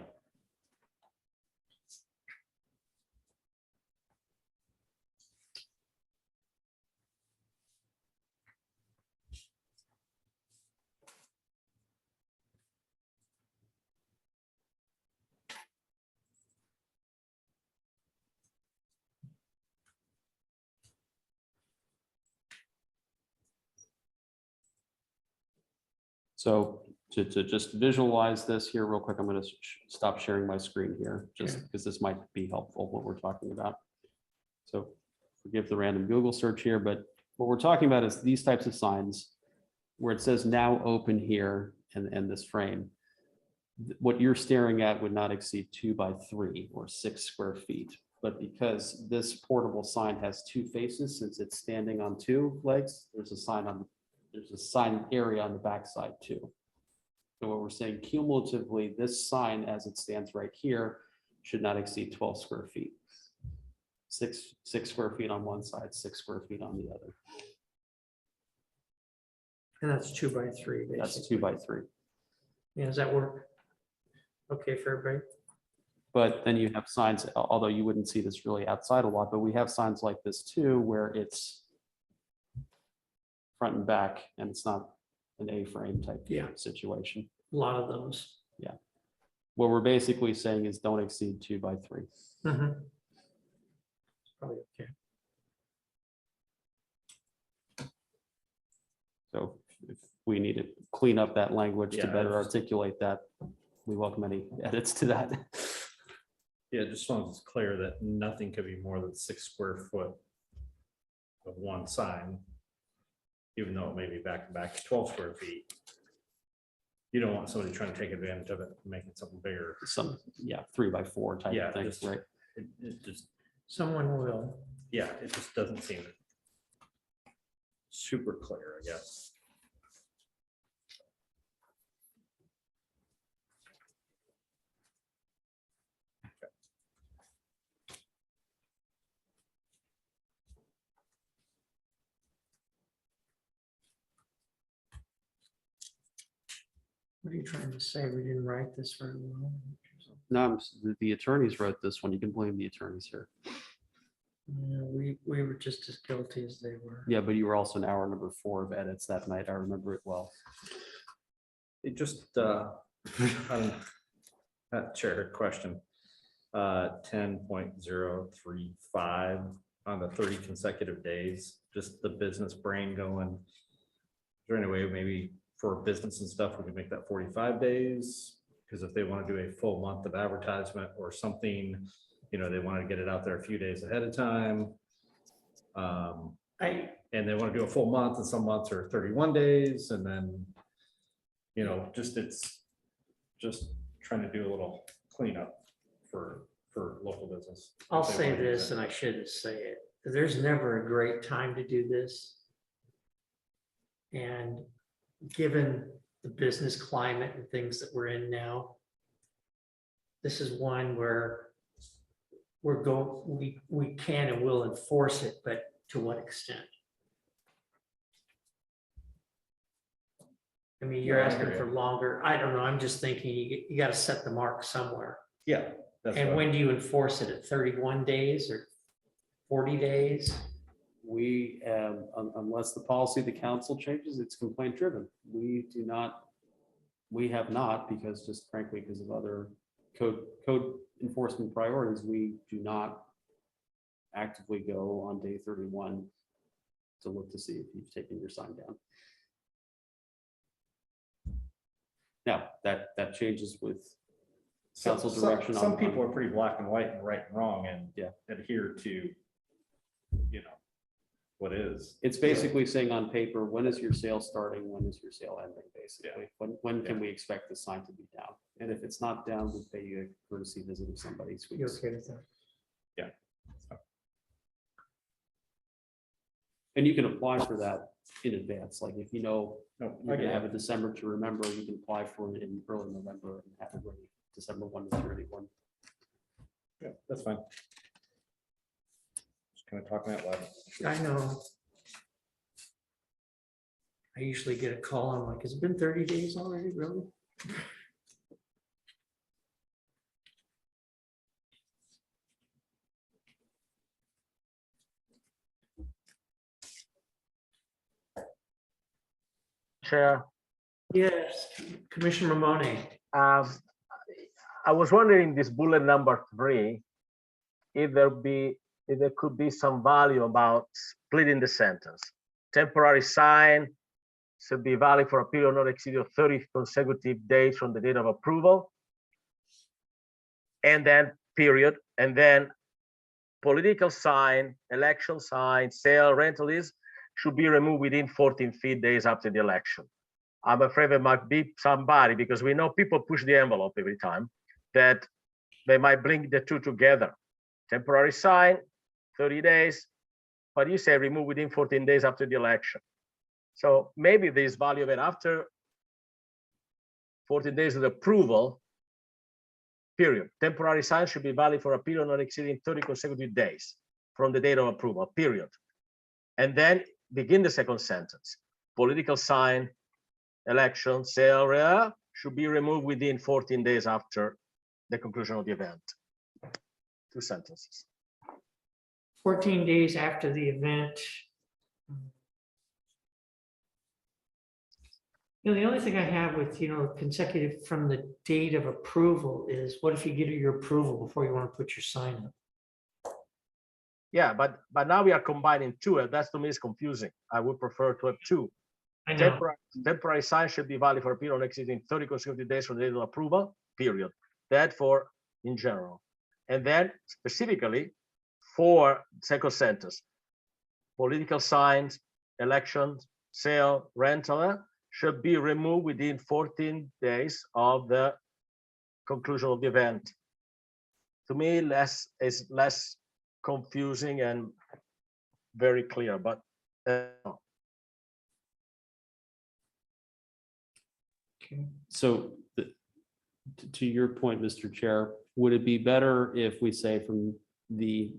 So to just visualize this here real quick, I'm going to stop sharing my screen here, just Okay. because this might be helpful, what we're talking about. So forgive the random Google search here, but what we're talking about is these types of signs where it says now open here and this frame. What you're staring at would not exceed 2 by 3 or 6 square feet. But because this portable sign has two faces, since it's standing on two legs, there's a sign area on the backside too. So what we're saying cumulatively, this sign as it stands right here should not exceed 12 square feet. Six square feet on one side, 6 square feet on the other. And that's 2 by 3, basically. That's 2 by 3. Yeah, does that work? Okay for everybody? But then you have signs, although you wouldn't see this really outside a lot, but we have signs like this too, where it's front and back, and it's not an A-frame type Yeah. situation. A lot of those. What we're basically saying is don't exceed 2 by 3. Mhm. Probably okay. So if we need to clean up that language to Yeah, better I just- articulate that, we welcome any edits to that. Yeah, just as long as it's clear that nothing could be more than 6 square foot of one sign, even though it may be back to back 12 square feet. You don't want somebody trying to take advantage of it, and make it something bigger. Some, 3 by 4 type Yeah, of thing, just- right? It just, Someone will. yeah, it just doesn't seem super clear, I guess. What are you trying to say? We didn't write this very well. No, the attorneys wrote this one. You can blame the attorneys here. Yeah, we were just as guilty as they were. Yeah, but you were also in hour number 4 of edits that night. I remember it well. It just, Chair, question. 10.035 on the 30 consecutive days, just the business brain going. Is there any way maybe for business and stuff, we can make that 45 days? Because if they want to do a full month of advertisement or something, they want to get it out there a few days ahead of time. And they want to do a full month, and some months are 31 days, and then, it's just trying to do a little cleanup for local business. I'll If they say wanna use this, it. and I shouldn't say it. There's never a great time to do this. And given the business climate and things that we're in now, this is one where we can and will enforce it, but to what extent? I mean, you're Yeah, I asking hear for you. longer. I don't know. I'm just thinking you got to set the mark somewhere. Yeah. That's And what- when do you enforce it? At 31 days or 40 days? We, unless the policy of the council changes, it's complaint driven. We have not, because just frankly, because of other code enforcement priorities, we do not actively go on day 31 to look to see if you've taken your sign down. Now, that changes with council direction. Some people are pretty black and white and right and wrong and Yeah. adhere to, what is. It's basically saying on paper, when is your sale starting? When is your sale ending, basically? When can Yeah. we expect the sign to be down? And if it's not down, we pay you a courtesy visit of somebody's. You okay with that? And you can apply for that in advance, like if No, you're gonna have a December to remember, you can apply for it in early November and have it ready December 1 to 31. Yeah, that's fine. Just kind of talking out loud. I know. I usually get a call. I'm like, has it been 30 days already? Really? Chair, Yes, Commissioner Mamone. um, I was wondering this bullet number 3, if there could be some value about splitting the sentence. Temporary sign should be valid for a period not exceeding 30 consecutive days from the date of approval. And then period, and then political sign, election sign, sale, rental is should be removed within 14 days after the election. I'm afraid there might be somebody, because we know people push the envelope every time, that they might bring the two together. Temporary sign, 30 days, but you say remove within 14 days after the election. So maybe there's value of it after 14 days of approval, period. Temporary sign should be valid for a period not exceeding 30 consecutive days from the date of approval, period. And then begin the second sentence. Political sign, election, sale, should be removed within 14 days after the conclusion of the event. 2 sentences. 14 days after the event. The only thing I have with, consecutive from the date of approval is, what if you get your approval before you want to put your sign up? Yeah, but now we are combining 2, and that to me is confusing. I would prefer to have 2. I know. Temporary sign should be valid for a period not exceeding 30 consecutive days from the date of approval, period. That for in general. And then specifically for second sentence, political signs, elections, sale, rental should be removed within 14 days of the conclusion of the event. To me, is less confusing and very clear, but So to your point, Mr. Chair, would it be better if we say from the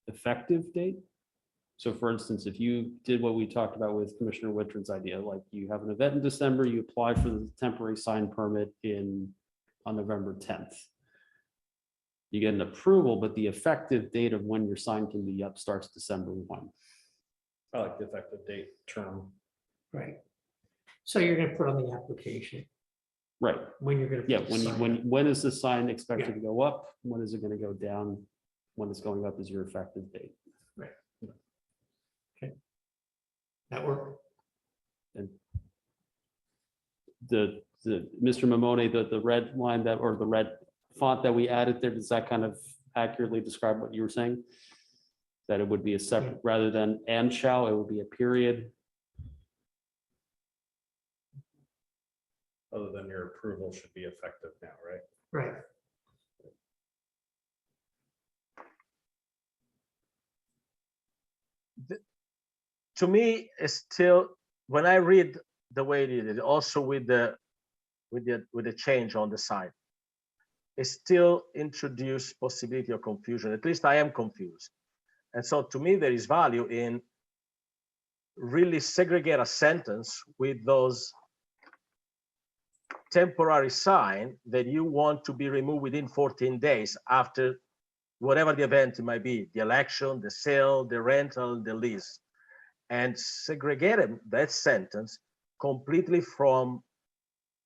effective date? So for instance, if you did what we talked about with Commissioner Wittrin's idea, like you have an event in December, you apply for the temporary sign permit in on November 10th. You get an approval, but the effective date of when your sign can be up starts December 1. I like the effective date term. Right. So you're gonna put on the application Right. when you're gonna. Yeah, put the when you, sign up. when is the sign expected to go up? When is it gonna go down? When it's going up is your effective date. That work? And the, Mr. Mamone, the red line that, or the red font that we added there, does that kind of accurately describe what you were saying? That it would be a separate, rather than and shall, it would be a period. Other than your approval should be effective now, right? Right. To me, it's still, when I read the way it is, also with the change on the side, it still introduce possibility of confusion. At least I am confused. And so to me, there is value in really segregate a sentence with those temporary sign that you want to be removed within 14 days after whatever the event it might be, the election, the sale, the rental, the lease, and segregate that sentence completely from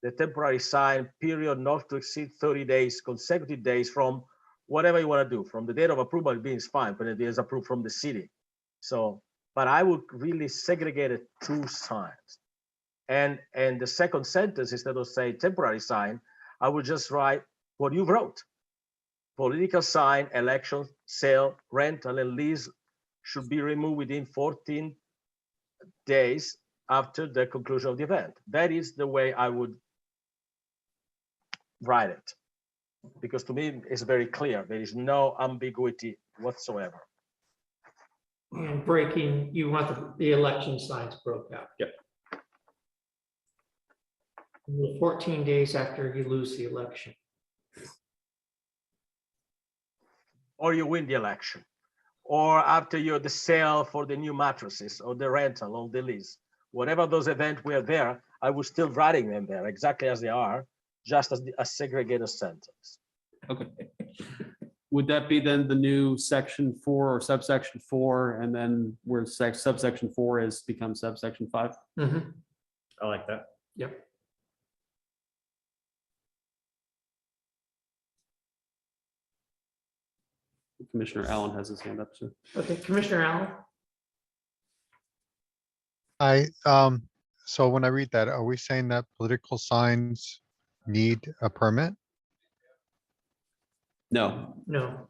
the temporary sign period not to exceed 30 days, consecutive days from whatever you want to do, from the date of approval being fine, but it is approved from the city. So, but I would really segregate it two signs. And the second sentence, instead of say temporary sign, I would just write what you wrote. Political sign, election, sale, rental, and lease should be removed within 14 days after the conclusion of the event. That is the way I would write it. Because to me, it's very clear. There is no ambiguity whatsoever. And breaking, you want the election signs broke out. Yep. 14 days after you lose the election. Or you win the election. Or after you're the sale for the new mattresses or the rental or the lease. Whatever those events were there, I was still writing them there exactly as they are, just as a segregated sentence. Okay. Would that be then the new section 4 or subsection 4, and then where subsection 4 is become subsection 5? Mhm. I like that. Yep. Commissioner Allen has his hand up, sir. Okay, Commissioner Allen? So when I read that, are we saying that political signs need a permit? No. No.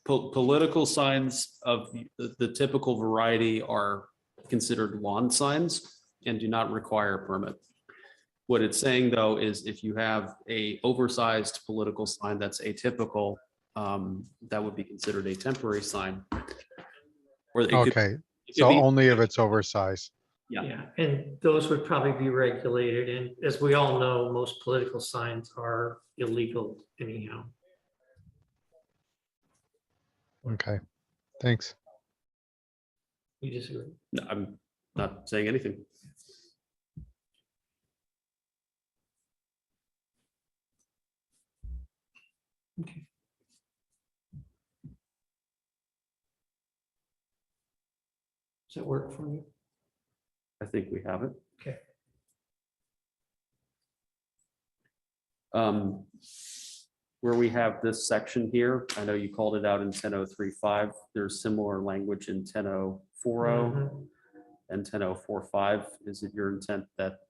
Political signs of the typical variety are considered lawn signs and do not require a permit. What it's saying though is if you have a oversized political sign that's atypical, that would be considered a temporary sign. Or it could, Okay, it could so be- only if it's oversized. Yeah. Yeah, and those would probably be regulated. And as we all know, most political signs are illegal anyhow. Okay, thanks. You disagree? No, I'm not saying anything. Okay. Does that work for you? I think we have it. Okay. Where we have this section here, I know you called it out in 10.035. There's similar language in 10.040 Mhm. and 10.045. Is it your intent that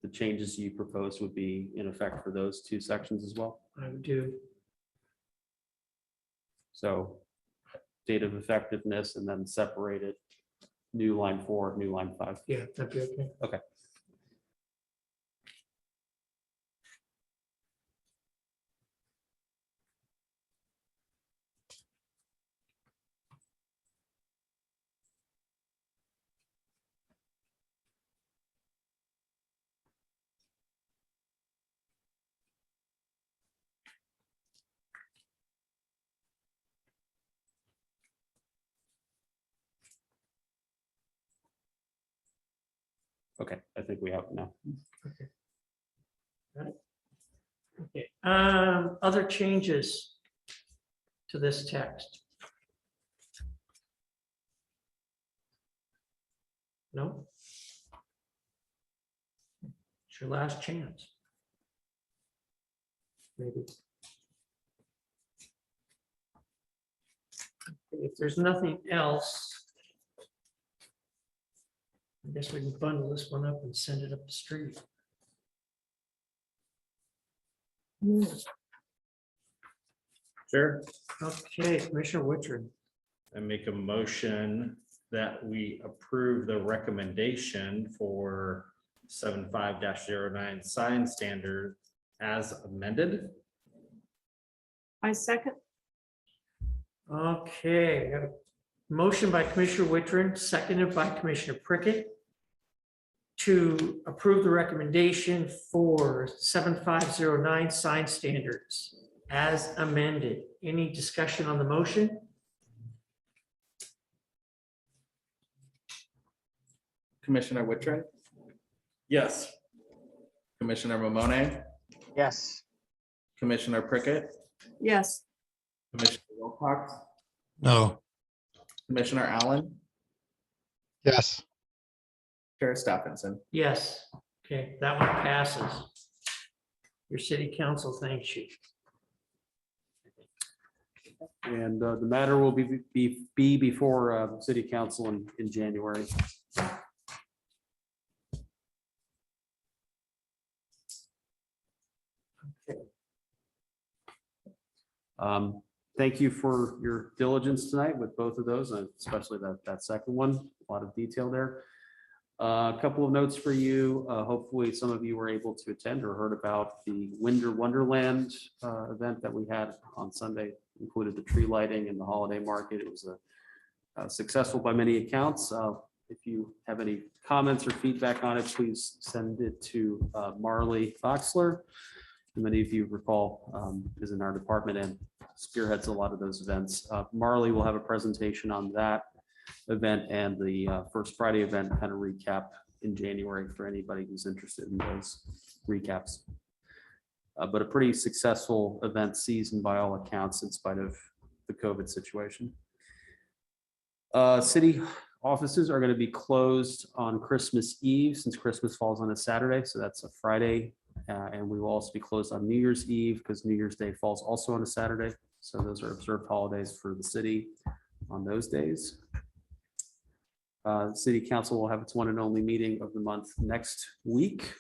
the changes you proposed would be in effect for those two sections as well? I would do. So date of effectiveness and then separate it. New line 4, new line 5. Yeah, that'd be okay. Okay. Okay, I think we have it now. Okay, Other changes to this text? No? It's your last chance. Maybe. If there's nothing else, I guess we can bundle this one up and send it up the street. Sure. Okay, Commissioner Wittrin. I make a motion that we approve the recommendation for 75-09 sign standard as amended. I second. Okay, got a motion by Commissioner Wittrin, seconded by Commissioner Prickett to approve the recommendation for 7509 sign standards as amended. Any discussion on the motion? Commissioner Wittrin, Yes. Commissioner Mamone, Yes. Commissioner Prickett, Yes, Commissioner Wilcox, No, Commissioner Allen, Yes, Chair Stephenson. Yes. Okay, that one passes. Your city council thanks you. And the matter will be before city council in January. Thank you for your diligence tonight with both of those, and especially that second one. A lot of detail there. A couple of notes for you. Hopefully, some of you were able to attend or heard about the Winter Wonderland event that we had on Sunday. Included the tree lighting and the holiday market. It was successful by many accounts. If you have any comments or feedback on it, please send it to Marley Foxler. Many of you recall is in our department and spearheads a lot of those events. Marley will have a presentation on that event and the First Friday event, kind of recap in January for anybody who's interested in those recaps. But a pretty successful event season by all accounts in spite of the COVID situation. City offices are going to be closed on Christmas Eve since Christmas falls on a Saturday. So that's a Friday. And we will also be closed on New Year's Eve because New Year's Day falls also on a Saturday. So those are observed holidays for the city on those days. City Council will have its one and only meeting of the month next week.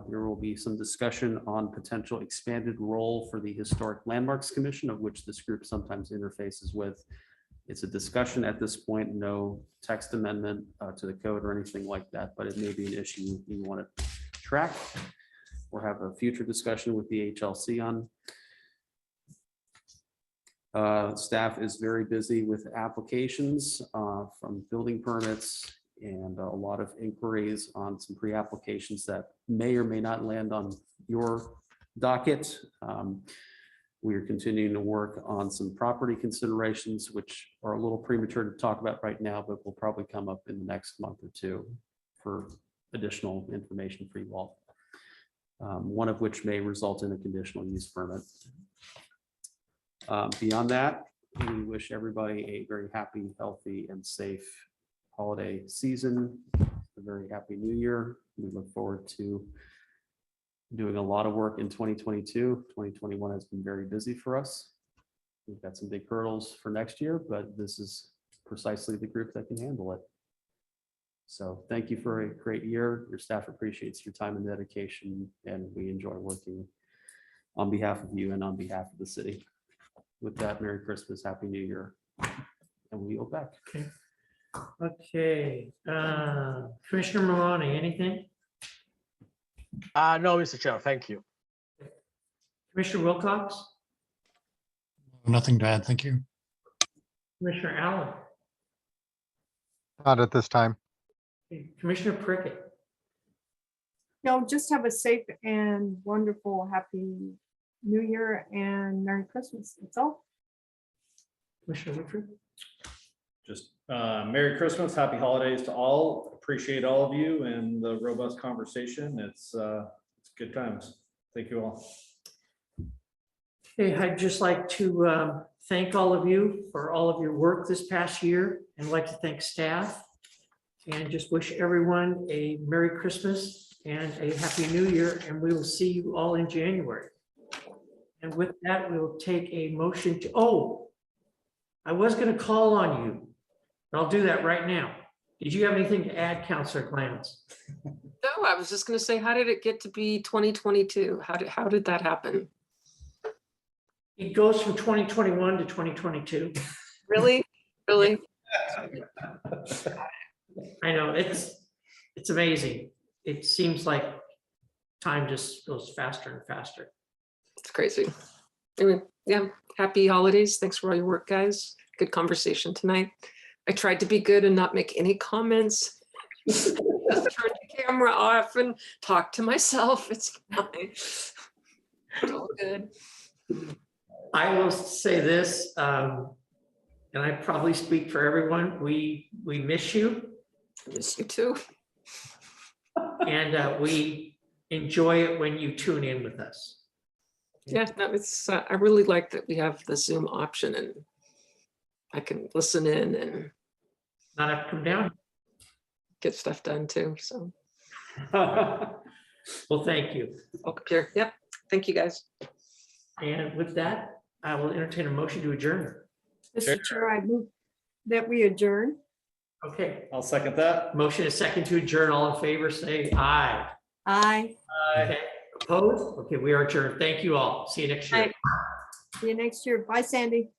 There will be some discussion on potential expanded role for the Historic Landmarks Commission, of which this group sometimes interfaces with. It's a discussion at this point, no text amendment to the code or anything like that, but it may be an issue you want to track or have a future discussion with the HLC on. Staff is very busy with applications from building permits and a lot of inquiries on some pre-applications that may or may not land on your docket. We are continuing to work on some property considerations, which are a little premature to talk about right now, but will probably come up in the next month or two for additional information for you all. One of which may result in a conditional use permit. Beyond that, we wish everybody a very happy, healthy, and safe holiday season, a very happy new year. We look forward to doing a lot of work in 2022. 2021 has been very busy for us. We've got some big hurdles for next year, but this is precisely the group that can handle it. So thank you for a great year. Your staff appreciates your time and dedication, and we enjoy working on behalf of you and on behalf of the city. With that, Merry Christmas, Happy New Year, and we yield back. Okay, Commissioner Maloney, anything? No, Mr. Chair, thank you. Commissioner Wilcox? nothing to add. Thank you. Commissioner Allen? not at this time. Commissioner Prickett? no, just have a safe and wonderful, happy New Year and Merry Christmas. That's all. Commissioner Woodford? Just Merry Christmas, Happy Holidays to all. Appreciate all of you and the robust conversation. It's good times. Thank you all. Okay, I'd just like to thank all of you for all of your work this past year, and I'd like to thank staff. And just wish everyone a Merry Christmas and a Happy New Year, and we will see you all in January. And with that, we will take a motion to, oh, I was gonna call on you, but I'll do that right now. Did you have anything to add, Counselor Clance? No, I was just gonna say, how did it get to be 2022? How did that happen? It goes from 2021 to 2022. Really? Really? I know, it's amazing. It seems like time just goes faster and faster. It's crazy. Anyway, yeah, happy holidays. Thanks for all your work, guys. Good conversation tonight. I tried to be good and not make any comments. Just turn the camera off and talk to myself. It's fine. It's all good. I will say this, and I probably speak for everyone, we miss you, I miss you too. and we enjoy it when you tune in with us. Yeah, no, it's, I really like that we have the Zoom option and I can listen in and Not have to come down. get stuff done too. So, Well, thank you. welcome here. Yep. Thank you, guys. And with that, I will entertain a motion to adjourn. Mr. Chair, I move that we adjourn. Okay, I'll second that. motion is second to adjourn. All in favor, say aye. Aye. Okay, opposed? Okay, we are adjourned. Thank you all. See you next year. Aye. See you next year. Bye, Sandy.